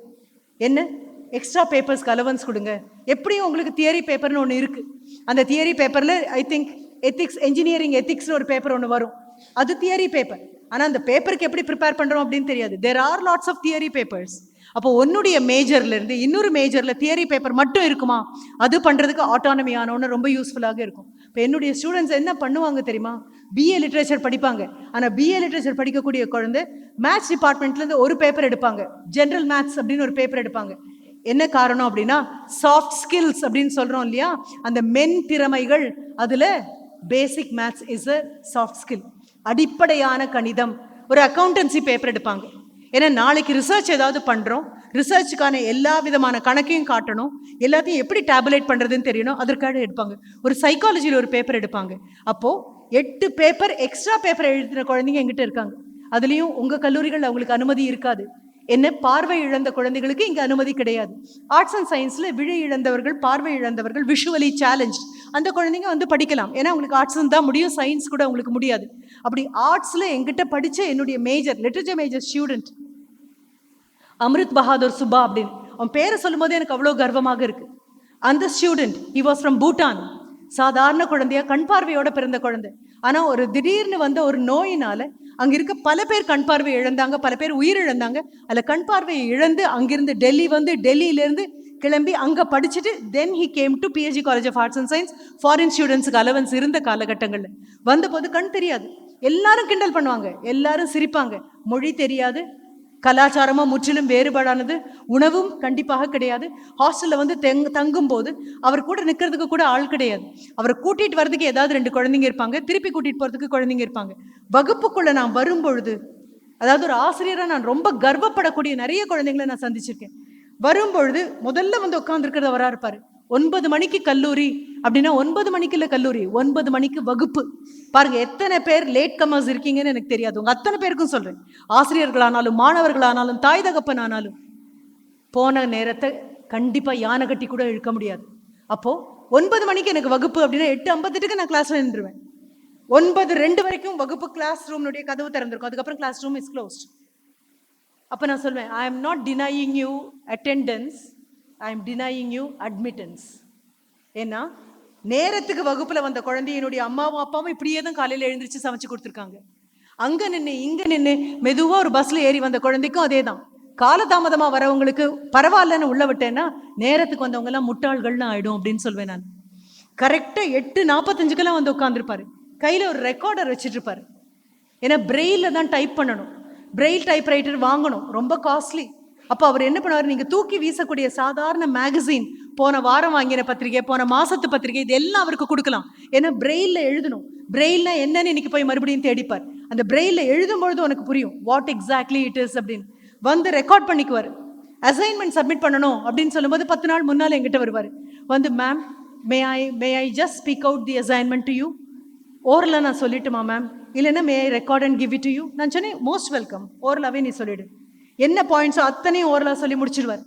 என்ன எக்ஸ்ட்ரா பேப்பர்ஸ்க்கு அலவன்ஸ் கொடுங்க. எப்படியும் உங்களுக்கு தியரி பேப்பர்னு ஒன்று இருக்கு. அந்த தியரி பேப்பரில் ஐ திங்க் எத்திக்ஸ், என்ஜினியரிங் எத்திக்ஸ்னு ஒரு பேப்பர் ஒன்று வரும். அது தியரி பேப்பர். ஆனால் அந்த பேப்பருக்கு எப்படி ப்ரிப்பேர் பண்ணுறோம் அப்படின்னு தெரியாது. There are lots of theory papers. அப்போ உன்னுடைய மேஜர்லேருந்து இன்னொரு மேஜரில் தியரி பேப்பர் மட்டும் இருக்குமா, அது பண்ணுறதுக்கு ஆட்டானமி ஆனோன்னு ரொம்ப யூஸ்ஃபுல்லாக இருக்கும். இப்போ என்னுடைய ஸ்டூடெண்ட்ஸ் என்ன பண்ணுவாங்க தெரியுமா, பிஏ லிட்ரேச்சர் படிப்பாங்க. ஆனால் பிஏ லிட்ரேச்சர் படிக்கக்கூடிய குழந்தை மேத்ஸ் டிபார்ட்மெண்ட்லேருந்து ஒரு பேப்பர் எடுப்பாங்க, ஜென்ரல் மேத்ஸ் அப்படின்னு ஒரு பேப்பர் எடுப்பாங்க. என்ன காரணம் அப்படின்னா, சாஃப்ட் ஸ்கில்ஸ் அப்படின்னு சொல்கிறோம் இல்லையா, அந்த மென் திறமைகள், அதில் basic maths is a soft skill. அடிப்படையான கணிதம். ஒரு அக்கௌண்டன்சி பேப்பர் எடுப்பாங்க. ஏன்னா நாளைக்கு ரிசர்ச் ஏதாவது பண்ணுறோம், ரிசர்ச்சுக்கான எல்லா விதமான கணக்கையும் காட்டணும், எல்லாத்தையும் எப்படி டேபுலேட் பண்ணுறதுன்னு தெரியணும், அதற்காக எடுப்பாங்க. ஒரு சைக்காலஜியில் ஒரு பேப்பர் எடுப்பாங்க. அப்போது 8 பேப்பர் எக்ஸ்ட்ரா பேப்பர் எழுதின குழந்தைங்க எங்கிட்ட இருக்காங்க. அதுலேயும் உங்கள் கல்லூரிகள் அவங்களுக்கு அனுமதி இருக்காது. என்ன, பார்வை இழந்த குழந்தைகளுக்கு இங்கே அனுமதி கிடையாது. ஆர்ட்ஸ் அண்ட் சயின்ஸில் விழி இழந்தவர்கள், பார்வை இழந்தவர்கள், விஷுவலி சேலஞ்ச், அந்த குழந்தைங்க வந்து படிக்கலாம். ஏன்னா அவங்களுக்கு ஆர்ட்ஸ் தான் முடியும், சயின்ஸ் கூட அவங்களுக்கு முடியாது. அப்படி ஆர்ட்ஸில் எங்கிட்ட படித்த என்னுடைய major, literature major student Amrit Bahadur Subba அப்படின்னு, அவன் பேரை சொல்லும் போதே எனக்கு அவ்வளோ கர்வமாக இருக்கு. அந்த student he was from Bhutan. சாதாரண குழந்தையா, கண் பார்வையோட பிறந்த குழந்தை. ஆனால் ஒரு திடீர்னு வந்த ஒரு நோயினால அங்கே இருக்க பல பேர் கண் பார்வை இழந்தாங்க, பல பேர் உயிர் இழந்தாங்க. அதில் கண் பார்வையை இழந்து அங்கிருந்து டெல்லி வந்து, டெல்லியிலேருந்து கிளம்பி அங்கே படிச்சுட்டு then he came to PhD college of arts and science. Foreign ஸ்டூடெண்ட்ஸுக்கு அலவன்ஸ் இருந்த காலகட்டங்களில் வந்தபோது கண் தெரியாது, எல்லாரும் கிண்டல் பண்ணுவாங்க, எல்லாரும் சிரிப்பாங்க. மொழி தெரியாது, கலாச்சாரமாக முற்றிலும் வேறுபாடானது, உணவும் கண்டிப்பாக கிடையாது. ஹாஸ்டலில் வந்து தங்கும் போது அவர் கூட நிற்கிறதுக்கு கூட ஆள் கிடையாது. அவரை கூட்டிகிட்டு வரதுக்கு ஏதாவது 2 குழந்தைங்க இருப்பாங்க, திருப்பி கூட்டிகிட்டு போகிறதுக்கு குழந்தைங்க இருப்பாங்க. வகுப்புக்குள்ளே நான் வரும்பொழுது, அதாவது ஒரு ஆசிரியராக நான் ரொம்ப கர்வப்படக்கூடிய நிறைய குழந்தைங்களை நான் சந்திச்சிருக்கேன். வரும்பொழுது முதல்ல வந்து உட்காந்துருக்கிறத அவராக இருப்பார். 9 மணிக்கு கல்லூரி அப்படின்னா 9 மணிக்கு இல்லை கல்லூரி, 9 மணிக்கு வகுப்பு. பாருங்க எத்தனை பேர் லேட் கமர்ஸ் இருக்கீங்கன்னு எனக்கு தெரியாது. உங்க அத்தனை பேருக்கும் சொல்றேன், ஆசிரியர்களானாலும் மாணவர்களானாலும் தாய் தகப்பன் ஆனாலும் போன நேரத்தை கண்டிப்பா யானை கட்டி கூட இழுக்க முடியாது. அப்போ 9 மணிக்கு எனக்கு வகுப்பு அப்படின்னா 8:58 நான் கிளாஸ்ல நின்றுவேன். 9:02 வரைக்கும் வகுப்பு, கிளாஸ் ரூம்னுடைய கதவு திறந்திருக்கும், அதுக்கப்புறம் கிளாஸ் ரூம் இஸ் க்ளோஸ்ட். அப்போ நான் சொல்வேன், ஐ am not denying you attendance, I am denying you admittance. ஏன்னா நேரத்துக்கு வகுப்பில் வந்த குழந்தையினுடைய அம்மாவும் அப்பாவும் இப்படியே தான் காலையில் எழுந்திரிச்சு சமைச்சு கொடுத்துருக்காங்க. அங்கே நின்று இங்கே நின்று மெதுவாக ஒரு பஸ்ஸில் ஏறி வந்த குழந்தைக்கும் அதே தான். காலதாமதமாக வரவங்களுக்கு பரவாயில்லன்னு உள்ள விட்டேன்னா நேரத்துக்கு வந்தவங்கெல்லாம் முட்டாள்கள்னு ஆகிடும் அப்படின்னு சொல்வேன் நான். கரெக்டாக 8:45 வந்து உட்காந்துருப்பாரு, கையில் ஒரு ரெக்கார்டர் வச்சுட்டு இருப்பாரு. ஏன்னா பிரெயிலில் தான் டைப் பண்ணணும், பிரெயில் டைப்ரைட்டர் வாங்கணும், ரொம்ப காஸ்ட்லி. அப்போ அவர் என்ன பண்ணுவார், நீங்கள் தூக்கி வீசக்கூடிய சாதாரண மேகசின், போன வாரம் வாங்கின பத்திரிகை, போன மாசத்து பத்திரிகை, இது எல்லாம் அவருக்கு கொடுக்கலாம். ஏன்னா பிரெயிலில் எழுதணும். பிரெயில்னா என்னன்னு இன்னைக்கு போய் மறுபடியும் தேடிப்பார். அந்த பிரெயிலில் எழுதும்பொழுது உனக்கு புரியும் வாட் எக்ஸாக்ட்லி இட் இஸ் அப்படின்னு. வந்து ரெக்கார்ட் பண்ணிக்குவார். அசைன்மெண்ட் சப்மிட் பண்ணணும் அப்படின்னு சொல்லும்போது 10 நாள் முன்னால் எங்கிட்ட வருவார். வந்து ma'am may I just speak out the assignment to you. ஓரலாக நான் சொல்லிட்டுமா மேம், இல்லைன்னா may I record and give it to you. நான் சொன்னேன் மோஸ்ட் வெல்கம், ஓரலாகவே நீ சொல்லிடு. என்ன பாயிண்ட்ஸோ அத்தனையும் ஓரலாக சொல்லி முடிச்சிடுவார்.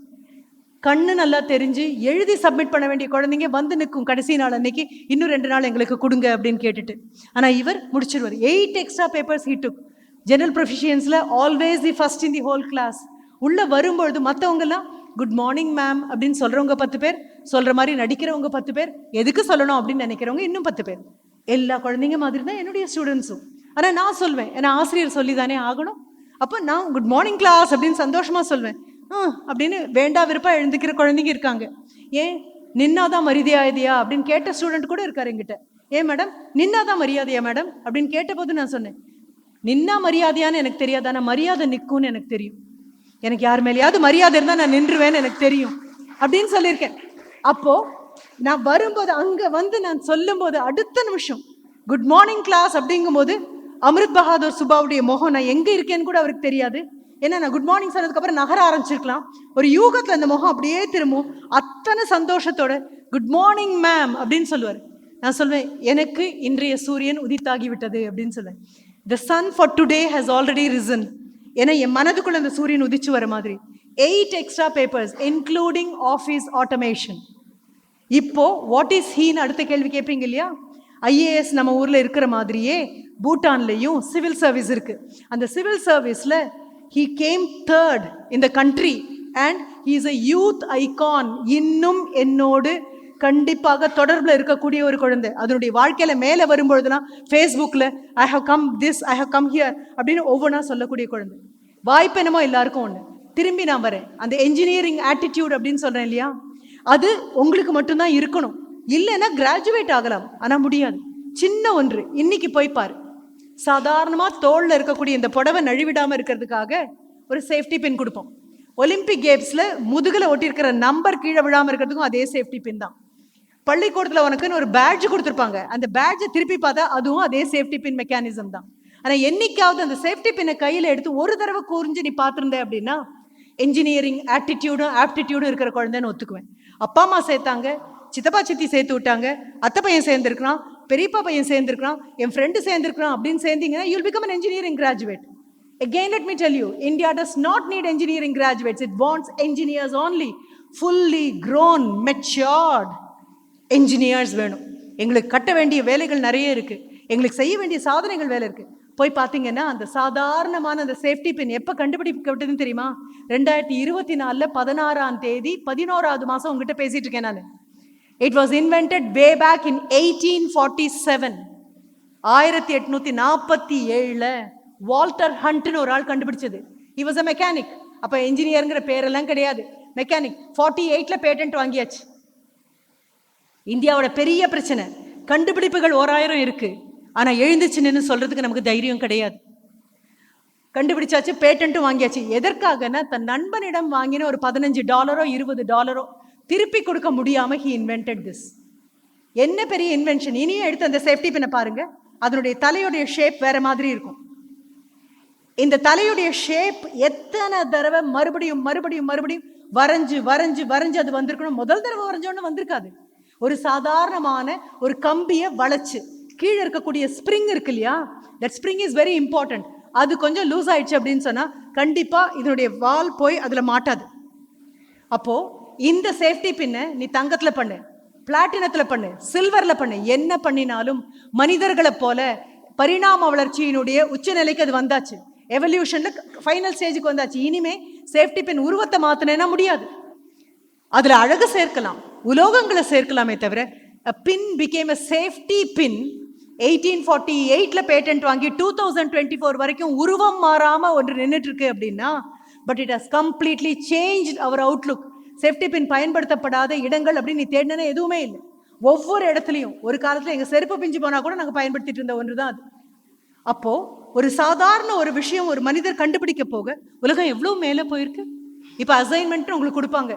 கண்ணு நல்லா தெரிஞ்சு எழுதி சப்மிட் பண்ண வேண்டிய குழந்தைங்க வந்து நிற்கும் கடைசி நாள் அன்னைக்கு, இன்னும் 2 நாள் எங்களுக்கு கொடுங்க அப்படின்னு கேட்டுட்டு. ஆனால் இவர் முடிச்சிடுவார். 8 extra papers he took. General ப்ரொஃபிஷியன்ஸில் always the first in the whole class. உள்ளே வரும்பொழுது மற்றவங்கெல்லாம் குட் மார்னிங் மேம் அப்படின்னு சொல்கிறவங்க 10 பேர், சொல்கிற மாதிரி நடிக்கிறவங்க 10 பேர், எதுக்கு சொல்லணும் அப்படின்னு நினைக்கிறவங்க இன்னும் 10 பேர். எல்லா குழந்தைங்க மாதிரி தான் என்னுடைய ஸ்டூடெண்ட்ஸும். ஆனால் நான் சொல்வேன், ஏன்னா ஆசிரியர் சொல்லி தானே ஆகணும். அப்போ நான் குட் மார்னிங் கிளாஸ் அப்படின்னு சந்தோஷமாக சொல்வேன். அப்படின்னு வேண்டா விருப்பா எழுந்துக்கிற குழந்தைங்க இருக்காங்க. ஏன் நின்னாதான் மரியாதையா அப்படின்னு கேட்ட ஸ்டூடெண்ட் கூட இருக்காரு என்கிட்ட. ஏன் மேடம் நின்னாதான் மரியாதையா மேடம் அப்படின்னு கேட்டபோது நான் சொன்னேன், நின்னா மரியாதையான்னு எனக்கு தெரியாது, ஆனால் மரியாதை நிற்கும்னு எனக்கு தெரியும். எனக்கு யார் மேலேயாவது மரியாதை இருந்தால் நான் நின்றுவேன்னு எனக்கு தெரியும் அப்படின்னு சொல்லியிருக்கேன். அப்போ நான் வரும்போது அங்கே வந்து நான் சொல்லும் போது அடுத்த நிமிஷம் குட் மார்னிங் கிளாஸ் அப்படிங்கும்போது அமிர்த் பஹாதூர் சுபாவுடைய முகம் நான் எங்கே இருக்கேன்னு கூட அவருக்கு தெரியாது. ஏன்னா நான் குட் மார்னிங் சொன்னதுக்கப்புறம் நகர ஆரம்பிச்சிருக்கலாம். ஒரு யூகத்தில் அந்த முகம் அப்படியே திரும்பும். அத்தனை சந்தோஷத்தோட குட் மார்னிங் மேம் அப்படின்னு சொல்லுவார். நான் சொல்வேன், எனக்கு இன்றைய சூரியன் உதித்தாகி விட்டது அப்படின்னு சொல்லுவேன். The sun for today has already risen. ஏன்னா என் மனதுக்குள்ள அந்த சூரியன் உதிச்சு வர மாதிரி 8 extra papers including office automation. இப்போ வாட் இஸ் ஹீன்னு அடுத்த கேள்வி கேட்பீங்க இல்லையா? ஐஏஎஸ் நம்ம ஊர்ல இருக்கிற மாதிரியே பூட்டான்லையும் சிவில் சர்வீஸ் இருக்கு. அந்த சிவில் சர்வீஸ்ல he came third in the country and he is a youth icon. இன்னும் என்னோடு கண்டிப்பாக தொடர்பில் இருக்கக்கூடிய ஒரு குழந்தை. அதனுடைய வாழ்க்கையில மேலே வரும்பொழுதுலாம் ஃபேஸ்புக்கில் I have come this, I have come here அப்படின்னு ஒவ்வொன்றா சொல்லக்கூடிய குழந்தை. வாய்ப்பு என்னமோ எல்லாருக்கும் ஒன்று. திரும்பி நான் வரேன், அந்த என்ஜினியரிங் ஆட்டிடியூட் அப்படின்னு சொல்கிறேன் இல்லையா, அது உங்களுக்கு மட்டும்தான் இருக்கணும். இல்லைன்னா கிராஜுவேட் ஆகலாம், ஆனால் முடியாது. சின்ன ஒன்று, இன்னைக்கு போய் பாரு, சாதாரணமாக தோளில் இருக்கக்கூடிய இந்த புடவை நழுவிடாமல் இருக்கிறதுக்காக ஒரு சேஃப்டி பின் கொடுப்போம். ஒலிம்பிக் கேம்ஸில் முதுகில் ஒட்டியிருக்கிற நம்பர் கீழே விழாமல் இருக்கிறதுக்கும் அதே சேஃப்டி பின் தான். பள்ளிக்கூடத்தில் உனக்குன்னு ஒரு பேட்ஜ் கொடுத்துருப்பாங்க, அந்த பேட்ஜை திருப்பி பார்த்தா அதுவும் அதே சேஃப்டி பின் மெக்கானிசம் தான். ஆனால் என்னைக்காவது அந்த சேஃப்டி பின்னை கையில் எடுத்து ஒரு தடவை கூறிஞ்சு நீ பார்த்துருந்தே அப்படின்னா என்ஜினியரிங் ஆட்டிடியூடும் ஆப்டிடியூடும் இருக்கிற குழந்தைன்னு ஒத்துக்குவேன். அப்பா அம்மா சேர்த்தாங்க, சித்தப்பா சித்தி சேர்த்து விட்டாங்க, அத்தை பையன் சேர்ந்துருக்கிறான், பெரியப்பா பையன் சேர்ந்துருக்கிறான், என் ஃப்ரெண்டு சேர்ந்துருக்கிறான் அப்படின்னு சேர்ந்தீங்கன்னா you'll become an engineering graduate. Again, let me tell you, India does not need engineering graduates. It wants engineers only. Fully grown, matured engineers வேணும். எங்களுக்கு கட்ட வேண்டிய வேலைகள் நிறைய இருக்கு, எங்களுக்கு செய்ய வேண்டிய சாதனைகள் வேலை இருக்கு. போய் பார்த்தீங்கன்னா அந்த சாதாரணமான அந்த சேஃப்டி பின் எப்போ கண்டுபிடிக்கப்பட்டதுன்னு தெரியுமா? 2024 16ஆம் தேதி 11வது மாதம் உங்ககிட்ட பேசிட்டு இருக்கேன் நான். It was invented way back in 1847. 1847 Walter ஹண்ட்னு ஒரு ஆள் கண்டுபிடிச்சது. he was a mechanic. அப்போ என்ஜினியருங்கிற பேரெல்லாம் கிடையாது, மெக்கானிக். 48 பேட்டன்ட் வாங்கியாச்சு. இந்தியாவோட பெரிய பிரச்சனை, கண்டுபிடிப்புகள் 1000 இருக்கு, ஆனால் எழுந்துச்சு நின்று சொல்றதுக்கு நமக்கு தைரியம் கிடையாது. கண்டுபிடிச்சாச்சு, பேட்டன்ட்டும் வாங்கியாச்சு. எதற்காகனா தன் நண்பனிடம் வாங்கின ஒரு $15 $20 திருப்பி கொடுக்க முடியாம he invented this. என்ன பெரிய இன்வென்ஷன்! இனியும் எடுத்து அந்த சேஃப்டி பின்னை பாருங்க, அதனுடைய தலையுடைய ஷேப் வேற மாதிரி இருக்கும். இந்த தலையுடைய ஷேப் எத்தனை தடவை மறுபடியும் மறுபடியும் மறுபடியும் வரைஞ்சு வரைஞ்சு வரைஞ்சு அது வந்திருக்கணும். முதல் தடவை வரைஞ்சோன்னு வந்திருக்காது. ஒரு சாதாரணமான ஒரு கம்பியை வளைச்சு கீழே இருக்கக்கூடிய ஸ்ப்ரிங் இருக்கு இல்லையா, that spring is very important. அது கொஞ்சம் லூஸ் ஆயிடுச்சு அப்படின்னு சொன்னா கண்டிப்பா இதனுடைய வால் போய் அதுல மாட்டாது. அப்போ இந்த சேஃப்டி பின்னை நீ தங்கத்துல பண்ணு, பிளாட்டினத்துல பண்ணு, சில்வர்ல பண்ணு, என்ன பண்ணினாலும் மனிதர்களை போல பரிணாம வளர்ச்சியினுடைய உச்சநிலைக்கு அது வந்தாச்சு. எவல்யூஷன்ல ஃபைனல் ஸ்டேஜுக்கு வந்தாச்சு. இனிமே சேஃப்டி பின் உருவத்தை மாத்தினா முடியாது. அதுல அழகு சேர்க்கலாம், உலோகங்களை சேர்க்கலாமே தவிர a pin became a safety pin 1848 patent வாங்கி 2024 வரைக்கும் உருவம் மாறாம ஒன்று நின்றுட்டு இருக்கு அப்படின்னா, but it has completely changed our outlook. Safety pin பயன்படுத்தப்படாத இடங்கள் அப்படின்னு நீ தேடினா எதுவுமே இல்லை. ஒவ்வொரு இடத்துலையும் ஒரு காலத்துல எங்க செருப்பு பிஞ்சு போனா கூட நாங்க பயன்படுத்திட்டு இருந்த ஒன்று தான் அது. அப்போ ஒரு சாதாரண ஒரு விஷயம் ஒரு மனிதர் கண்டுபிடிக்க போக உலகம் எவ்வளவு மேல போயிருக்கு. இப்ப அசைன்மெண்ட் உங்களுக்கு கொடுப்பாங்க,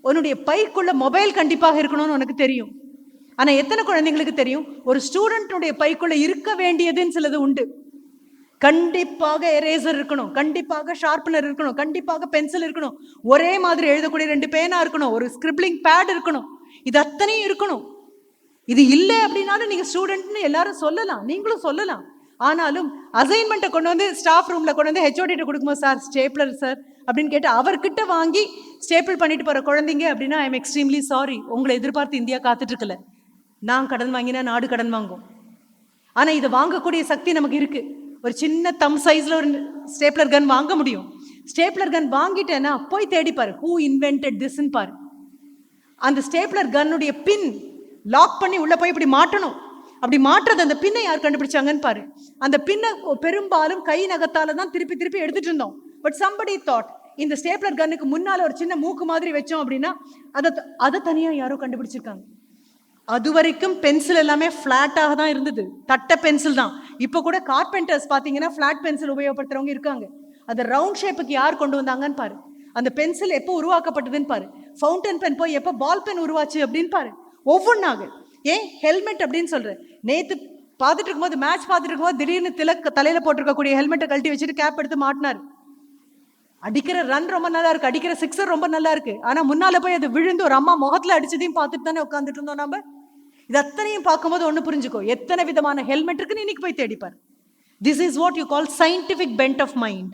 உன்னுடைய பைக்குள்ள மொபைல் கண்டிப்பாக இருக்கணும்னு உனக்கு தெரியும். ஆனா எத்தனை குழந்தைங்களுக்கு தெரியும் ஒரு ஸ்டூடெண்ட்டுடைய பைக்குள்ள இருக்க வேண்டியதுன்னு சிலது உண்டு. கண்டிப்பாக எரேசர் இருக்கணும், கண்டிப்பாக ஷார்ப்னர் இருக்கணும், கண்டிப்பாக பென்சில் இருக்கணும், ஒரே மாதிரி எழுதக்கூடிய 2 பேனா இருக்கணும், ஒரு ஸ்கிரிப்ளிங் பேட் இருக்கணும், இது அத்தனையும் இருக்கணும். இது இல்லை அப்படின்னாலும் நீங்க ஸ்டூடெண்ட்னு எல்லாரும் சொல்லலாம், நீங்களும் சொல்லலாம். ஆனாலும் அசைன்மெண்ட்டை கொண்டு வந்து ஸ்டாஃப் ரூம்ல கொண்டு வந்து ஹெச்ஓடிட்ட கொடுக்கும்போது சார் ஸ்டேப்லர் சார் அப்படின்னு கேட்டு அவர்கிட்ட வாங்கி ஸ்டேப்பிள் பண்ணிட்டு போற குழந்தைங்க அப்படின்னா ஐ எம் எக்ஸ்ட்ரீம்லி சாரி, உங்களை எதிர்பார்த்து இந்தியா காத்துட்டு இருக்கல. நான் கடன் வாங்கினா நாடு கடன் வாங்கும். ஆனா இதை வாங்கக்கூடிய சக்தி நமக்கு இருக்கு. ஒரு சின்ன தம் சைஸ்ல ஒரு ஸ்டேப்லர் கன் வாங்க முடியும். ஸ்டேப்லர் கன் வாங்கிட்டேன்னா போய் தேடி பாரு, ஹூ இன்வென்டட் திஸ்ன்னு பாரு. அந்த ஸ்டேப்லர் கன்னுடைய பின் லாக் பண்ணி உள்ள போய் இப்படி மாட்டணும். அப்படி மாற்றுறது அந்த பின்னை யார் கண்டுபிடிச்சாங்கன்னு பாரு. அந்த பின்னை பெரும்பாலும் கை நகத்தால தான் திருப்பி திருப்பி எடுத்துட்டு இருந்தோம். பட் somebody thought இந்த ஸ்டேப்லர் கன்னுக்கு முன்னால ஒரு சின்ன மூக்கு மாதிரி வச்சோம் அப்படின்னா அதை தனியா யாரோ கண்டுபிடிச்சிருக்காங்க. அது வரைக்கும் பென்சில் எல்லாமே ஃபிளாட்டாக தான் இருந்தது, தட்ட பென்சில் தான். இப்போ கூட கார்பெண்டர்ஸ் பார்த்தீங்கன்னா ஃபிளாட் பென்சில் உபயோகப்படுத்துறவங்க இருக்காங்க. அதை ரவுண்ட் ஷேப்புக்கு யார் கொண்டு வந்தாங்கன்னு பாரு. அந்த பென்சில் எப்போ உருவாக்கப்பட்டதுன்னு பாரு. ஃபவுண்டன் பென் போய் எப்போ பால் பென் உருவாச்சு அப்படின்னு பாரு. ஒவ்வொன்றாக ஏன் ஹெல்மெட் அப்படின்னு சொல்றேன். நேற்று பார்த்துட்டு இருக்கும்போது மேட்ச் பார்த்துட்டு இருக்கும்போது திடீர்னு திலக் தலையில போட்டிருக்கக்கூடிய ஹெல்மெட்டை கழட்டி வச்சுட்டு கேப் எடுத்து மாட்டினார். அடிக்கிற ரன் ரொம்ப நல்லா இருக்கு, அடிக்கிற சிக்ஸர் ரொம்ப நல்லா இருக்கு. ஆனா முன்னால போய் அது விழுந்து ஒரு அம்மா முகத்துல அடிச்சதையும் பார்த்துட்டு தானே உட்காந்துட்டு இருந்தோம் நம்ம. இது அத்தனையும் பார்க்கும்போது ஒன்று புரிஞ்சுக்கோ, எத்தனை விதமான ஹெல்மெட் இருக்குன்னு இன்னைக்கு போய் தேடிப்பார். This is what you call scientific bent of mind.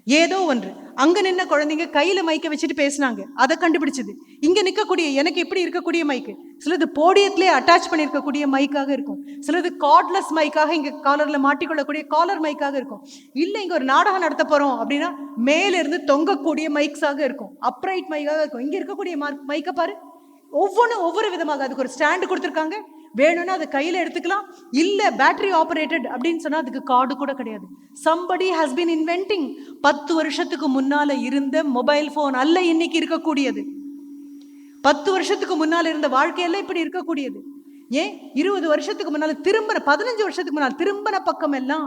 ஏதோ ஒன்று. அங்க நின்ன குழந்தைங்க கையில மைக்க வச்சுட்டு பேசினாங்க, அதை கண்டுபிடிச்சது. இங்க நிற்கக்கூடிய எனக்கு எப்படி இருக்கக்கூடிய மைக்கு, சிலது போடியத்திலே அட்டாச் பண்ணியிருக்கக்கூடிய மைக்காக இருக்கும், சிலது கார்ட்லெஸ் மைக்காக இங்க காலர்ல மாட்டிக்கொள்ளக்கூடிய காலர் மைக்காக இருக்கும், இல்லை இங்க ஒரு நாடகம் நடத்த போறோம் அப்படின்னா மேல இருந்து தொங்கக்கூடிய மைக்ஸாக இருக்கும், அப்ரைட் மைக்காக இருக்கும். இங்க இருக்கக்கூடிய மைக்கை பாரு, ஒவ்வொன்றும் ஒவ்வொரு விதமாக. அதுக்கு ஒரு ஸ்டாண்டு கொடுத்துருக்காங்க, வேணும்னா அதை கையில் எடுத்துக்கலாம். இல்லை பேட்டரி ஆப்ரேட்டட் அப்படின்னு சொன்னால் அதுக்கு கார்டு கூட கிடையாது. somebody has been inventing. 10 வருஷத்துக்கு முன்னால இருந்த மொபைல் ஃபோன் அல்ல இன்னைக்கு இருக்கக்கூடியது. 10 வருஷத்துக்கு முன்னால் இருந்த வாழ்க்கையெல்லாம் இப்படி இருக்கக்கூடியது. ஏன் 20 வருஷத்துக்கு முன்னால, திரும்ப 15 வருஷத்துக்கு முன்னால் திரும்பின பக்கம் எல்லாம்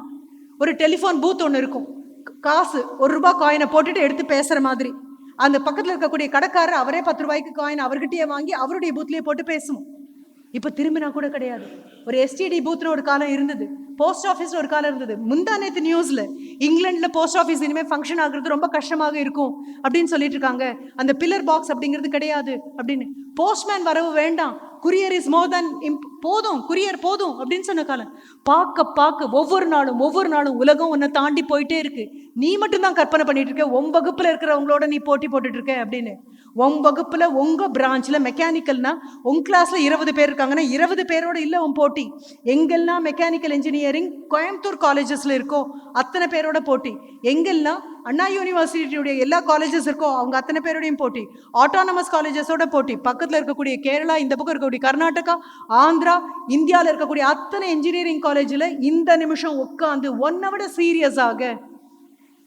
ஒரு டெலிஃபோன் பூத் ஒன்று இருக்கும், காசு ₹1 காயினை போட்டுட்டு எடுத்து பேசுற மாதிரி. அந்த பக்கத்தில் இருக்கக்கூடிய கடைக்காரர் அவரே 10 ரூபாய்க்கு காயின் அவர்கிட்டயே வாங்கி அவருடைய பூத்லேயே போட்டு பேசுவோம். இப்போ திரும்பினா கூட கிடையாது. ஒரு எஸ்டிடி பூத்னு ஒரு காலம் இருந்தது, போஸ்ட் ஆஃபீஸ்ல ஒரு காலம் இருந்தது. முந்தா நேற்று நியூஸ்ல இங்கிலாந்துல போஸ்ட் ஆஃபீஸ் இனிமேல் ஃபங்க்ஷன் ஆகுறது ரொம்ப கஷ்டமாக இருக்கும் அப்படின்னு சொல்லிட்டு இருக்காங்க. அந்த பில்லர் பாக்ஸ் அப்படிங்கிறது கிடையாது அப்படின்னு. போஸ்ட்மேன் வரவு வேண்டாம், குரியர் இஸ் மோர் தென் போதும், குரியர் போதும் அப்படின்னு சொன்ன காலம். பார்க்க பார்க்க ஒவ்வொரு நாளும் உலகம் உன்னை தாண்டி போயிட்டே இருக்கு. நீ மட்டும்தான் கற்பனை பண்ணிட்டு இருக்க, உன் வகுப்புல இருக்கிறவங்களோட நீ போட்டி போட்டுட்டு இருக்க அப்படின்னு. உன் வகுப்புல உங்க பிரான்ச்ல மெக்கானிக்கல்னா உன் கிளாஸ்ல 20 பேர் இருக்காங்கன்னா 20 பேரோட இல்லை உன் போட்டி. எங்கெல்லாம் மெக்கானிக்கல் இன்ஜினியரிங் கோயம்புத்தூர் காலேஜஸ்ல இருக்கோ அத்தனை பேரோட போட்டி. எங்கெல்லாம் அண்ணா யூனிவர்சிட்டியுடைய எல்லா காலேஜஸ் இருக்கோ அவங்க அத்தனை பேரோடையும் போட்டி. ஆட்டானமஸ் காலேஜஸோட போட்டி. பக்கத்தில் இருக்கக்கூடிய கேரளா, இந்த பக்கம் இருக்கக்கூடிய கர்நாடகா, ஆந்திரா, இந்தியாவில் இருக்கக்கூடிய அத்தனை இன்ஜினியரிங் காலேஜில் இந்த நிமிஷம் உட்காந்து ஒன்னை விட சீரியஸாக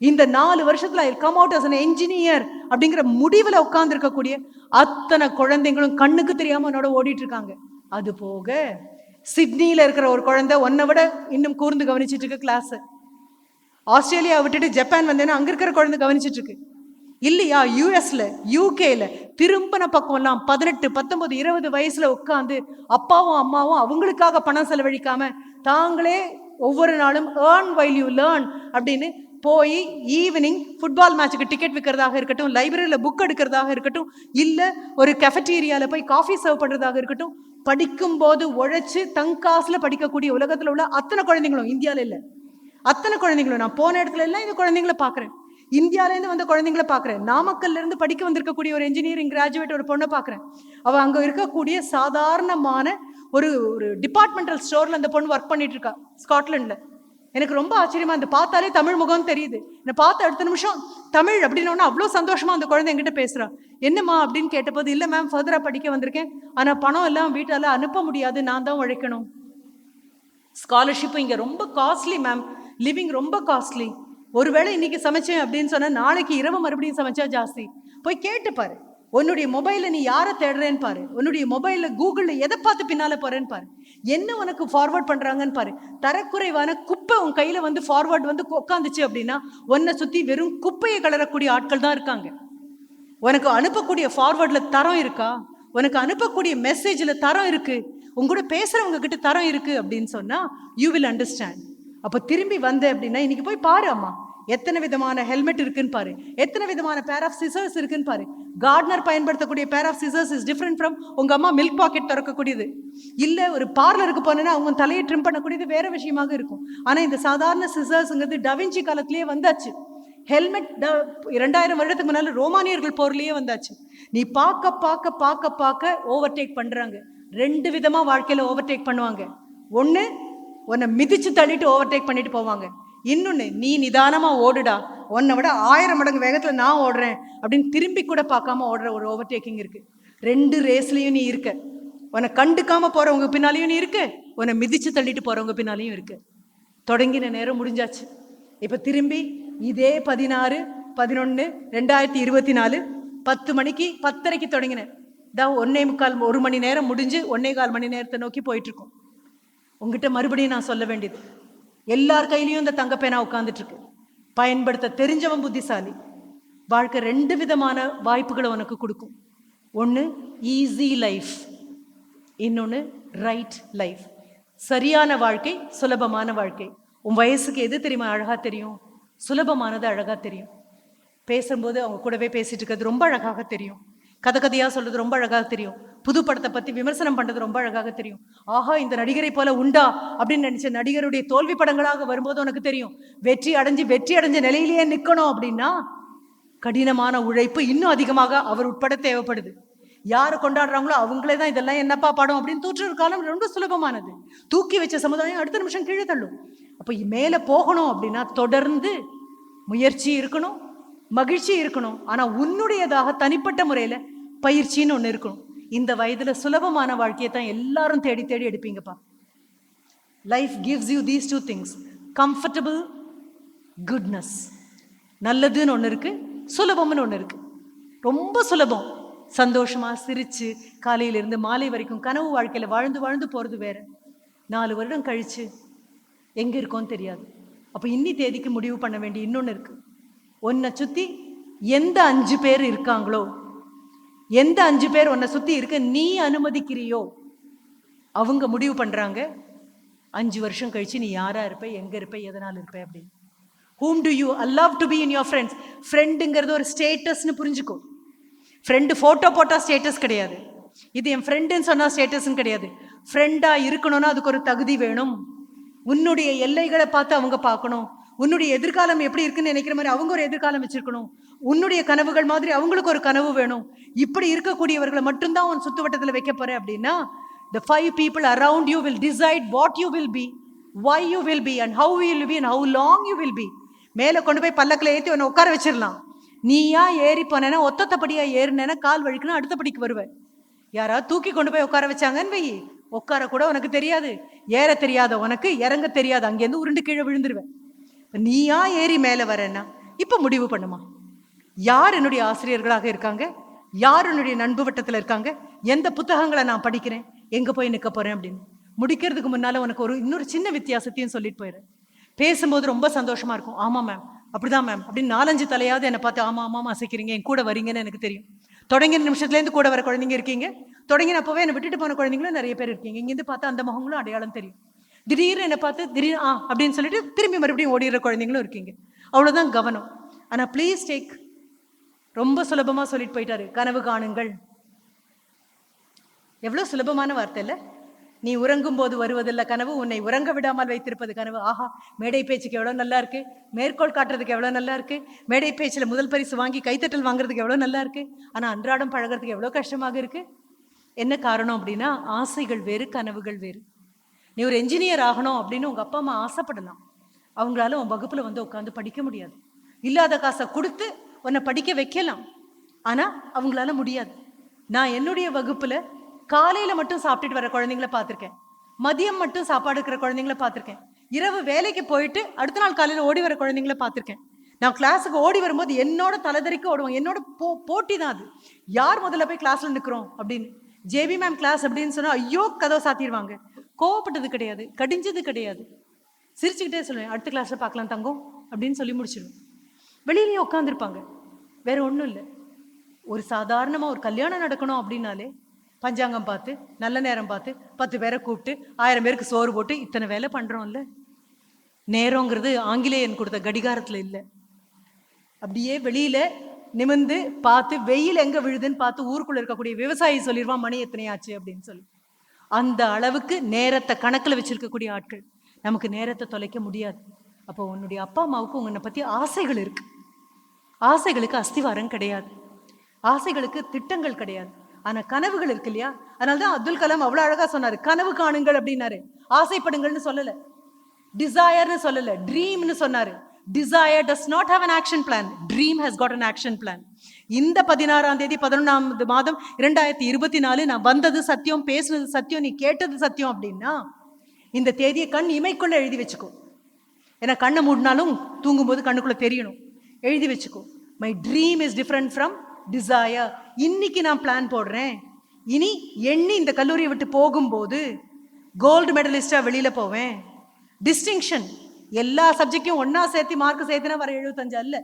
இந்த 4 வருஷத்துல I come out as an engineer அப்படிங்கிற முடிவில் உட்கார்ந்து இருக்கக்கூடிய அத்தனை குழந்தைங்களும் கண்ணுக்கு தெரியாம என்னோட ஓடிட்டு இருக்காங்க. அது போக சிட்னியில இருக்கிற ஒரு குழந்தை ஒன்னை விட இன்னும் கூர்ந்து கவனிச்சிட்டு இருக்கு கிளாஸ். ஆஸ்திரேலியா விட்டுட்டு ஜப்பான் வந்தேன்னா அங்க இருக்கிற குழந்தை கவனிச்சிட்டு இருக்கு. இல்லையா யூஎஸ்ல, யூகேல திரும்பின பக்கம் எல்லாம் 18, 19, 20 வயசுல உட்காந்து அப்பாவும் அம்மாவும் அவங்களுக்காக பணம் செலவழிக்காம தாங்களே ஒவ்வொரு நாளும் ஏர்ன் வைல் யூ லேர்ன் அப்படின்னு போய் ஈவினிங் ஃபுட்பால் மேட்சுக்கு டிக்கெட் விற்கிறதாக இருக்கட்டும், லைப்ரரியில் புக் எடுக்கிறதாக இருக்கட்டும், இல்லை ஒரு கெஃபட்டீரியாவில் போய் காஃபி சர்வ் பண்ணுறதாக இருக்கட்டும், படிக்கும்போது உழைச்சி தங்காசில் படிக்கக்கூடிய உலகத்தில் உள்ள அத்தனை குழந்தைங்களும் இந்தியாவில் இல்லை, அத்தனை குழந்தைங்களும் நான் போன இடத்துல எல்லாம் இந்த குழந்தைங்கள பார்க்குறேன். இந்தியாவிலேருந்து வந்த குழந்தைங்கள பார்க்குறேன். நாமக்கல்லேருந்து படிக்க வந்திருக்கக்கூடிய ஒரு இன்ஜினியரிங் கிராஜுவேட் ஒரு பொண்ணை பார்க்குறேன். அவள் அங்கே இருக்கக்கூடிய சாதாரணமான ஒரு டிபார்ட்மெண்டல் ஸ்டோரில் அந்த பொண்ணு ஒர்க் பண்ணிட்டு இருக்கா ஸ்காட்லாண்டில். எனக்கு ரொம்ப ஆச்சரியமா இந்த பார்த்தாலே தமிழ் முகம் தெரியுது. என்னை பார்த்த அடுத்த நிமிஷம் தமிழ் அப்படின்னு அவ்வளோ சந்தோஷமா அந்த குழந்தை என்கிட்ட பேசுறா. என்னம்மா அப்படின்னு கேட்டபோது, இல்லை மேம் ஃபர்தரா படிக்க வந்திருக்கேன், ஆனால் பணம் எல்லாம் வீட்டால அனுப்ப முடியாது, நான் தான் உழைக்கணும். ஸ்காலர்ஷிப் இங்கே ரொம்ப காஸ்ட்லி மேம், லிவிங் ரொம்ப காஸ்ட்லி. ஒருவேளை இன்னைக்கு சமைச்சேன் அப்படின்னு சொன்னா நாளைக்கு இரவு மறுபடியும் சமைச்சா ஜாஸ்தி. போய் கேட்டு பாரு, உன்னுடைய மொபைலில் நீ யாரை தேடுறேன்னு பாரு, உன்னுடைய மொபைலில் கூகுளில் எதை பார்த்து பின்னால போறேன்னு பாரு, என்ன உனக்கு ஃபார்வர்ட் பண்றாங்கன்னு பாரு. தரக்குறைவான குப்பை உன் கையில வந்து ஃபார்வர்ட் வந்து உட்காந்துச்சு அப்படின்னா உன்னை சுத்தி வெறும் குப்பையை கலரக்கூடிய ஆட்கள் தான் இருக்காங்க. உனக்கு அனுப்பக்கூடிய ஃபார்வர்ட்ல தரம் இருக்கா, உனக்கு அனுப்பக்கூடிய மெசேஜ்ல தரம் இருக்கு, உங்கூட பேசுறவங்க கிட்ட தரம் இருக்கு அப்படின்னு சொன்னா யூ வில் அண்டர்ஸ்டாண்ட். அப்போ திரும்பி வந்த அப்படின்னா இன்னைக்கு போய் பாரு, அம்மா எத்தனை விதமான ஹெல்மெட் இருக்குன்னு பாரு, எத்தனை விதமான பேர் ஆஃப் சிசர்ஸ் இருக்குன்னு பாரு. கார்டனர் பயன்படுத்தக்கூடிய pair of scissors is different from உங்க அம்மா மில்க் பாக்கெட் திறக்கக்கூடியது. இல்லை ஒரு பார்லருக்கு போனேன்னா அவங்க தலையை ட்ரிம் பண்ணக்கூடியது வேற விஷயமாக இருக்கும். ஆனால் இந்த சாதாரண சிசர்ஸுங்கிறது டவின்சி காலத்திலேயே வந்தாச்சு. ஹெல்மெட் 2000 வருடத்துக்கு முன்னால ரோமானியர்கள் போர்லேயே வந்தாச்சு. நீ பார்க்க பார்க்க பார்க்க பார்க்க ஓவர்டேக் பண்றாங்க. 2 விதமா வாழ்க்கையில ஓவர்டேக் பண்ணுவாங்க. ஒன்று உன்னை மிதிச்சு தள்ளிட்டு ஓவர்டேக் பண்ணிட்டு போவாங்க. இன்னொன்று நீ நிதானமா ஓடுடா, உன்னை விட 1000 மடங்கு வேகத்துல நான் ஓடுறேன் அப்படின்னு திரும்பி கூட பார்க்காம ஓடுற ஒரு ஓவர்டேக்கிங் இருக்கு. 2 ரேஸ்லயும் நீ இருக்க. உன்னை கண்டுக்காம போறவங்க பின்னாலையும் நீ இருக்க, உன்னை மிதிச்சு தள்ளிட்டு போறவங்க பின்னாலையும் இருக்கு. தொடங்கின நேரம் முடிஞ்சாச்சு. இப்ப திரும்பி இதே 16, 11, 2024 10 மணிக்கு 10:30 தொடங்கினேன். இதான் 1:45 1 மணி நேரம் முடிஞ்சு 1:15 மணி நேரத்தை நோக்கி போயிட்டு இருக்கோம். உங்ககிட்ட மறுபடியும் நான் சொல்ல வேண்டியது, எல்லார் கையிலையும் இந்த தங்கப்பேனா உட்காந்துட்டு இருக்கு. பயன்படுத்த தெரிஞ்சவன் புத்திசாலி. வாழ்க்கை 2 விதமான வாய்ப்புகளை உனக்கு கொடுக்கும். ஒன்று ஈஸி லைஃப், இன்னொன்று ரைட் லைஃப். சரியான வாழ்க்கை, சுலபமான வாழ்க்கை. உன் வயசுக்கு எது தெரியுமா அழகா தெரியும்? சுலபமானது அழகா தெரியும். பேசும்போது அவங்க கூடவே பேசிட்டு இருக்கிறது ரொம்ப அழகாக தெரியும். கதை கதையாக சொல்றது ரொம்ப அழகாக தெரியும். புது படத்தை பற்றி விமர்சனம் பண்ணுறது ரொம்ப அழகாக தெரியும். ஆஹா, இந்த நடிகரை போல உண்டா அப்படின்னு நினைச்ச நடிகருடைய தோல்வி படங்களாக வரும்போது உனக்கு தெரியும். வெற்றி அடைஞ்ச நிலையிலேயே நிற்கணும் அப்படின்னா கடினமான உழைப்பு இன்னும் அதிகமாக அவர் உட்பட தேவைப்படுது. யாரை கொண்டாடுறாங்களோ அவங்களே தான் இதெல்லாம் என்னப்பா படம் அப்படின்னு தூற்றுற காலம் ரொம்ப சுலபமானது. தூக்கி வச்ச சமுதாயம் அடுத்த நிமிஷம் கீழே தள்ளும். அப்போ மேலே போகணும் அப்படின்னா தொடர்ந்து முயற்சி இருக்கணும், மகிழ்ச்சி இருக்கணும். ஆனால் உன்னுடையதாக தனிப்பட்ட முறையில் பயிற்சின்னு ஒன்று இருக்கணும். இந்த வயதில் சுலபமான வாழ்க்கையை தான் எல்லாரும் தேடி தேடி எடுப்பீங்கப்பா. Life gives you these two things, comfortable, goodness. நல்லதுன்னு ஒன்று இருக்கு, சுலபம்னு ஒன்று இருக்கு. ரொம்ப சுலபம், சந்தோஷமா சிரிச்சு காலையிலிருந்து மாலை வரைக்கும் கனவு வாழ்க்கையில் வாழ்ந்து வாழ்ந்து போகிறது வேற. 4 வருடம் கழிச்சு எங்கே இருக்கோன்னு தெரியாது. அப்போ இன்னி தேதிக்கு முடிவு பண்ண வேண்டிய இன்னொன்று இருக்கு. உன்னை சுற்றி எந்த 5 பேர் இருக்காங்களோ, எந்த 5 பேர் உன்னை சுற்றி இருக்க நீ அனுமதிக்கிறியோ அவங்க முடிவு பண்ணுறாங்க 5 வருஷம் கழிச்சு நீ யாரா இருப்ப, எங்கே இருப்ப, எதனால் இருப்ப அப்படின்னு. whom do you love to be in your friends? ஃப்ரெண்டுங்கிறது ஒரு ஸ்டேட்டஸ்னு புரிஞ்சுக்கோ. ஃப்ரெண்டு ஃபோட்டோ போட்டால் ஸ்டேட்டஸ் கிடையாது. இது என் ஃப்ரெண்டுன்னு சொன்னால் ஸ்டேட்டஸ்ன்னு கிடையாது. ஃப்ரெண்டாக இருக்கணும்னா அதுக்கு ஒரு தகுதி வேணும். உன்னுடைய எல்லைகளை பார்த்து அவங்க பார்க்கணும். உன்னுடைய எதிர்காலம் எப்படி இருக்குன்னு நினைக்கிற மாதிரி அவங்க ஒரு எதிர்காலம் வச்சிருக்கணும். உன்னுடைய கனவுகள் மாதிரி அவங்களுக்கு ஒரு கனவு வேணும். இப்படி இருக்கக்கூடியவர்களை மட்டும்தான் உன் சுத்து வட்டத்தில் வைக்க போற அப்படின்னா the 5 people around you will decide what you will be, why you will be, and how you will be, and how long you will be. மேலே கொண்டு போய் பல்லக்கில் ஏற்றி உன்னை உட்கார வச்சிடலாம். நீயா ஏறி போனேன்னா ஒத்தப்படியா ஏறினேன்னா கால் வழிக்கணும், அடுத்த படிக்கு வருவேன். யாராவது தூக்கி கொண்டு போய் உட்கார வச்சாங்கன்னு வை, உட்கார கூட உனக்கு தெரியாது, ஏற தெரியாத உனக்கு இறங்க தெரியாது, அங்கேருந்து உருண்டு கீழே விழுந்துருவேன். நீயா ஏறி மேலே வரேன்னா இப்போ முடிவு பண்ணுமா, யார் என்னுடைய ஆசிரியர்களாக இருக்காங்க, யார் என்னுடைய நண்பு வட்டத்தில் இருக்காங்க, எந்த புத்தகங்களை நான் படிக்கிறேன், எங்கே போய் நிற்க போகிறேன் அப்படின்னு முடிக்கிறதுக்கு முன்னால் உனக்கு இன்னொரு சின்ன வித்தியாசத்தையும் சொல்லிட்டு போயிடுறேன். பேசும்போது ரொம்ப சந்தோஷமாக இருக்கும். ஆமாம் மேம், அப்படிதான் மேம் அப்படின்னு 4-5 தலையாவது என்னை பார்த்து ஆமாம் ஆமாம் அசைக்கிறீங்க, என் கூட வரீங்கன்னு எனக்கு தெரியும். தொடங்கின நிமிஷத்துலேருந்து கூட வர குழந்தைங்க இருக்கீங்க, தொடங்கினப்பவே என்னை விட்டுட்டு போன குழந்தைங்களும் நிறைய பேர் இருக்கீங்க. இங்கேருந்து பார்த்தா அந்த முகங்களும் அடையாளம் தெரியும். திடீர்னு என்னை பார்த்து திடீர்னு அப்படின்னு சொல்லிட்டு திரும்பி மறுபடியும் ஓடிடுற குழந்தைங்களும் இருக்கீங்க. அவ்வளோதான் கவனம். ஆனால் ப்ளீஸ் டேக், ரொம்ப சுலபமாக சொல்லிட்டு போயிட்டாரு, கனவு காணுங்கள். எவ்வளோ சுலபமான வார்த்தை இல்லை? நீ உறங்கும் போது வருவதில்லை கனவு, உன்னை உறங்க விடாமல் வைத்திருப்பது கனவு. ஆஹா, மேடை பேச்சுக்கு எவ்வளோ நல்லா இருக்கு, மேற்கோள் காட்டுறதுக்கு எவ்வளோ நல்லா இருக்கு, மேடை பேச்சில் முதல் பரிசு வாங்கி கைத்தட்டல் வாங்குறதுக்கு எவ்வளோ நல்லா இருக்கு. ஆனால் அன்றாடம் பழகிறதுக்கு எவ்வளோ கஷ்டமாக இருக்கு. என்ன காரணம் அப்படின்னா ஆசைகள் வேறு, கனவுகள் வேறு. நீ ஒரு என்ஜினியர் ஆகணும் அப்படின்னு உங்கள் அப்பா அம்மா ஆசைப்படலாம், அவங்களால உன் வகுப்பில் வந்து உட்காந்து படிக்க முடியாது. இல்லாத காசை கொடுத்து உன்னை படிக்க வைக்கலாம், ஆனால் அவங்களால முடியாது. நான் என்னுடைய வகுப்பில் காலையில் மட்டும் சாப்பிட்டுட்டு வர குழந்தைங்களை பார்த்துருக்கேன், மதியம் மட்டும் சாப்பாடு இருக்கிற குழந்தைங்கள பார்த்துருக்கேன், இரவு வேலைக்கு போயிட்டு அடுத்த நாள் காலையில் ஓடி வர குழந்தைங்கள பார்த்துருக்கேன். நான் கிளாஸுக்கு ஓடி வரும்போது என்னோட தலைதறிக்க ஓடுவோம். என்னோட போட்டி தான் அது, யார் முதல்ல போய் கிளாஸில் நிற்கிறோம் அப்படின்னு. ஜேபி மேம் கிளாஸ் அப்படின்னு சொன்னால் ஐயோ கதவை சாத்திடுவாங்க. கோவப்பட்டது கிடையாது, கடிஞ்சது கிடையாது, சிரிச்சுக்கிட்டே சொல்லுவேன் அடுத்த கிளாஸில் பார்க்கலாம் தங்கம் அப்படின்னு சொல்லி முடிச்சிடுவேன். வெளியிலேயே உட்காந்துருப்பாங்க, வேற ஒன்றும் இல்லை. ஒரு சாதாரணமாக ஒரு கல்யாணம் நடக்கணும் அப்படின்னாலே பஞ்சாங்கம் பார்த்து நல்ல நேரம் பார்த்து 10 பேரை கூப்பிட்டு 1000 பேருக்கு சோறு போட்டு இத்தனை வேலை பண்ணுறோம்ல. நேரங்கிறது ஆங்கிலேயன் கொடுத்த கடிகாரத்தில் இல்லை. அப்படியே வெளியில் நிமிர்ந்து பார்த்து வெயில் எங்கே விழுதுன்னு பார்த்து ஊருக்குள்ளே இருக்கக்கூடிய விவசாயி சொல்லிடுவான் மணி எத்தனையாச்சு அப்படின்னு சொல்லி. அந்த அளவுக்கு நேரத்தை கணக்கில் வச்சுருக்கக்கூடிய ஆட்கள். நமக்கு நேரத்தை தொலைக்க முடியாது. அப்போ உன்னுடைய அப்பா அம்மாவுக்கு உன்னை பற்றி ஆசைகள் இருக்கு. ஆசைகளுக்கு அஸ்திவாரம் கிடையாது, ஆசைகளுக்கு திட்டங்கள் கிடையாது, ஆனால் கனவுகள் இருக்கு இல்லையா? அதனால தான் அப்துல் கலாம் அவ்வளோ அழகாக சொன்னார், கனவு காணுங்கள் அப்படின்னாரு. ஆசைப்படுங்கள்னு சொல்லலை, டிசையர்னு சொல்லலை, ட்ரீம்னு சொன்னார். Desire does not have an action plan. Dream has got an action plan. இந்த 16ஆம் தேதி 11ஆம் மாதம் 2024 நான் வந்தது சத்தியம், பேசுனது சத்தியம், நீ கேட்டது சத்தியம் அப்படின்னா இந்த தேதியை கண் இமைக்குள்ள எழுதி வச்சுக்கோ. ஏன்னா கண்ணை மூடினாலும் தூங்கும்போது கண்ணுக்குள்ள தெரியணும். எழுதி வச்சுக்கோ. My dream is different from desire. இன்னைக்கு நான் பிளான் போடுறேன், இனி எண்ணி இந்த கல்லூரியை விட்டு போகும்போது கோல்டு மெடலிஸ்டா வெளியில போவேன். டிஸ்டிங்ஷன், எல்லா சப்ஜெக்டையும் ஒன்னா சேர்த்து மார்க் சேர்த்துனா வர 75 அல்ல,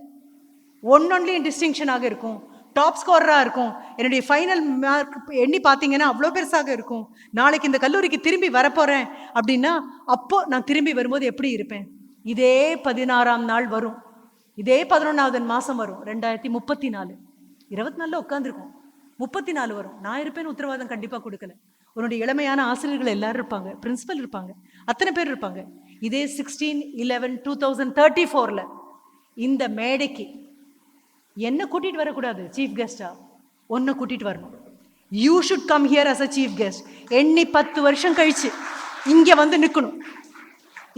ஒன்னொன்லையும் டிஸ்டிங்ஷனாக இருக்கும், டாப் ஸ்கோரராக இருக்கும். என்னுடைய ஃபைனல் மார்க் எண்ணி பார்த்தீங்கன்னா அவ்வளோ பெருசாக இருக்கும். நாளைக்கு இந்த கல்லூரிக்கு திரும்பி வரப்போகிறேன் அப்படின்னா அப்போ நான் திரும்பி வரும்போது எப்படி இருப்பேன்? இதே 16ஆம் நாள் வரும், இதே 11ஆவது மாதம் வரும், 2034. 24 உட்காந்துருக்கோம். 34 வரும். நான் இருப்பேன்னு உத்தரவாதம் கண்டிப்பா கொடுக்கல. உன்னுடைய இளமையான ஆசிரியர்கள் எல்லாரும் இருப்பாங்க, பிரின்சிபல் இருப்பாங்க, அத்தனை பேர் இருப்பாங்க. இதே 16/11/2034ல இந்த மேடைக்கு என்ன கூட்டிட்டு வரக்கூடாது சீஃப் கெஸ்டா, ஒன்ன கூட்டிட்டு வரணும். You should come here as a chief guest. எண்ணி 10 வருஷம் கழிச்சு இங்க வந்து நிக்கணும்.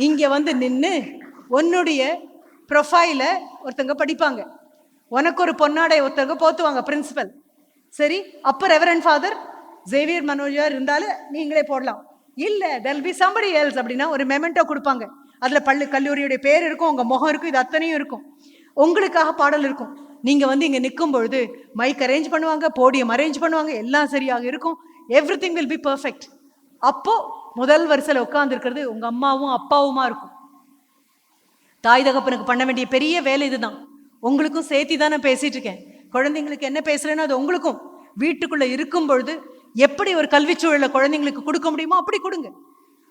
இங்க வந்து நின்று உன்னுடைய ப்ரொஃபைல ஒருத்தங்க படிப்பாங்க, உனக்கு ஒரு பொன்னாடை ஒருத்தங்க போத்துவாங்க பிரின்சிபல். சரி, அப்ப ரெவரண்ட் ஃபாதர் ஜேவியர் மனோஜர் இருந்தாலும் நீங்களே போடலாம். இல்ல there'll be somebody else அப்படின்னா ஒரு மெமெண்டோ கொடுப்பாங்க. அதுல கல்லூரியுடைய பேர் இருக்கும், உங்க முகம் இருக்கும், இது அத்தனையும் இருக்கும். உங்களுக்காக பாடல் இருக்கும். நீங்க வந்து இங்க நிற்கும் பொழுது மைக் அரேஞ்ச் பண்ணுவாங்க, போடியம் அரேஞ்ச் பண்ணுவாங்க, எல்லாம் சரியாக இருக்கும். Everything will be perfect. அப்போ முதல் வரிசையில் உட்கார்ந்து இருக்கிறது உங்க அம்மாவும் அப்பாவுமா இருக்கும். தாய் தகப்பனுக்கு பண்ண வேண்டிய பெரிய வேலை இதுதான். உங்களுக்கும் சேர்த்தி தான் நான் பேசிட்டு இருக்கேன். குழந்தைங்களுக்கு என்ன பேசுறேன்னா அது உங்களுக்கும். வீட்டுக்குள்ள இருக்கும் பொழுது எப்படி ஒரு கல்விச்சூழலை குழந்தைங்களுக்கு கொடுக்க முடியுமோ அப்படி கொடுங்க.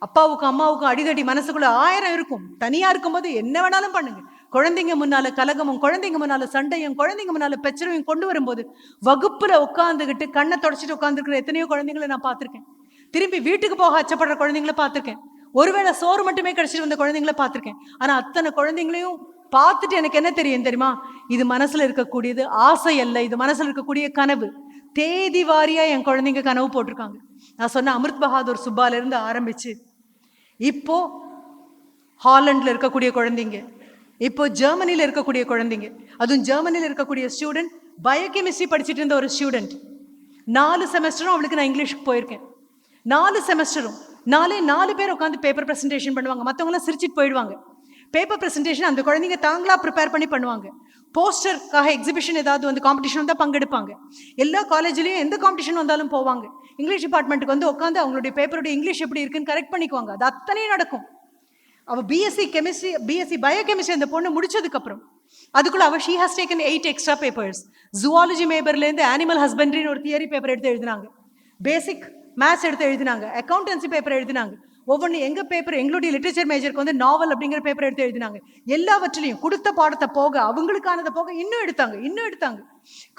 அப்பாவுக்கும் அம்மாவுக்கும் அடிதடி மனசுக்குள்ள 1000 இருக்கும். தனியா இருக்கும்போது என்ன வேணாலும் பண்ணுங்க. குழந்தைங்க முன்னால கலகமும், குழந்தைங்க முன்னால சண்டையும், குழந்தைங்க முன்னால பிரச்சனையும் கொண்டு வரும்போது வகுப்புல உட்காந்துக்கிட்டு கண்ணை தொடச்சிட்டு உட்காந்துருக்கிற எத்தனையோ குழந்தைங்களை நான் பார்த்திருக்கேன். திரும்பி வீட்டுக்கு போக அச்சப்படுற குழந்தைங்களை பார்த்திருக்கேன். ஒருவேளை சோறு மட்டுமே கிடைச்சிட்டு வந்த குழந்தைங்களை பார்த்திருக்கேன். ஆனா அத்தனை குழந்தைங்களையும் பார்த்துட்டு எனக்கு என்ன தெரியும் தெரியுமா? இது மனசுல இருக்கக்கூடியது ஆசை அல்ல, இது மனசுல இருக்கக்கூடிய கனவு. தேதி வாரியா என் குழந்தைங்க கனவு போட்டிருக்காங்க. நான் சொன்ன அமிர்த் பகாதூர் சுப்பால இருந்து ஆரம்பிச்சு இப்போ ஹாலண்ட்ல இருக்கக்கூடிய குழந்தைங்க, இப்போ ஜெர்மனில இருக்கக்கூடிய குழந்தைங்க, அதுவும் ஜெர்மனில இருக்கக்கூடிய ஸ்டூடெண்ட் பயோகெமிஸ்ட்ரி படிச்சுட்டு இருந்த ஒரு ஸ்டூடெண்ட். 4 செமஸ்டரும் அவளுக்கு நான் இங்கிலீஷ்க்கு போயிருக்கேன். 4 செமஸ்டரும் 4 பேர் உட்காந்து பேப்பர் ப்ரெசன்டேஷன் பண்ணுவாங்க. மற்றவங்களாம் சிரிச்சிட்டு போயிடுவாங்க. பேப்பர் ப்ரெசன்டேஷன் அந்த குழந்தைங்க தாங்களா ப்ரிப்பேர் பண்ணி பண்ணுவாங்க. போஸ்டருக்காக எக்ஸிபிஷன் ஏதாவது வந்து காம்படிஷன் வந்தால் பங்கெடுப்பாங்க. எல்லா காலேஜ்லேயும் எந்த காம்படிஷன் வந்தாலும் போவாங்க. இங்கிலீஷ் டிபார்ட்மெண்ட்டுக்கு வந்து உட்காந்து அவங்களுடைய பேப்பருடைய இங்கிலீஷ் எப்படி இருக்குன்னு கரெக்ட் பண்ணிக்குவாங்க. அது அத்தனையும் நடக்கும். அவள் பிஎஸ்சி பயோகெமிஸ்ட்ரி அந்த பொண்ணு முடிச்சதுக்கப்புறம் அதுக்குள்ள அவள் she has taken 8 extra papers. Zoology மேபர்லேருந்து அனிமல் ஹஸ்பண்ட்ரின்னு ஒரு தியரி பேப்பர் எடுத்து எழுதினாங்க, பேசிக் மேத்ஸ் எடுத்து எழுதினாங்க, அக்கௌண்டன்சி பேப்பர் எழுதினாங்க. ஒவ்வொன்று எங்கள் பேப்பர், எங்களுடைய லிட்ரேச்சர் மேஜருக்கு வந்து நாவல் அப்படிங்கிற பேப்பர் எடுத்து எழுதினாங்க. எல்லாவற்றிலையும் கொடுத்த பாடத்தை போக அவங்களுக்கானதை போக இன்னும் எடுத்தாங்க.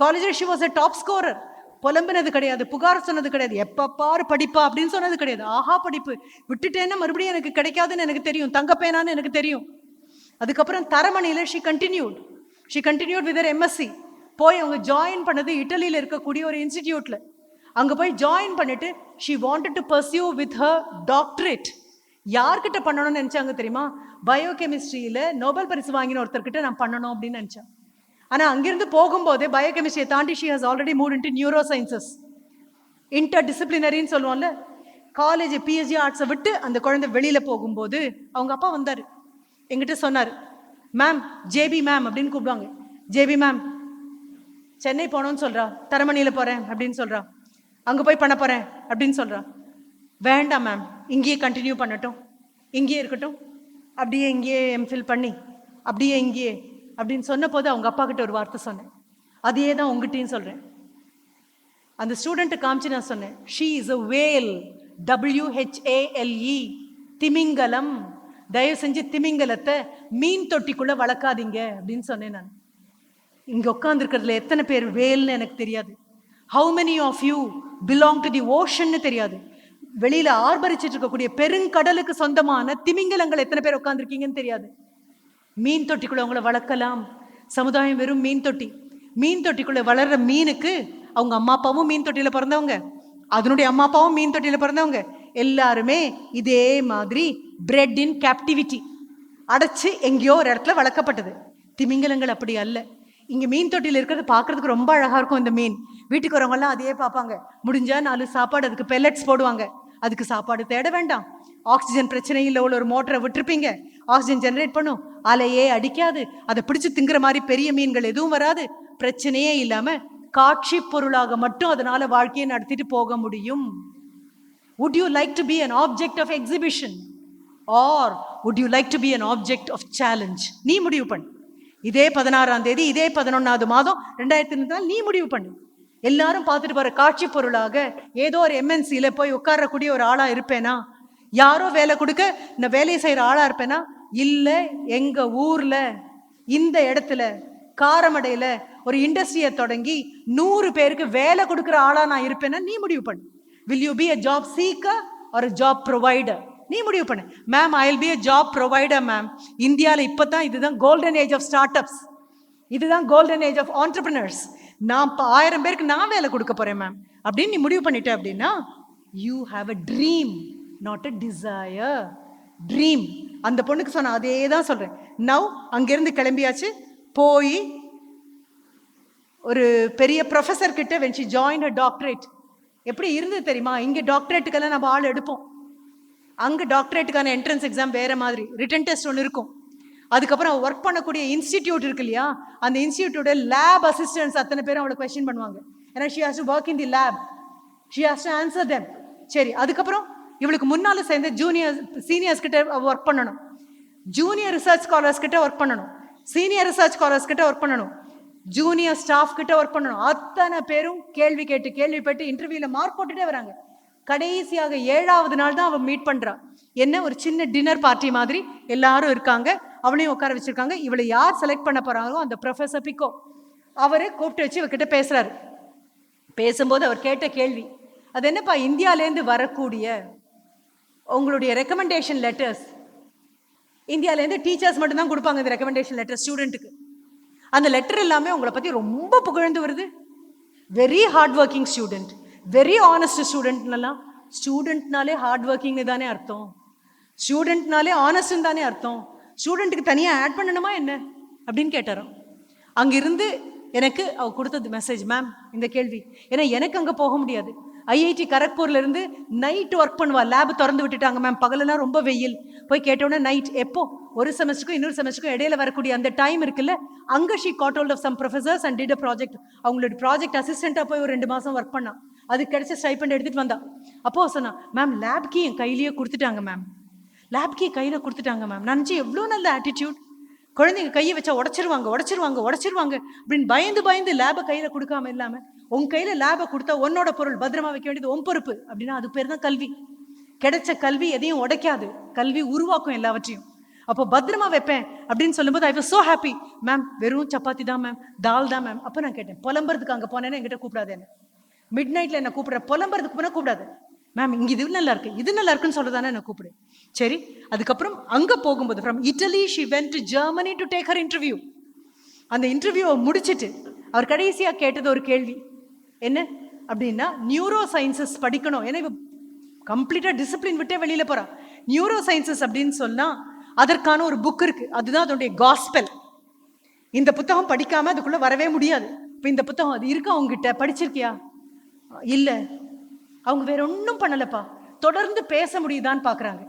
காலேஜில் she was a top scorer. புலம்பினது கிடையாது, புகார் சொன்னது கிடையாது, எப்ப பாரு படிப்பா அப்படின்னு சொன்னது கிடையாது. ஆஹா படிப்பு விட்டுட்டேன்னா மறுபடியும் எனக்கு கிடைக்காதுன்னு எனக்கு தெரியும், தங்கப்பேனான்னு எனக்கு தெரியும். அதுக்கப்புறம் தரமணியில் ஷி கண்டினியூட் வித் எம்எஸ்சி. போய் அவங்க ஜாயின் பண்ணது இட்டலியில் இருக்கக்கூடிய ஒரு இன்ஸ்டிடியூட்ல. அங்கே போய் ஜாயின் பண்ணிட்டு she wanted to pursue with her doctorate. யார்கிட்ட பண்ணணும்னு நினச்சாங்க தெரியுமா? பயோகெமிஸ்ட்ரியில் நோபல் பரிசு வாங்கின ஒருத்தர்கிட்ட நான் பண்ணணும் அப்படின்னு நினச்சேன். ஆனால் அங்கிருந்து போகும்போதே பயோகெமிஸ்ட்ரியை தாண்டி she has already move into neuro sciences, inter டிசிப்ளினரின்னு சொல்லுவோம்ல. காலேஜ் பிஎஸ்சி ஆர்ட்ஸை விட்டு அந்த குழந்தை வெளியில் போகும்போது அவங்க அப்பா வந்தார், எங்கிட்ட சொன்னார், மேம் ஜேபி மேம் அப்படின்னு கூப்பிடுவாங்க. ஜேபி மேம் சென்னை போகணும்னு சொல்கிறா, தரமணியில் போகிறேன் அப்படின்னு சொல்கிறா, அங்கே போய் பண்ண போகிறேன் அப்படின்னு சொல்கிறா. வேண்டாம் மேம், இங்கேயே கண்டினியூ பண்ணட்டும், இங்கேயே இருக்கட்டும், அப்படியே இங்கேயே எம்ஃபில் பண்ணி அப்படியே இங்கேயே அப்படின்னு சொன்ன போது அவங்க அப்பா கிட்ட ஒரு வார்த்தை சொன்னேன். அதையே தான் உங்ககிட்டையும் சொல்கிறேன். அந்த ஸ்டூடெண்ட்டை காமிச்சு நான் சொன்னேன், she is a whale, WHALE, திமிங்கலம். தயவு செஞ்சு திமிங்கலத்தை மீன் தொட்டிக்குள்ளே வளர்க்காதீங்க அப்படின்னு சொன்னேன் நான். இங்கே உட்காந்துருக்கிறதுல எத்தனை பேர் வேல்னு எனக்கு தெரியாது. How many of you belong to the ஓஷன்னு தெரியாது. வெளியில் ஆர்ப்பரிச்சிட்டு இருக்கக்கூடிய பெருங்கடலுக்கு சொந்தமான திமிங்கலங்கள் எத்தனை பேர் உட்காந்துருக்கீங்கன்னு தெரியாது. மீன் தொட்டிக்குள்ளே அவங்கள வளர்க்கலாம். சமுதாயம் வெறும் மீன் தொட்டிக்குள்ளே வளர்கிற மீனுக்கு அவங்க அம்மா அப்பாவும் மீன் தொட்டியில் பிறந்தவங்க, அதனுடைய அம்மா அப்பாவும் மீன் தொட்டியில் பிறந்தவங்க, எல்லாருமே இதே மாதிரி பிரெட் இன் கேப்டிவிட்டி, அடைச்சி எங்கேயோ ஒரு இடத்துல வளர்க்கப்பட்டது. திமிங்கலங்கள் அப்படி அல்ல. இங்கே மீன் தொட்டியில் இருக்கிறது பார்க்குறதுக்கு ரொம்ப அழகாக இருக்கும். இந்த மீன் வீட்டுக்கு வரவங்கலாம் அதையே பார்ப்பாங்க. முடிஞ்சால் 4 சாப்பாடு அதுக்கு பெல்லட்ஸ் போடுவாங்க. அதுக்கு சாப்பாடு தேட வேண்டாம். ஆக்சிஜன் பிரச்சனை இல்லை, ஒரு மோட்டரை விட்டுருப்பீங்க, ஆக்சிஜன் ஜென்ரேட் பண்ணும், அலையே அடிக்காது, அதை பிடிச்சி திங்குற மாதிரி பெரிய மீன்கள் எதுவும் வராது. பிரச்சனையே இல்லாமல் காட்சி பொருளாக மட்டும் அதனால வாழ்க்கையை நடத்திட்டு போக முடியும். Would you like to be an object of exhibition or would you like to be an object of challenge? நீ முடிவு பண்ணு. இதே 16ஆம் தேதி, இதே 11வது மாதம் 2024 நீ முடிவு பண்ணு. எல்லாரும் பார்த்துட்டு போற காட்சி பொருளாக ஏதோ ஒரு MNCல போய் உட்காரக்கூடிய ஒரு ஆளா இருப்பேனா? யாரோ வேலை கொடுக்க இந்த வேலையை செய்யற ஆளா இருப்பேனா? இல்லை, எங்க ஊர்ல இந்த இடத்துல காரமடையில ஒரு இண்டஸ்ட்ரியை தொடங்கி 100 பேருக்கு வேலை கொடுக்குற ஆளா நான் இருப்பேன்னா நீ முடிவு பண்ணு. Will you be a job seeker or job provider? நீ முடிவு பண்ணு. Ma'am I will be a job provider ma'am. இந்தியாவில் இப்போ தான் இதுதான் golden age of startups, இதுதான் கோல்டன் ஏஜ் ஆஃப் ஆண்டர்பிரினர்ஸ். நான் 1000 பேருக்கு நான் வேலை கொடுக்க போறேன் மேம் அப்படின்னு நீ முடிவு பண்ணிட்ட அப்படின்னா you have a dream, not a desire. Dream. அந்த பொண்ணுக்கு சொன்ன அதே தான் சொல்றேன். நவ் அங்கிருந்து கிளம்பியாச்சு, போய் ஒரு பெரிய ப்ரொஃபஸர் கிட்ட when she joined her doctorate எப்படி இருந்தது தெரியுமா? இங்கே டாக்டரேட்டுக்கெல்லாம் நம்ம ஆள் எடுப்போம், அங்கே டாக்டரேட்டுக்கான என்ட்ரன்ஸ் எக்ஸாம் வேற மாதிரி, ரிட்டன் டெஸ்ட் ஒன்று இருக்கும். அதுக்கப்புறம் ஒர்க் பண்ணக்கூடிய இன்ஸ்டிடியூட் இருக்கு இல்லையா, அந்த இன்ஸ்டிடியூட்டோட லேப் அசிஸ்டன்ஸ் அத்தனை பேரும் அவளை கொஸ்டின் பண்ணுவாங்க. ஏன்னா she has to work in the lab, she has to answer them. சரி, அதுக்கப்புறம் இவளுக்கு முன்னால சேர்ந்து சீனியர்ஸ் கிட்ட ஒர்க் பண்ணணும், ஜூனியர் ரிசர்ச் ஸ்காலர்ஸ் கிட்ட ஒர்க் பண்ணணும், சீனியர் ரிசர்ச் ஸ்காலர்ஸ் கிட்ட ஒர்க் பண்ணணும், ஜூனியர் ஸ்டாஃப் கிட்ட ஒர்க் பண்ணணும். அத்தனை பேரும் கேள்வி கேட்டு இன்டர்வியூல மார்க் போட்டுட்டே வராங்க. கடைசியாக 7வது நாள் தான் அவ மீட் பண்றா. என்ன, ஒரு சின்ன டின்னர் பார்ட்டி மாதிரி எல்லாரும் இருக்காங்க, அவளையும் உட்கார வச்சிருக்காங்க. இவளை யார் செலக்ட் பண்ண போறாங்களோ அந்த ப்ரொஃபஸர் பிக்கோ அவரை கூப்பிட்டு வச்சு இவர்கிட்ட பேசுறாரு. பேசும்போது அவர் கேட்ட கேள்வி, அது என்னப்பா, இந்தியாவிலேருந்து வரக்கூடிய உங்களுடைய ரெக்கமெண்டேஷன் லெட்டர்ஸ், இந்தியாவிலேருந்து டீச்சர்ஸ் மட்டும்தான் கொடுப்பாங்க இந்த ரெக்கமெண்டேஷன் லெட்டர் ஸ்டூடெண்ட்டுக்கு. அந்த லெட்டர் எல்லாமே உங்களை பற்றி ரொம்ப புகழ்ந்து வருது. Very hard working student, very honest ஸ்டூடெண்ட்லாம். ஸ்டூடெண்ட்னாலே ஹார்ட் ஒர்க்கிங்னு தானே அர்த்தம், ஸ்டூடெண்ட்னாலே ஆனஸ்ட்னு தானே அர்த்தம். ஸ்டூடெண்ட்டுக்கு தனியாக ஆட் பண்ணணுமா என்ன அப்படின்னு கேட்டாராம். அங்கிருந்து எனக்கு அவ கொடுத்தது மெசேஜ், மேம் இந்த கேள்வி. ஏன்னா எனக்கு அங்கே போக முடியாது. ஐஐடி கரக்பூர்லேருந்து நைட் ஒர்க் பண்ணுவா, லேப் திறந்து விட்டுட்டாங்க மேம், பகலெல்லாம் ரொம்ப வெயில். போய் கேட்டோன்னே நைட், எப்போ ஒரு செமஸ்டருக்கும் இன்னொரு செமஸ்டருக்கும் இடையில வரக்கூடிய அந்த டைம் இருக்குல்ல, அங்கே she got hold of some professors and did a project. அவங்களோட ப்ராஜெக்ட் அசிஸ்டண்ட்டாக போய் ஒரு 2 மாதம் ஒர்க் பண்ணா. அதுக்கு கிடைச்ச ஸ்டைபண்ட் எடுத்துகிட்டு வந்தா. அப்போது சொன்னா, மேம் லேப் கீ என் கையிலேயே கொடுத்துட்டாங்க மேம், லேப் கீ கையில் கொடுத்துட்டாங்க மேம். நினச்சி எவ்வளோ நல்ல ஆட்டிடியூட், குழந்தைங்க கையை வச்சா உடச்சிருவாங்க அப்படின்னு பயந்து லேபை கையில் கொடுக்காம இல்லாமல் உன் கையில் லேபை கொடுத்தா உன்னோட பொருள் பத்திரமா வைக்க வேண்டியது உன் பொறுப்பு அப்படின்னா அது பேர் தான் கல்வி. கிடைச்ச கல்வி எதையும் உடைக்காது, கல்வி உருவாக்கும் எல்லாவற்றையும். அப்போ பத்திரமா வைப்பேன் அப்படின்னு சொல்லும்போது I was so happy. Ma'am வெறும் சப்பாத்தி தான் மேம், தால் தான் மேம். அப்போ நான் கேட்டேன், புலம்புறதுக்கு அங்கே போனேன்னா என்கிட்ட கூப்பிடாது, என்ன மிட் நைட்டில் என்ன கூப்பிட்ற, புலம்புறதுக்கு போனால் கூப்பிடாது மேம், இங்கே இது நல்லா இருக்கு, இது நல்லா இருக்குன்னு சொல்றதானே என்ன கூப்பிடு. சரி, அதுக்கப்புறம் அங்கே போகும்போது from Italy she went to Germany to take her interview. அந்த இன்டர்வியூவை முடிச்சுட்டு அவர் கடைசியாக கேட்டது ஒரு கேள்வி, என்ன அப்படின்னா நியூரோ சயின்சஸ் படிக்கணும். ஏன்னா இவ கம்ப்ளீட்டாக டிசிப்ளின் விட்டே வெளியில் போகிறா. நியூரோ சயின்சஸ் அப்படின்னு சொன்னால் அதற்கான ஒரு புக் இருக்குது, அதுதான் அதனுடைய காஸ்பெல். இந்த புத்தகம் படிக்காமல் அதுக்குள்ளே வரவே முடியாது. இப்போ இந்த புத்தகம் அது இருக்கு அவங்ககிட்ட, படிச்சிருக்கியா? இல்லை. அவங்க வேற ஒன்றும் பண்ணலப்பா, தொடர்ந்து பேச முடியுதான்னு பார்க்குறாங்க.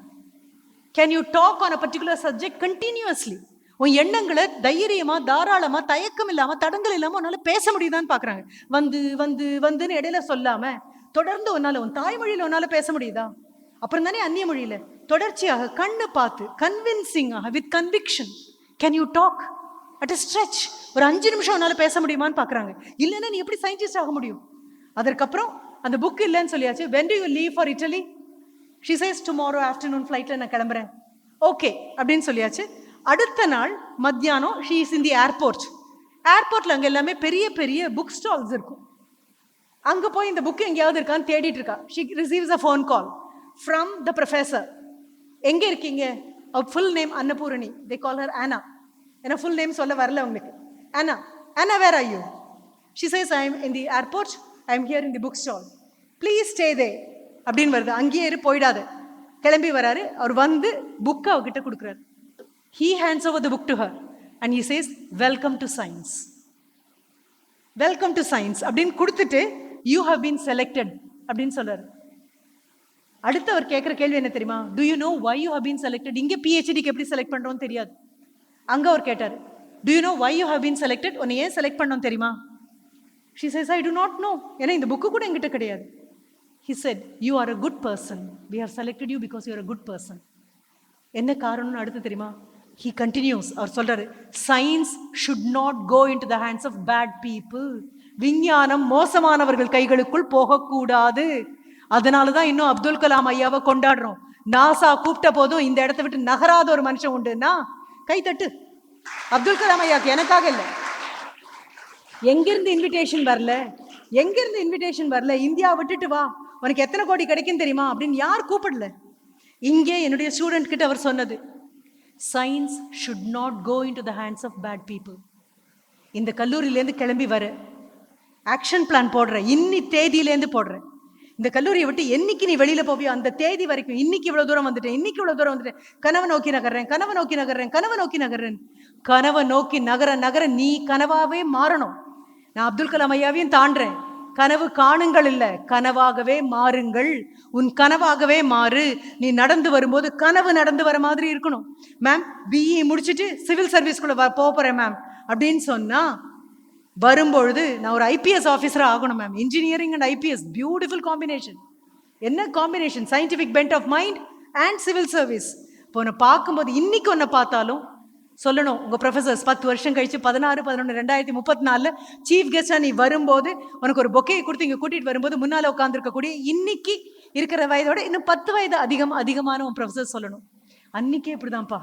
Can you talk on a particular subject continuously? உன் எண்ணங்களை தைரியமாக தாராளமாக தயக்கம் இல்லாமல் தடங்கள் இல்லாமல் உன்னால் பேச முடியுதான்னு பார்க்குறாங்க. வந்துன்னு இடையில சொல்லாமல் தொடர்ந்து உன் தாய்மொழியில் உன்னால் பேச முடியுதா? அப்புறம் தானே அந்நிய மொழியில் தொடர்ச்சியாக கண்ணு பார்த்து கன்வின்சிங்காக with conviction can you talk at a stretch, ஒரு 5 நிமிஷம் உன்னால் பேச முடியுமான்னு பார்க்குறாங்க. இல்லைன்னா நீ எப்படி சயின்டிஸ்ட் ஆக முடியும்? அதற்கப்புறம் அந்த புக் இல்லைன்னு சொல்லியாச்சு. when do you leave for Italy? she says tomorrow afternoon flightல நான் கிளம்புறேன். ஓகே அப்படின்னு சொல்லியாச்சு. அடுத்த நாள் மத்தியானம் she is in the airport. ஏர்போர்ட்ல அங்கே எல்லாமே பெரிய பெரிய புக் ஸ்டால்ஸ் இருக்கும். அங்கே போய் இந்த புக் எங்கேயாவது இருக்கான்னு தேடிட்டு இருக்கா. she receives a phone call from the professor. எங்கே இருக்கீங்க? Full name Annapoorani, they call her Anna. ஏன்னா ஃபுல் நேம் சொல்ல வரல உங்களுக்கு. Anna where are you? she says I am in the airport, I am here in the bookstall, please stay there அப்படின்னு வருது. அங்கேயே இரு, போயிடாது. கிளம்பி வராரு. அவர் வந்து புக்கை அவகிட்ட கொடுக்குறாரு. he hands over the book to her and he says welcome to science, welcome to science அப்படின்னு கொடுத்துட்டு you have been selected அப்படின்னு சொல்றாரு. அடுத்து அவர் கேட்குற கேள்வி என்ன தெரியுமா? do you know why you have been selected? இங்கே பிஹெச்டிக்கு எப்படி செலக்ட் பண்ணுறோன்னு தெரியாது. அங்கே அவர் கேட்டார், do you know why you have been selected? உன்னை ஏன் செலக்ட் பண்ணோம் தெரியுமா? she says I do not know, ஏன்னா இந்த புக்கு கூட என்கிட்ட கிடையாது. he said you are a good person, we have selected you because you are a good person. என்ன காரணம்னு அடுத்து தெரியுமா? he continues, அவர் சொல்றாரு, science should not go into the hands of bad people. விஞ்ஞானம் மோசமானவர்கள் கைகளுக்குள் போகக்கூடாது. அதனால தான் இன்னும் அப்துல் கலாம் ஐயாவை கொண்டாடுறோம். நாசா கூப்பிட்ட போதும் இந்த இடத்த விட்டு நகராத ஒரு மனுஷன் உண்டுன்னா கைத்தட்டு. அப்துல் கலாம் ஐயாவுக்கு, எனக்காக இல்லை. எங்கிருந்து இன்விடேஷன் வரல, எங்கிருந்து இன்விடேஷன் வரல, இந்தியா விட்டுட்டு வா, உனக்கு எத்தனை கோடி கிடைக்கும் தெரியுமா அப்படின்னு யார் கூப்பிடல. இங்கே என்னுடைய ஸ்டூடெண்ட் கிட்ட அவர் சொன்னது, science should not go into the hands of bad people. இந்த கல்லூரியிலேருந்து கிளம்பி வர ஆக்ஷன் பிளான் போடுறேன், இன்னி தேதியிலேருந்து போடுறேன். இந்த கல்லூரியை விட்டு என்னைக்கு நீ வெளியில போவியோ அந்த தேதி வரைக்கும், இன்னைக்கு இவ்வளவு தூரம் வந்துட்டேன், இன்னைக்கு இவ்வளவு தூரம் வந்துட்டேன், கனவை நோக்கி நகர்றேன், கனவை நோக்கி நகர்றேன், கனவை நோக்கி நகர்றேன். கனவை நோக்கி நகர நகர நீ கனவாவே மாறணும். நான் அப்துல் கலாம் ஐயாவையும் தாண்டேன். கனவு காணுங்கள் இல்ல, கனவாகவே மாறுங்கள். உன் கனவாகவே மாறு. நீ நடந்து வரும்போது கனவு நடந்து வர மாதிரி இருக்கணும். மேம் பிஇ முடிச்சுட்டு சிவில் சர்வீஸ்குள்ள போறேன் மேம் அப்படின்னு சொன்னா, வரும்பொழுது நான் ஒரு ஐபிஎஸ் ஆஃபீஸராக ஆகணும் ma'am. Engineering and IPS beautiful combination. என்ன combination? Scientific bent of mind and civil service. இப்போ உன்னை பார்க்கும்போது இன்னைக்கு ஒன்றை பார்த்தாலும் சொல்லணும், உங்கள் ப்ரொஃபஸர்ஸ் 10 வருஷம் கழிச்சு 16/11/2034 சீஃப் கெஸ்டாக நீ வரும்போது உனக்கு ஒரு பொக்கையை கொடுத்து இங்கே கூட்டிகிட்டு வரும்போது முன்னால் உட்காந்துருக்கக்கூடிய இன்னைக்கு இருக்கிற வயதோட இன்னும் 10 வயது அதிகமான உன் ப்ரொஃபஸர் சொல்லணும், அன்னைக்கே இப்படிதான்ப்பா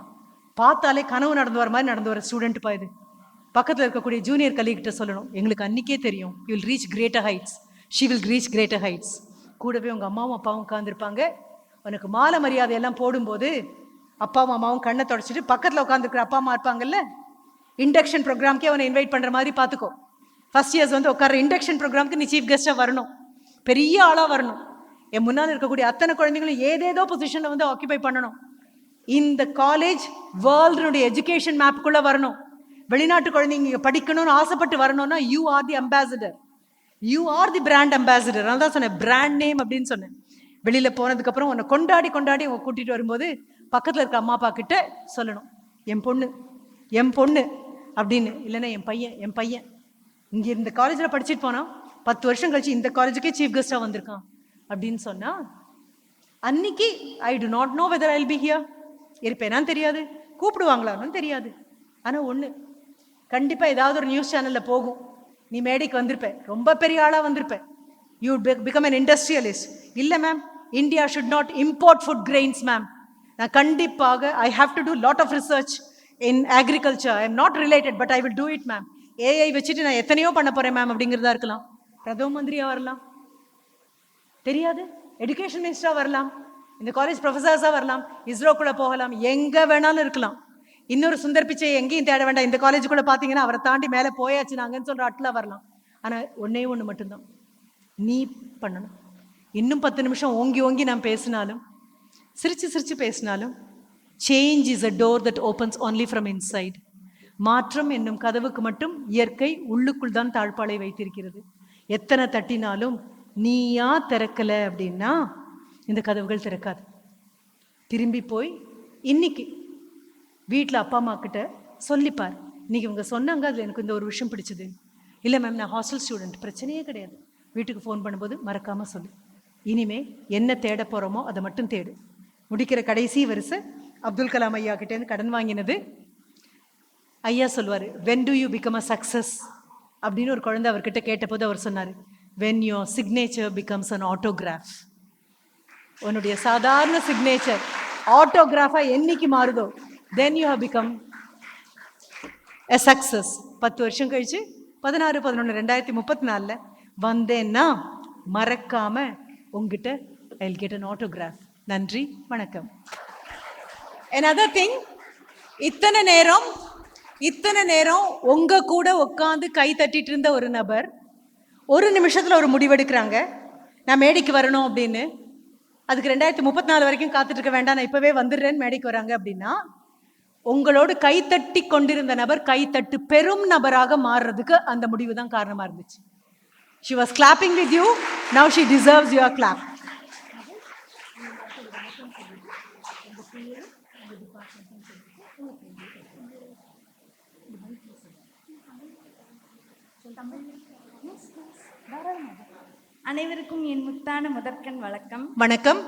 பார்த்தாலே கனவு நடந்து வர மாதிரி நடந்து வர ஸ்டூடெண்ட்ப்பா இது. பக்கத்தில் இருக்கக்கூடிய ஜூனியர் கலீகிட்ட சொல்லணும், எங்களுக்கு அன்றைக்கே தெரியும், you will reach greater heights, she will reach greater heights. கூடவே உங்கள் அம்மாவும் அப்பாவும் உட்காந்துருப்பாங்க. உனக்கு மாலை மரியாதையெல்லாம் போடும்போது அப்பாவும் அம்மாவும் கண்ணை தொடச்சிட்டு பக்கத்தில் உட்காந்துருக்கிற அப்பா அம்மா இருப்பாங்கல்ல, இண்டக்ஷன் ப்ரோக்ராம்க்கே அவனை இன்வைட் பண்ணுற மாதிரி பார்த்துக்கோ. ஃபர்ஸ்ட் இயர்ஸ் வந்து உட்கார இண்டக்ஷன் ப்ரோக்ராமுக்கு நீ சீஃப் கெஸ்ட்டாக வரணும், பெரிய ஆளாக வரணும். என் முன்னால் இருக்கக்கூடிய அத்தனை குழந்தைங்களும் ஏதேதோ பொசிஷனில் வந்து ஆக்கியபை பண்ணணும். இந்த காலேஜ் வேர்ல்டுனுடைய எஜுகேஷன் மேப்புக்குள்ளே வரணும். வெளிநாட்டு குழந்தைங்க படிக்கணும்னு ஆசைப்பட்டு வரணும்னா you are the ambassador, you are the brand ambassador. நான் தான் சொன்னேன் பிராண்ட் நேம் அப்படின்னு சொன்னேன். வெளியில் போனதுக்கப்புறம் உன்னை கொண்டாடி உங்க கூட்டிகிட்டு வரும்போது பக்கத்தில் இருக்க அம்மா அப்பா கிட்ட சொல்லணும், என் பொண்ணு அப்படின்னு, இல்லைன்னா என் பையன் இங்கே இந்த காலேஜில் படிச்சுட்டு போனால் 10 வருஷம் கழிச்சு இந்த காலேஜுக்கே சீஃப் கெஸ்டாக வந்திருக்கான் அப்படின்னு சொன்னால், அன்னைக்கு I do not know whether I will be here, இருப்பேனான்னு தெரியாது, கூப்பிடுவாங்களான்னு தெரியாது. ஆனால் ஒன்று கண்டிப்பாக ஏதாவது ஒரு நியூஸ் சேனலில் போகும், நீ மேடைக்கு வந்திருப்ப, ரொம்ப பெரிய ஆளாக வந்திருப்ப, யூ பிகம் அன் இண்டஸ்ட்ரியலிஸ்ட். இல்லை ma'am, India should not import food grains ma'am. நான் கண்டிப்பாக I have to do lot of research in agriculture, I am not related but I will do it ma'am. AI வச்சுட்டு நான் எத்தனையோ பண்ண போகிறேன் ma'am அப்படிங்கிறதா இருக்கலாம். பிரதம மந்திரியாக வரலாம், தெரியாது, எஜுகேஷன் மினிஸ்டராக வரலாம், இந்த காலேஜ் ப்ரொஃபஸர்ஸாக வரலாம், இஸ்ரோக்குள்ளே போகலாம், எங்கே வேணாலும் இருக்கலாம். இன்னொரு சுந்தர் பிச்சை எங்கேயும் தேட வேண்டாம், இந்த காலேஜுக்குள்ள பார்த்தீங்கன்னா அவரை தாண்டி மேலே போயாச்சு நாங்கன்னு சொல்கிற அட்டில் வரலாம். ஆனால் ஒன்று மட்டும்தான் நீ பண்ணணும். இன்னும் 10 நிமிஷம் ஓங்கி நான் பேசினாலும், சிரிச்சு பேசினாலும், change is a door that opens only from inside. மாற்றம் என்னும் கதவுக்கு மட்டும் இயற்கை உள்ளுக்குள் தான் தாழ்பாளை வைத்திருக்கிறது. எத்தனை தட்டினாலும் நீயா திறக்கலை அப்படின்னா இந்த கதவுகள் திறக்காது. திரும்பி போய் இன்னைக்கு வீட்டில் அப்பா அம்மா கிட்ட சொல்லிப்பார், இன்னைக்கு இவங்க சொன்னாங்க அதில் எனக்கு இந்த ஒரு விஷயம் பிடிச்சது. இல்லை மேம் நான் ஹாஸ்டல் ஸ்டூடெண்ட், பிரச்சனையே கிடையாது. வீட்டுக்கு ஃபோன் பண்ணும்போது மறக்காமல் சொல்லு. இனிமே என்ன தேட போகிறோமோ அதை மட்டும் தேடு. முடிக்கிற கடைசி வரிசை அப்துல் கலாம் ஐயா கிட்டேருந்து கடன் வாங்கினது. ஐயா சொல்வார், when to you become a success அப்படின்னு ஒரு குழந்தை அவர்கிட்ட கேட்டபோது அவர் சொன்னார், when your signature becomes an autograph. உன்னுடைய சாதாரண சிக்னேச்சர் ஆட்டோகிராஃபாக என்னைக்கு மாறுதோ then you have become a success. 10 வருஷம் கழிச்சு 16/11/2034 வந்தேன்னா மறக்காம உங்ககிட்ட I'll get an autograph. நன்றி, வணக்கம். Another thing, இத்தனை நேரம் உங்க கூட உட்காந்து கை தட்டிட்டு இருந்த ஒரு நபர் ஒரு நிமிஷத்துல ஒரு முடிவெடுக்கிறாங்க, நான் மேடைக்கு வரணும் அப்படின்னு. அதுக்கு 2034 வரைக்கும் காத்துட்டு இருக்க வேண்டாம், நான் இப்பவே வந்துடுறேன்னு மேடைக்கு வராங்க அப்படின்னா, உங்களோடு கைத்தட்டி கொண்டிருந்த நபர் கைத்தட்டு பெரும் நபராக மாறுறதுக்கு அந்த முடிவு தான் காரணமா இருந்துச்சு. She was clapping with you, now she deserves your clap. அனைவருக்கும் என் முத்தான முதற்கண் வணக்கம். வணக்கம்.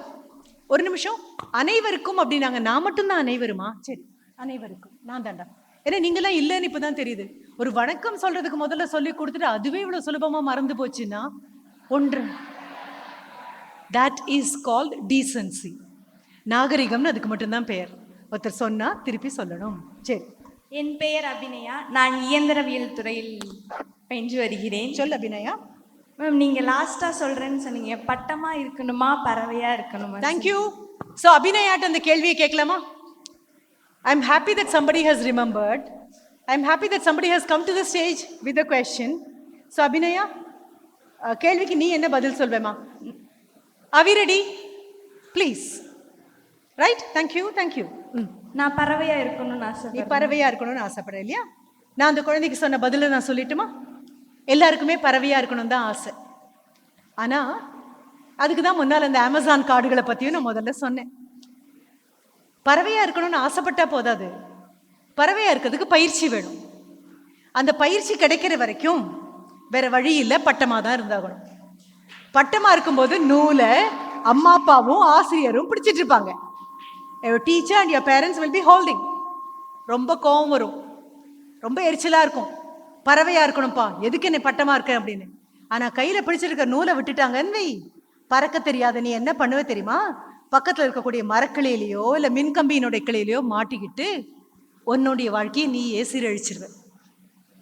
ஒரு நிமிஷம், அனைவருக்கும் அப்படின்னாங்க, நான் மட்டும்தான் அனைவருமா? சரி, அனைவருக்கும் நான் தாண்டா. ஏன்னா நீங்களாம் இல்லைன்னு இப்போதான் தெரியுது. ஒரு வணக்கம் சொல்றதுக்கு முதல்ல சொல்லி கொடுத்துட்டு அதுவே இவ்வளவு சுலபமா மறந்து போச்சுன்னா ஒன்று, that is called decency. நாகரிகம்னு அதுக்கு மட்டும்தான் பெயர். ஒருத்தர் சொன்னா திருப்பி சொல்லணும். சரி, என் பெயர் அபிநயா, நான் இயந்திரவியல் துறையில் பயின்று வருகிறேன். சொல் அபிநயா. மேம் நீங்கள் லாஸ்ட்டாக சொல்கிறேன்னு சொன்னீங்க, பட்டமாக இருக்கணுமா பறவையாக இருக்கணுமா? தேங்க்யூ. ஸோ அபிநயாட்ட அந்த கேள்வியை கேட்கலாமா? I am happy that somebody has remembered. I am happy that somebody has come to the stage with a question. So Abhinaya, கேள்விக்கு நீ என்ன பதில் சொல்வேமா? Are we ready? Please. Right? Thank you. Thank you. நான் பறவையாக இருக்கணும்னு நீ ஆசைப்படுறேன். பறவையா இருக்கணும்னு ஆசைப்படுற இல்லையா? நான் அந்த குழந்தைக்கு சொன்ன பதில நான் சொல்லட்டுமா? எல்லாருக்குமே பறவையா இருக்கணும் தான் ஆசை. ஆனா அதுக்கு தான் முன்னால் அந்த அமேசான் காடுகளை பத்தியும் நான் முதல்ல சொன்னேன். பறவையா இருக்கணும்னு ஆசைப்பட்டா போதாது, பறவையா இருக்கிறதுக்கு பயிற்சி வேணும். அந்த பயிற்சி கிடைக்கிற வரைக்கும் வேற வழி இல்லை, பட்டமா தான் இருந்தாகணும். பட்டமா இருக்கும்போது நூலை அம்மா அப்பாவும் ஆசிரியரும் பிடிச்சிட்டு இருப்பாங்க. Teacher and your parents will be holding. ரொம்ப கோவம் வரும், ரொம்ப எரிச்சலா இருக்கும். பறவையா இருக்கணும்ப்பா, எதுக்கு என்ன பட்டமா இருக்கேன் அப்படின்னு. ஆனா கையில பிடிச்சிருக்க நூலை விட்டுட்டாங்கன்னு வை, பறக்க தெரியாத நீ என்ன பண்ணுவ தெரியுமா? பக்கத்துல இருக்கக்கூடிய மரக்கிளையிலையோ இல்ல மின்கம்பியினுடைய கிளையிலையோ மாட்டிக்கிட்டு உன்னுடைய வாழ்க்கையை நீயே சீரழிச்சிருவ.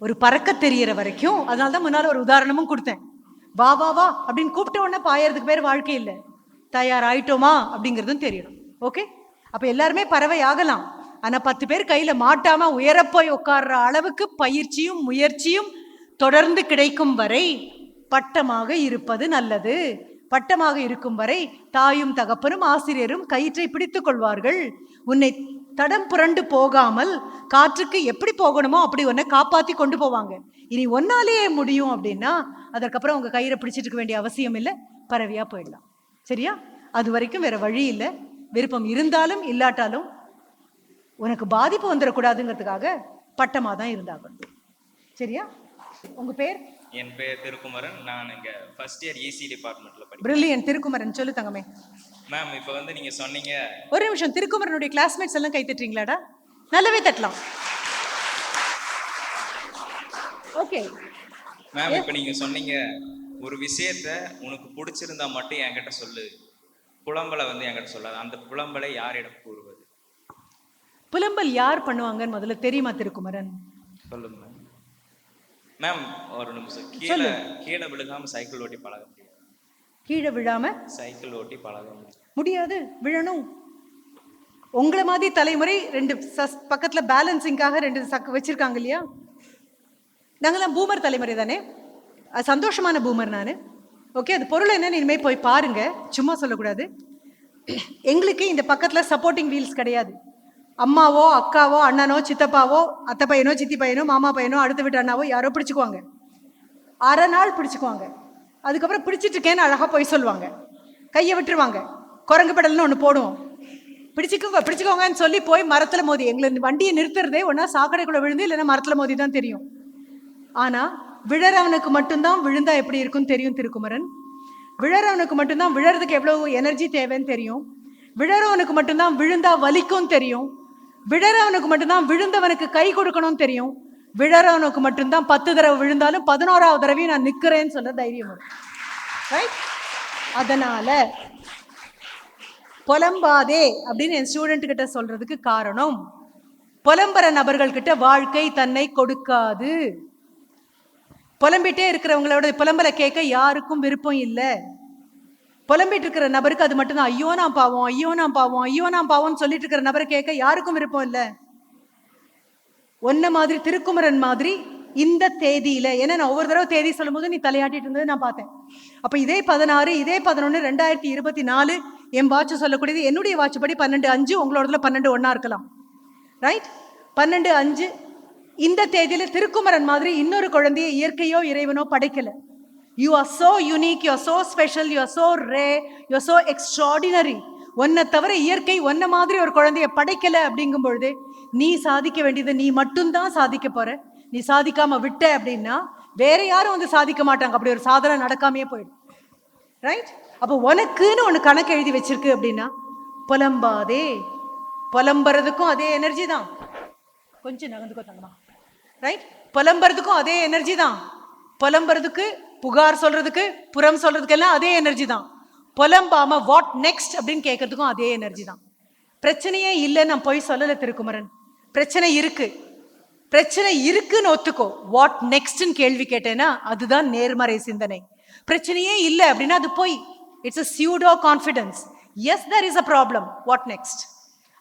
ஒரு பறக்க தெரியற வரைக்கும். அதனால்தான் முன்னால ஒரு உதாரணமும் கொடுத்தேன். வா வா வா அப்படின்னு கூப்பிட்ட உடனே பாயறதுக்கு பேர் வாழ்க்கை இல்லை, தயாராயிட்டோமா அப்படிங்கிறதும் தெரியணும். ஓகே, அப்ப எல்லாருமே பறவை ஆகலாம். ஆனா 10 பேர் கையில மாட்டாம உயரப்போய் உட்கார்ற அளவுக்கு பயிற்சியும் முயற்சியும் தொடர்ந்து கிடைக்கும் வரை பட்டமாக இருப்பது நல்லது. பட்டமாக இருக்கும் வரை தாயும் தகப்பனும் ஆசிரியரும் கயிற்றை பிடித்துக் கொள்வார்கள். உன்னை தடம் புரண்டு போகாமல் காற்றுக்கு எப்படி போகணுமோ அப்படி உன்னை காப்பாத்தி கொண்டு போவாங்க. இனி ஒன்னாலேயே முடியும் அப்படின்னா அதற்கப்புறம் உங்க கயிறை பிடிச்சிட்டு இருக்க வேண்டிய அவசியம் இல்லை, பறவையா போயிடலாம். சரியா? அது வரைக்கும் வேற வழி இல்லை. விருப்பம் இருந்தாலும் இல்லாட்டாலும் உனக்கு பாதிப்பு வந்துடக்கூடாதுங்கிறதுக்காக பட்டமா தான் இருந்தாகணும். சரியா? உங்க பேர்? என் பேர் திருக்குமரன். நான் இங்க ஃபர்ஸ்ட் இயர் இசி டிபார்ட்மெண்ட்ல படிக்கிறேன். பிரில்லியன்ட். திருக்குமரன் சொல்லு தங்கமே. மேம், இப்போ வந்து நீங்க சொன்னீங்க. ஒரு நிமிஷம், திருக்குமரனுடைய கிளாஸ்மேட்ஸ் எல்லாம் கை தட்டுறீங்களாடா? நல்லாவே தட்டலாம். ஓகே மேம், இப்போ நீங்க சொன்னீங்க ஒரு விஷயத்த உனக்கு பிடிச்சிருந்தா மட்டும் என்கிட்ட சொல்லு, புலம்பலை வந்து என்கிட்ட சொல்லாது. அந்த புலம்பலை யாரிடம் கூறுவது? புலம்பல் யார் பண்ணுவாங்கன்னு முதல்ல தெரியுமா திருக்குமரன்? சொல்லுங்க மேம். மேம் ஒரு நிமிஷம், கீழே கீழே விழுகாம சைக்கிள் ஓட்டி பழக முடியாது. கீழே விழாம சைக்கிள் ஓட்டி பழக முடியாது, விழணும். உங்களை மாதிரி தலைமுறை 2 பக்கத்துல பேலன்சிங்காக 2 வச்சிருக்காங்க இல்லையா? நாங்களாம் பூமர் தலைமுறை தானே, சந்தோஷமான பூமர் நான். ஓகே, அது பொருள் என்னன்னு இனிமே போய் பாருங்க, சும்மா சொல்லக்கூடாது. எங்களுக்கு இந்த பக்கத்துல சப்போர்ட்டிங் வீல்ஸ் கிடையாது. அம்மாவோ அக்காவோ அண்ணனோ சித்தப்பாவோ அத்தை பையனோ சித்தி பையனோ மாமா பையனோ அடுத்த வீட்டு அண்ணாவோ யாரோ பிடிச்சுக்குவாங்க, அரை நாள் பிடிச்சுக்குவாங்க. அதுக்கப்புறம் பிடிச்சிட்டு இருக்கேன்னு அழகா போய் சொல்லுவாங்க, கையை விட்டுருவாங்க. குரங்கு பெடல்னு ஒன்று போடுவோம், பிடிச்சிக்கோங்கன்னு சொல்லி போய் மரத்துல மோதி. எங்களை வண்டியை நிறுத்துறதே ஒன்னா சாக்கடைக்குள்ள விழுந்து இல்லைன்னா மரத்துல மோதி தான் தெரியும். ஆனா விழறவனுக்கு மட்டும்தான் விழுந்தா எப்படி இருக்குன்னு தெரியும் திருக்குமரன். விழறவனுக்கு மட்டும்தான் விழறதுக்கு எவ்வளவு எனர்ஜி தேவைன்னு தெரியும். விழறவனுக்கு மட்டும்தான் விழுந்தா வலிக்கும் தெரியும். விழறவனுக்கு மட்டும்தான் விழுந்தவனுக்கு கை கொடுக்கணும் தெரியும். விழறவனுக்கு மட்டும்தான் 10 தடவை விழுந்தாலும் 11ஆவது தடவையும் நான் நிக்கிறேன்னு சொல்ல தைரியம் வரும். ரைட்? அதனால புலம்பாதே அப்படின்னு என் ஸ்டூடெண்ட் கிட்ட சொல்றதுக்கு காரணம், புலம்புற நபர்கள் கிட்ட வாழ்க்கை தன்னை கொடுக்காது. புலம்பிட்டே இருக்கிறவங்களோட புலம்பலை கேட்க யாருக்கும் விருப்பம் இல்லை. புலம்பிட்டு இருக்கிற நபருக்கு அது மட்டும்தான் ஐயோ நான் பாவம், ஐயோ நான் பாவம், ஐயோ நான் பாவம்னு சொல்லிட்டு இருக்கிற நபரை கேட்க யாருக்கும் விருப்பம் இல்லை. ஒன்ன மாதிரி திருக்குமரன் மாதிரி இந்த தேதியில, ஏன்னா நான் ஒவ்வொரு தடவை தேதி சொல்லும் போது நீ தலையாட்டிட்டு இருந்தது நான் பார்த்தேன். அப்ப இதே 16 இதே 11 2024 என் வாட்ச் சொல்லக்கூடியது. என்னுடைய வாட்ச் படி 12/5, உங்களோடதுல 12/1 இருக்கலாம். ரைட்? 12/5 இந்த தேதியில திருக்குமரன் மாதிரி இன்னொரு குழந்தைய இயற்கையோ இறைவனோ படைக்கல. You are so unique, you are so special, you are so rare, you are so extraordinary. ஒன்னை தவிர இயற்கை ஒன்ன மாதிரி ஒரு குழந்தைய படைக்கல. அப்படிங்கும் பொழுது நீ சாதிக்க வேண்டியது நீ மட்டும்தான் சாதிக்க போற. நீ சாதிக்காம விட்ட அப்படின்னா வேற யாரும் வந்து சாதிக்க மாட்டாங்க. அப்படி ஒரு சாதனை நடக்காமையே போயிடும். ரைட்? அப்போ உனக்குன்னு ஒன்று கணக்கு எழுதி வச்சிருக்கு அப்படின்னா புலம்பாதே. புலம்புறதுக்கும் அதே எனர்ஜி தான். கொஞ்சம் நகர்ந்துக்கோ தங்கமா. ரைட்? புலம்புறதுக்கும் அதே எனர்ஜி தான். புலம்புறதுக்கு, புகார் சொல்றதுக்கு, புறம் சொல்றதுக்கெல்லாம் அதே எனர்ஜி தான். புலம்பாம வாட் நெக்ஸ்ட் அப்படின்னு கேட்கறதுக்கும் அதே எனர்ஜி தான். பிரச்சனையே இல்லைன்னு நான் போய் சொல்லலை திருக்குமரன். பிரச்சனை இருக்கு. பிரச்சனை இருக்குன்னு ஒத்துக்கோ. வாட் நெக்ஸ்ட்னு கேள்வி கேட்டேன்னா அதுதான் நேர்மறை சிந்தனை. பிரச்சனையே இல்லை அப்படின்னா அது போய் இட்ஸ் a pseudo confidence. Yes there is a problem, what next?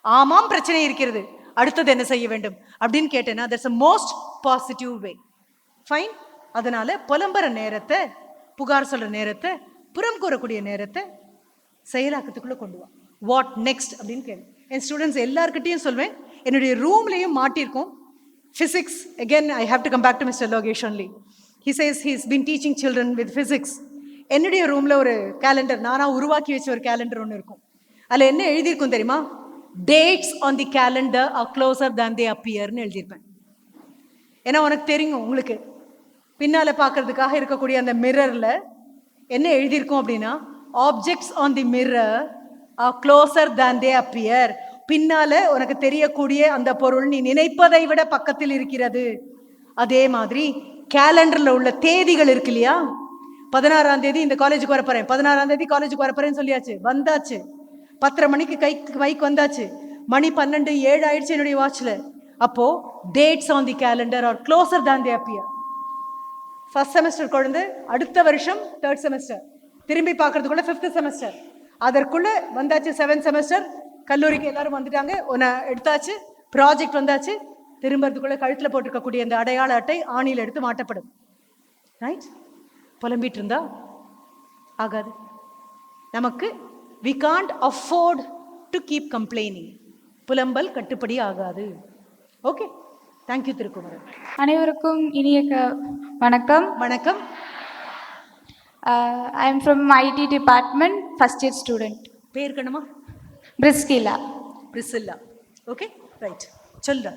ஆமாம் பிரச்சனை இருக்கிறது, அடுத்தது என்ன செய்ய வேண்டும் அப்படின்னு கேட்டேன்னா there's a most positive way. Fine. அதனால புலம்புற நேரத்தை, புகார் சொல்ற நேரத்தை, புறம் கூறக்கூடிய நேரத்தை செயலாக்கத்துக்குள்ள கொண்டு வா. வாட் நெக்ஸ்ட் அப்படின்னு கேள்வி என் ஸ்டூடெண்ட்ஸ் எல்லார்கிட்டையும் சொல்வேன். என்னுடைய ரூம்லேயும் மாட்டியிருக்கோம். Physics, again I have to come back to Mr. Logesh only. He says he's been teaching children with physics. என்னுடைய ரூமில் ஒரு கேலண்டர், நானாக உருவாக்கி வச்ச ஒரு கேலண்டர் ஒன்று இருக்கும். அதில் என்ன எழுதியிருக்கும் தெரியுமா? Dates on the calendar are closer than they அப்பியர்னு எழுதியிருப்பேன். ஏன்னா உனக்கு தெரியும், உங்களுக்கு பின்னால் பார்க்கறதுக்காக இருக்கக்கூடிய அந்த மிரரில் என்ன எழுதியிருக்கும் அப்படின்னா, objects on the mirror are closer than they appear. பின்னால உனக்கு தெரியக்கூடிய அந்த பொருள் நீ நினைப்பதை விட பக்கத்தில் இருக்கிறது. அதே மாதிரி கேலண்டர்ல உள்ள தேதிகள் இருக்கு இல்லையா? 16ஆம் தேதி இந்த காலேஜுக்கு வரப்போறேன், 16ஆம் தேதி காலேஜுக்கு வரப்போறேன்னு சொல்லியாச்சு, வந்தாச்சு. 10:30 மணிக்கு மைக் வந்தாச்சு, மணி 12:07 ஆயிடுச்சு என்னுடைய வாட்ச்ல. அப்போ dates on the calendar are closer than they appear. First semester குழந்தை அடுத்த வருஷம் 3rd செமஸ்டர், திரும்பி பார்க்கறதுக்குள்ள 5th செமஸ்டர், அதற்குள்ள வந்தாச்சு 7th செமஸ்டர். கல்லூரிக்கு எல்லாரும் வந்துட்டாங்க, உன்னை எடுத்தாச்சு, ப்ராஜெக்ட் வந்தாச்சு. திரும்பறதுக்குள்ள கழுத்தில் போட்டிருக்கக்கூடிய அந்த அடையாள அட்டை ஆணியில் எடுத்து மாட்டப்படும். ரைட்? புலம்பிட்டு இருந்தா ஆகாது நமக்கு. we can't afford to keep complaining. புலம்பல் கட்டுப்படி ஆகாது. Okay, thank you Thirukumaran. அனைவருக்கும் இனிய வணக்கம். வணக்கம். I am from IT department, first year student. பேர் கணுமா? பிரிஸ்கிலா. பிரிசில்லா. ஓகே, ரைட், சொல்லுடா.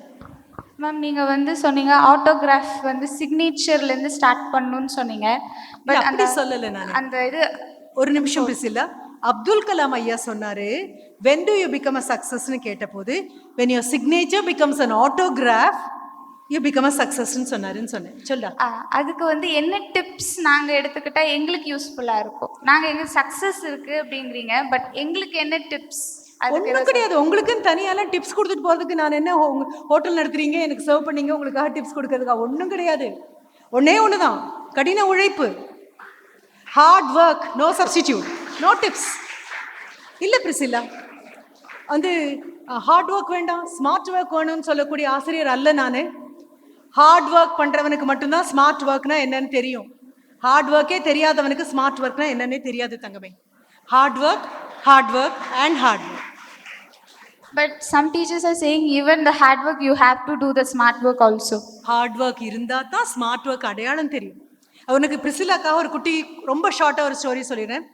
மேம், நீங்கள் வந்து சொன்னீங்க ஆட்டோகிராஃப் வந்து சிக்னேச்சர்லேருந்து ஸ்டார்ட் பண்ணணும்னு சொன்னீங்க. பட் அப்படி சொல்லலை நான். அந்த இது ஒரு நிமிஷம் பிரிசில்லா. அப்துல் கலாம் ஐயா சொன்னாரு, when do you become a successன்னு கேட்டபோது, when your signature becomes an autograph you become a successன்னு சொன்னாருன்னு சொன்னேன். சொல்லுடா. அதுக்கு வந்து என்ன டிப்ஸ் நாங்கள் எடுத்துக்கிட்டால் எங்களுக்கு யூஸ்ஃபுல்லாக இருக்கும்? நாங்கள் எங்களுக்கு சக்ஸஸ் இருக்குது அப்படிங்கிறீங்க, பட் எங்களுக்கு என்ன டிப்ஸ்? ஒன்றும் கிடையாது. உங்களுக்குன்னு தனியாலாம் டிப்ஸ் கொடுத்துட்டு போகிறதுக்கு நான் என்ன ஹோட்டல் நடத்துறீங்க, எனக்கு சர்வ் பண்ணீங்க, உங்களுக்காக டிப்ஸ் கொடுக்கறதுக்கா? ஒன்றும் கிடையாது. ஒன்னே ஒன்று தான், கடின உழைப்பு, hard work, no substitute, no tips. இல்லை பிரிசில்லா, வந்து ஹார்ட் ஒர்க் வேண்டாம், ஸ்மார்ட் ஒர்க் வேணும்னு சொல்லக்கூடிய ஆசிரியர் அல்ல நான். ஹார்ட் ஒர்க் பண்ணுறவனுக்கு மட்டும்தான் ஸ்மார்ட் ஒர்க்னா என்னன்னு தெரியும். ஹார்ட் ஒர்க்கே தெரியாதவனுக்கு ஸ்மார்ட் ஒர்க்னா என்னன்னே தெரியாது தங்கமே. Hard work, hard work and hard work. But some teachers are saying even the hard work you have to do the smart work also. Hard work இருந்தா தான் smart work அடையாளம் தெரியும். அவனுக்கு பிரிசிலாக்காக ஒரு குட்டி ரொம்ப ஷார்ட்டாக ஒரு ஸ்டோரி சொல்லிடுறேன்.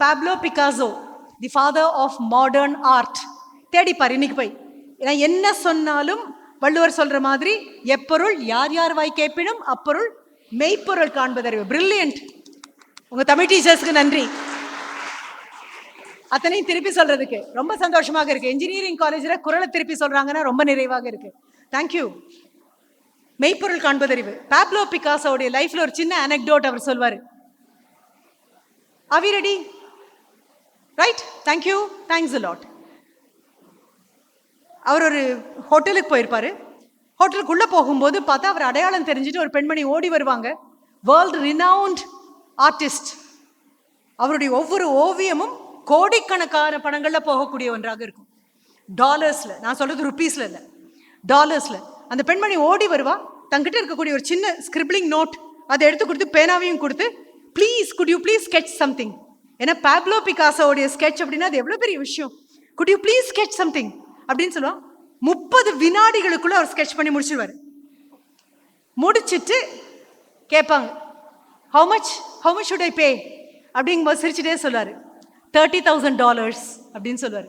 Pablo Picasso, the father of modern art, தேடிப்பார் இன்னைக்கு போய். ஏன்னா என்ன சொன்னாலும் வள்ளுவர் சொல்ற மாதிரி எப்பொருள் யார் யார் வாய் கேட்பினும் அப்பொருள் மெய்ப்பொருள் காண்பதறிவு. பிரில்லியன்ட். உங்க தமிழ் டீச்சர்ஸ்க்கு நன்றி. அத்தனையும் திருப்பி சொல்றதுக்கு ரொம்ப சந்தோஷமாக இருக்கு. இன்ஜினியரிங் காலேஜில் குரலை திருப்பி சொல்றாங்கன்னா ரொம்ப நிறைவாக இருக்கு. தேங்க்யூ. மெய்ப்பொருள் காண்பதறிவு. பாப்லோ பிகாசோடைய லைஃப்ல ஒரு சின்ன அனெக்டோட் அவர் சொல்வாரு. Are we ready? Right? Thank you. Thanks a lot. அவர் ஒரு ஹோட்டலுக்கு போயிருப்பாரு. ஹோட்டலுக்குள்ள போகும்போது பார்த்தா அவர் அடையாளம் தெரிஞ்சுட்டு ஒரு பெண்மணி ஓடி வருவாங்க. World renowned artist. அவருடைய ஒவ்வொரு ஓவியமும் கோடிக்கணக்கான பணங்கள்ல போகக்கூடிய ஒன்றாக இருக்கும். டாலர்ஸ்ல, நான் சொல்றது ருப்பீஸ்ல இல்லை, டாலர்ஸ்ல. அந்த பெண்மணி ஓடி வருவா, தங்கிட்ட இருக்கக்கூடிய ஒரு சின்ன ஸ்கிரிப்ளிங் நோட் அதை எடுத்து கொடுத்து பேனாவையும் கொடுத்து, please good you please sketch something. ஏன்னா பாப்லோ பிகாசோடைய ஸ்கெட்ச் அப்படின்னா அது எவ்வளோ பெரிய விஷயம். Good you please sketch something அப்படின்னு சொல்லுவான். 30 வினாடிகளுக்குள்ள அவர் ஸ்கெட்ச் பண்ணி முடிச்சிருவாரு. முடிச்சுட்டு கேட்பாங்க, ஹவு மச் ஷுட் ஐ பே அப்படிங்கும்போது சிரிச்சுட்டே சொல்லுவாரு, $30,000 அப்படின்னு சொல்லுவாரு.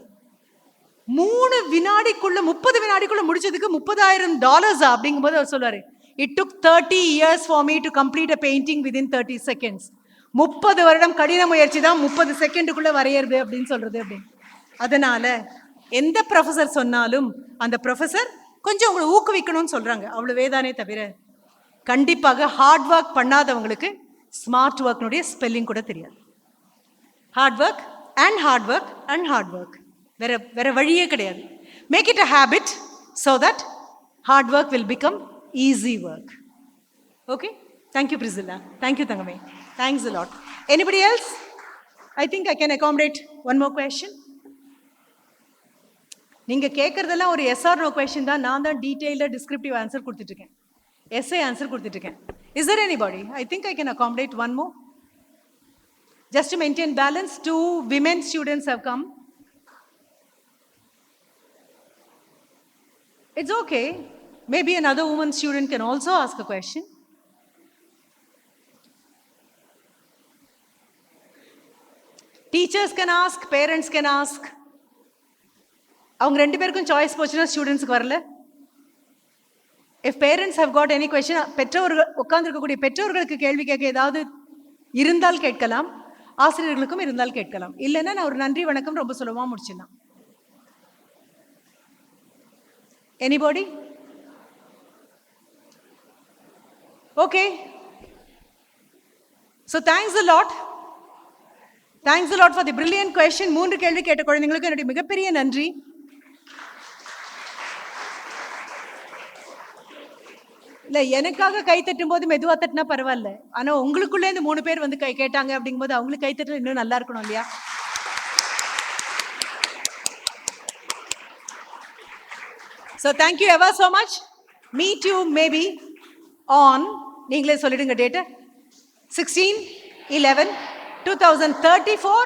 3 வினாடிக்குள்ள 30 வினாடிக்குள்ள முடிச்சதுக்கு $30,000 அப்படிங்கும்போது அவர் சொல்லுவாரு, it took 30 years for me to complete a painting within 30 seconds. 30 வருடம் கடின முயற்சி தான் 30 செகண்டுக்குள்ள வரையறது அப்படின்னு சொல்றது அப்படின்னு. அதனால எந்த ப்ரொஃபஸர் சொன்னாலும் அந்த ப்ரொஃபஸர் கொஞ்சம் உங்களை ஊக்குவிக்கணும்னு சொல்றாங்க, அவ்வளவேதானே தவிர கண்டிப்பாக ஹார்ட் ஒர்க் பண்ணாதவங்களுக்கு ஸ்மார்ட் ஒர்க்னுடைய ஸ்பெல்லிங் கூட தெரியாது. Hard work and hard work and hard work, வேற வழியே கிடையாது. Make it a habit so that hard work will become easy work. Okay? Thank you, Priscilla. Thank you, Thangame. Thanks a lot. Anybody else? I think I can accommodate one more question. நீங்கள் கேட்குறதெல்லாம் ஒரு S R no question தான். நான் தான் டீட்டெயில்டாக descriptive answer கொடுத்துட்ருக்கேன், S A answer கொடுத்துட்ருக்கேன். Is Dhar anybody? I think I can accommodate one more. Just to maintain balance, 2 women students have come. It's okay. Maybe another woman student can also ask a question. Teachers can ask, parents can ask. அவங்க ரெண்டு பேருக்கும் choice போச்சுன்னா ஸ்டூடெண்ட்ஸ்க்கு வரல. If parents have got any question, பெற்றோர்கள் உட்கார்ந்துருக்கக்கூடிய பெற்றோர்களுக்கு கேள்வி கேட்க ஏதாவது இருந்தால் கேட்கலாம், ஆசிரியர்களுக்கும் இருந்தால் கேட்கலாம். இல்லைன்னா நான் ஒரு நன்றி வணக்கம் ரொம்ப சுலபமாக முடிச்சிடலாம். Anybody? Okay. So thanks a lot. Thanks a lot for the brilliant question. 3 கேள்வி கேட்ட குழந்தைங்களுக்கு என்னுடைய மிகப்பெரிய நன்றி. இல்லை, எனக்காக கை தட்டும் போது மெதுவாக தட்டினா பரவாயில்ல, ஆனால் உங்களுக்குள்ளே இந்த 3 பேர் வந்து கை கேட்டாங்க அப்படிங்கும்போது அவங்களுக்கு கை தட்டுறது இன்னும் நல்லா இருக்கணும் இல்லையா? So thank you ever so much. Meet you maybe on, நீங்களே சொல்லிடுங்க டேட்டு, 16/11/2034.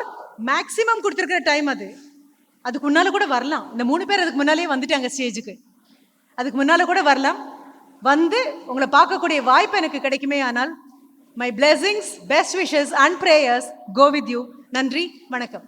மேக்ஸிமம் கொடுத்துருக்கிற டைம் அது. அதுக்கு முன்னால் கூட வரலாம். இந்த 3 பேர் அதுக்கு முன்னாலே வந்துட்டாங்க ஸ்டேஜுக்கு. அதுக்கு முன்னால் கூட வரலாம். வந்து உங்களை பார்க்கக்கூடிய வாய்ப்பு எனக்கு கிடைக்குமே ஆனால், my blessings, best wishes and prayers go with you. நன்றி, வணக்கம்.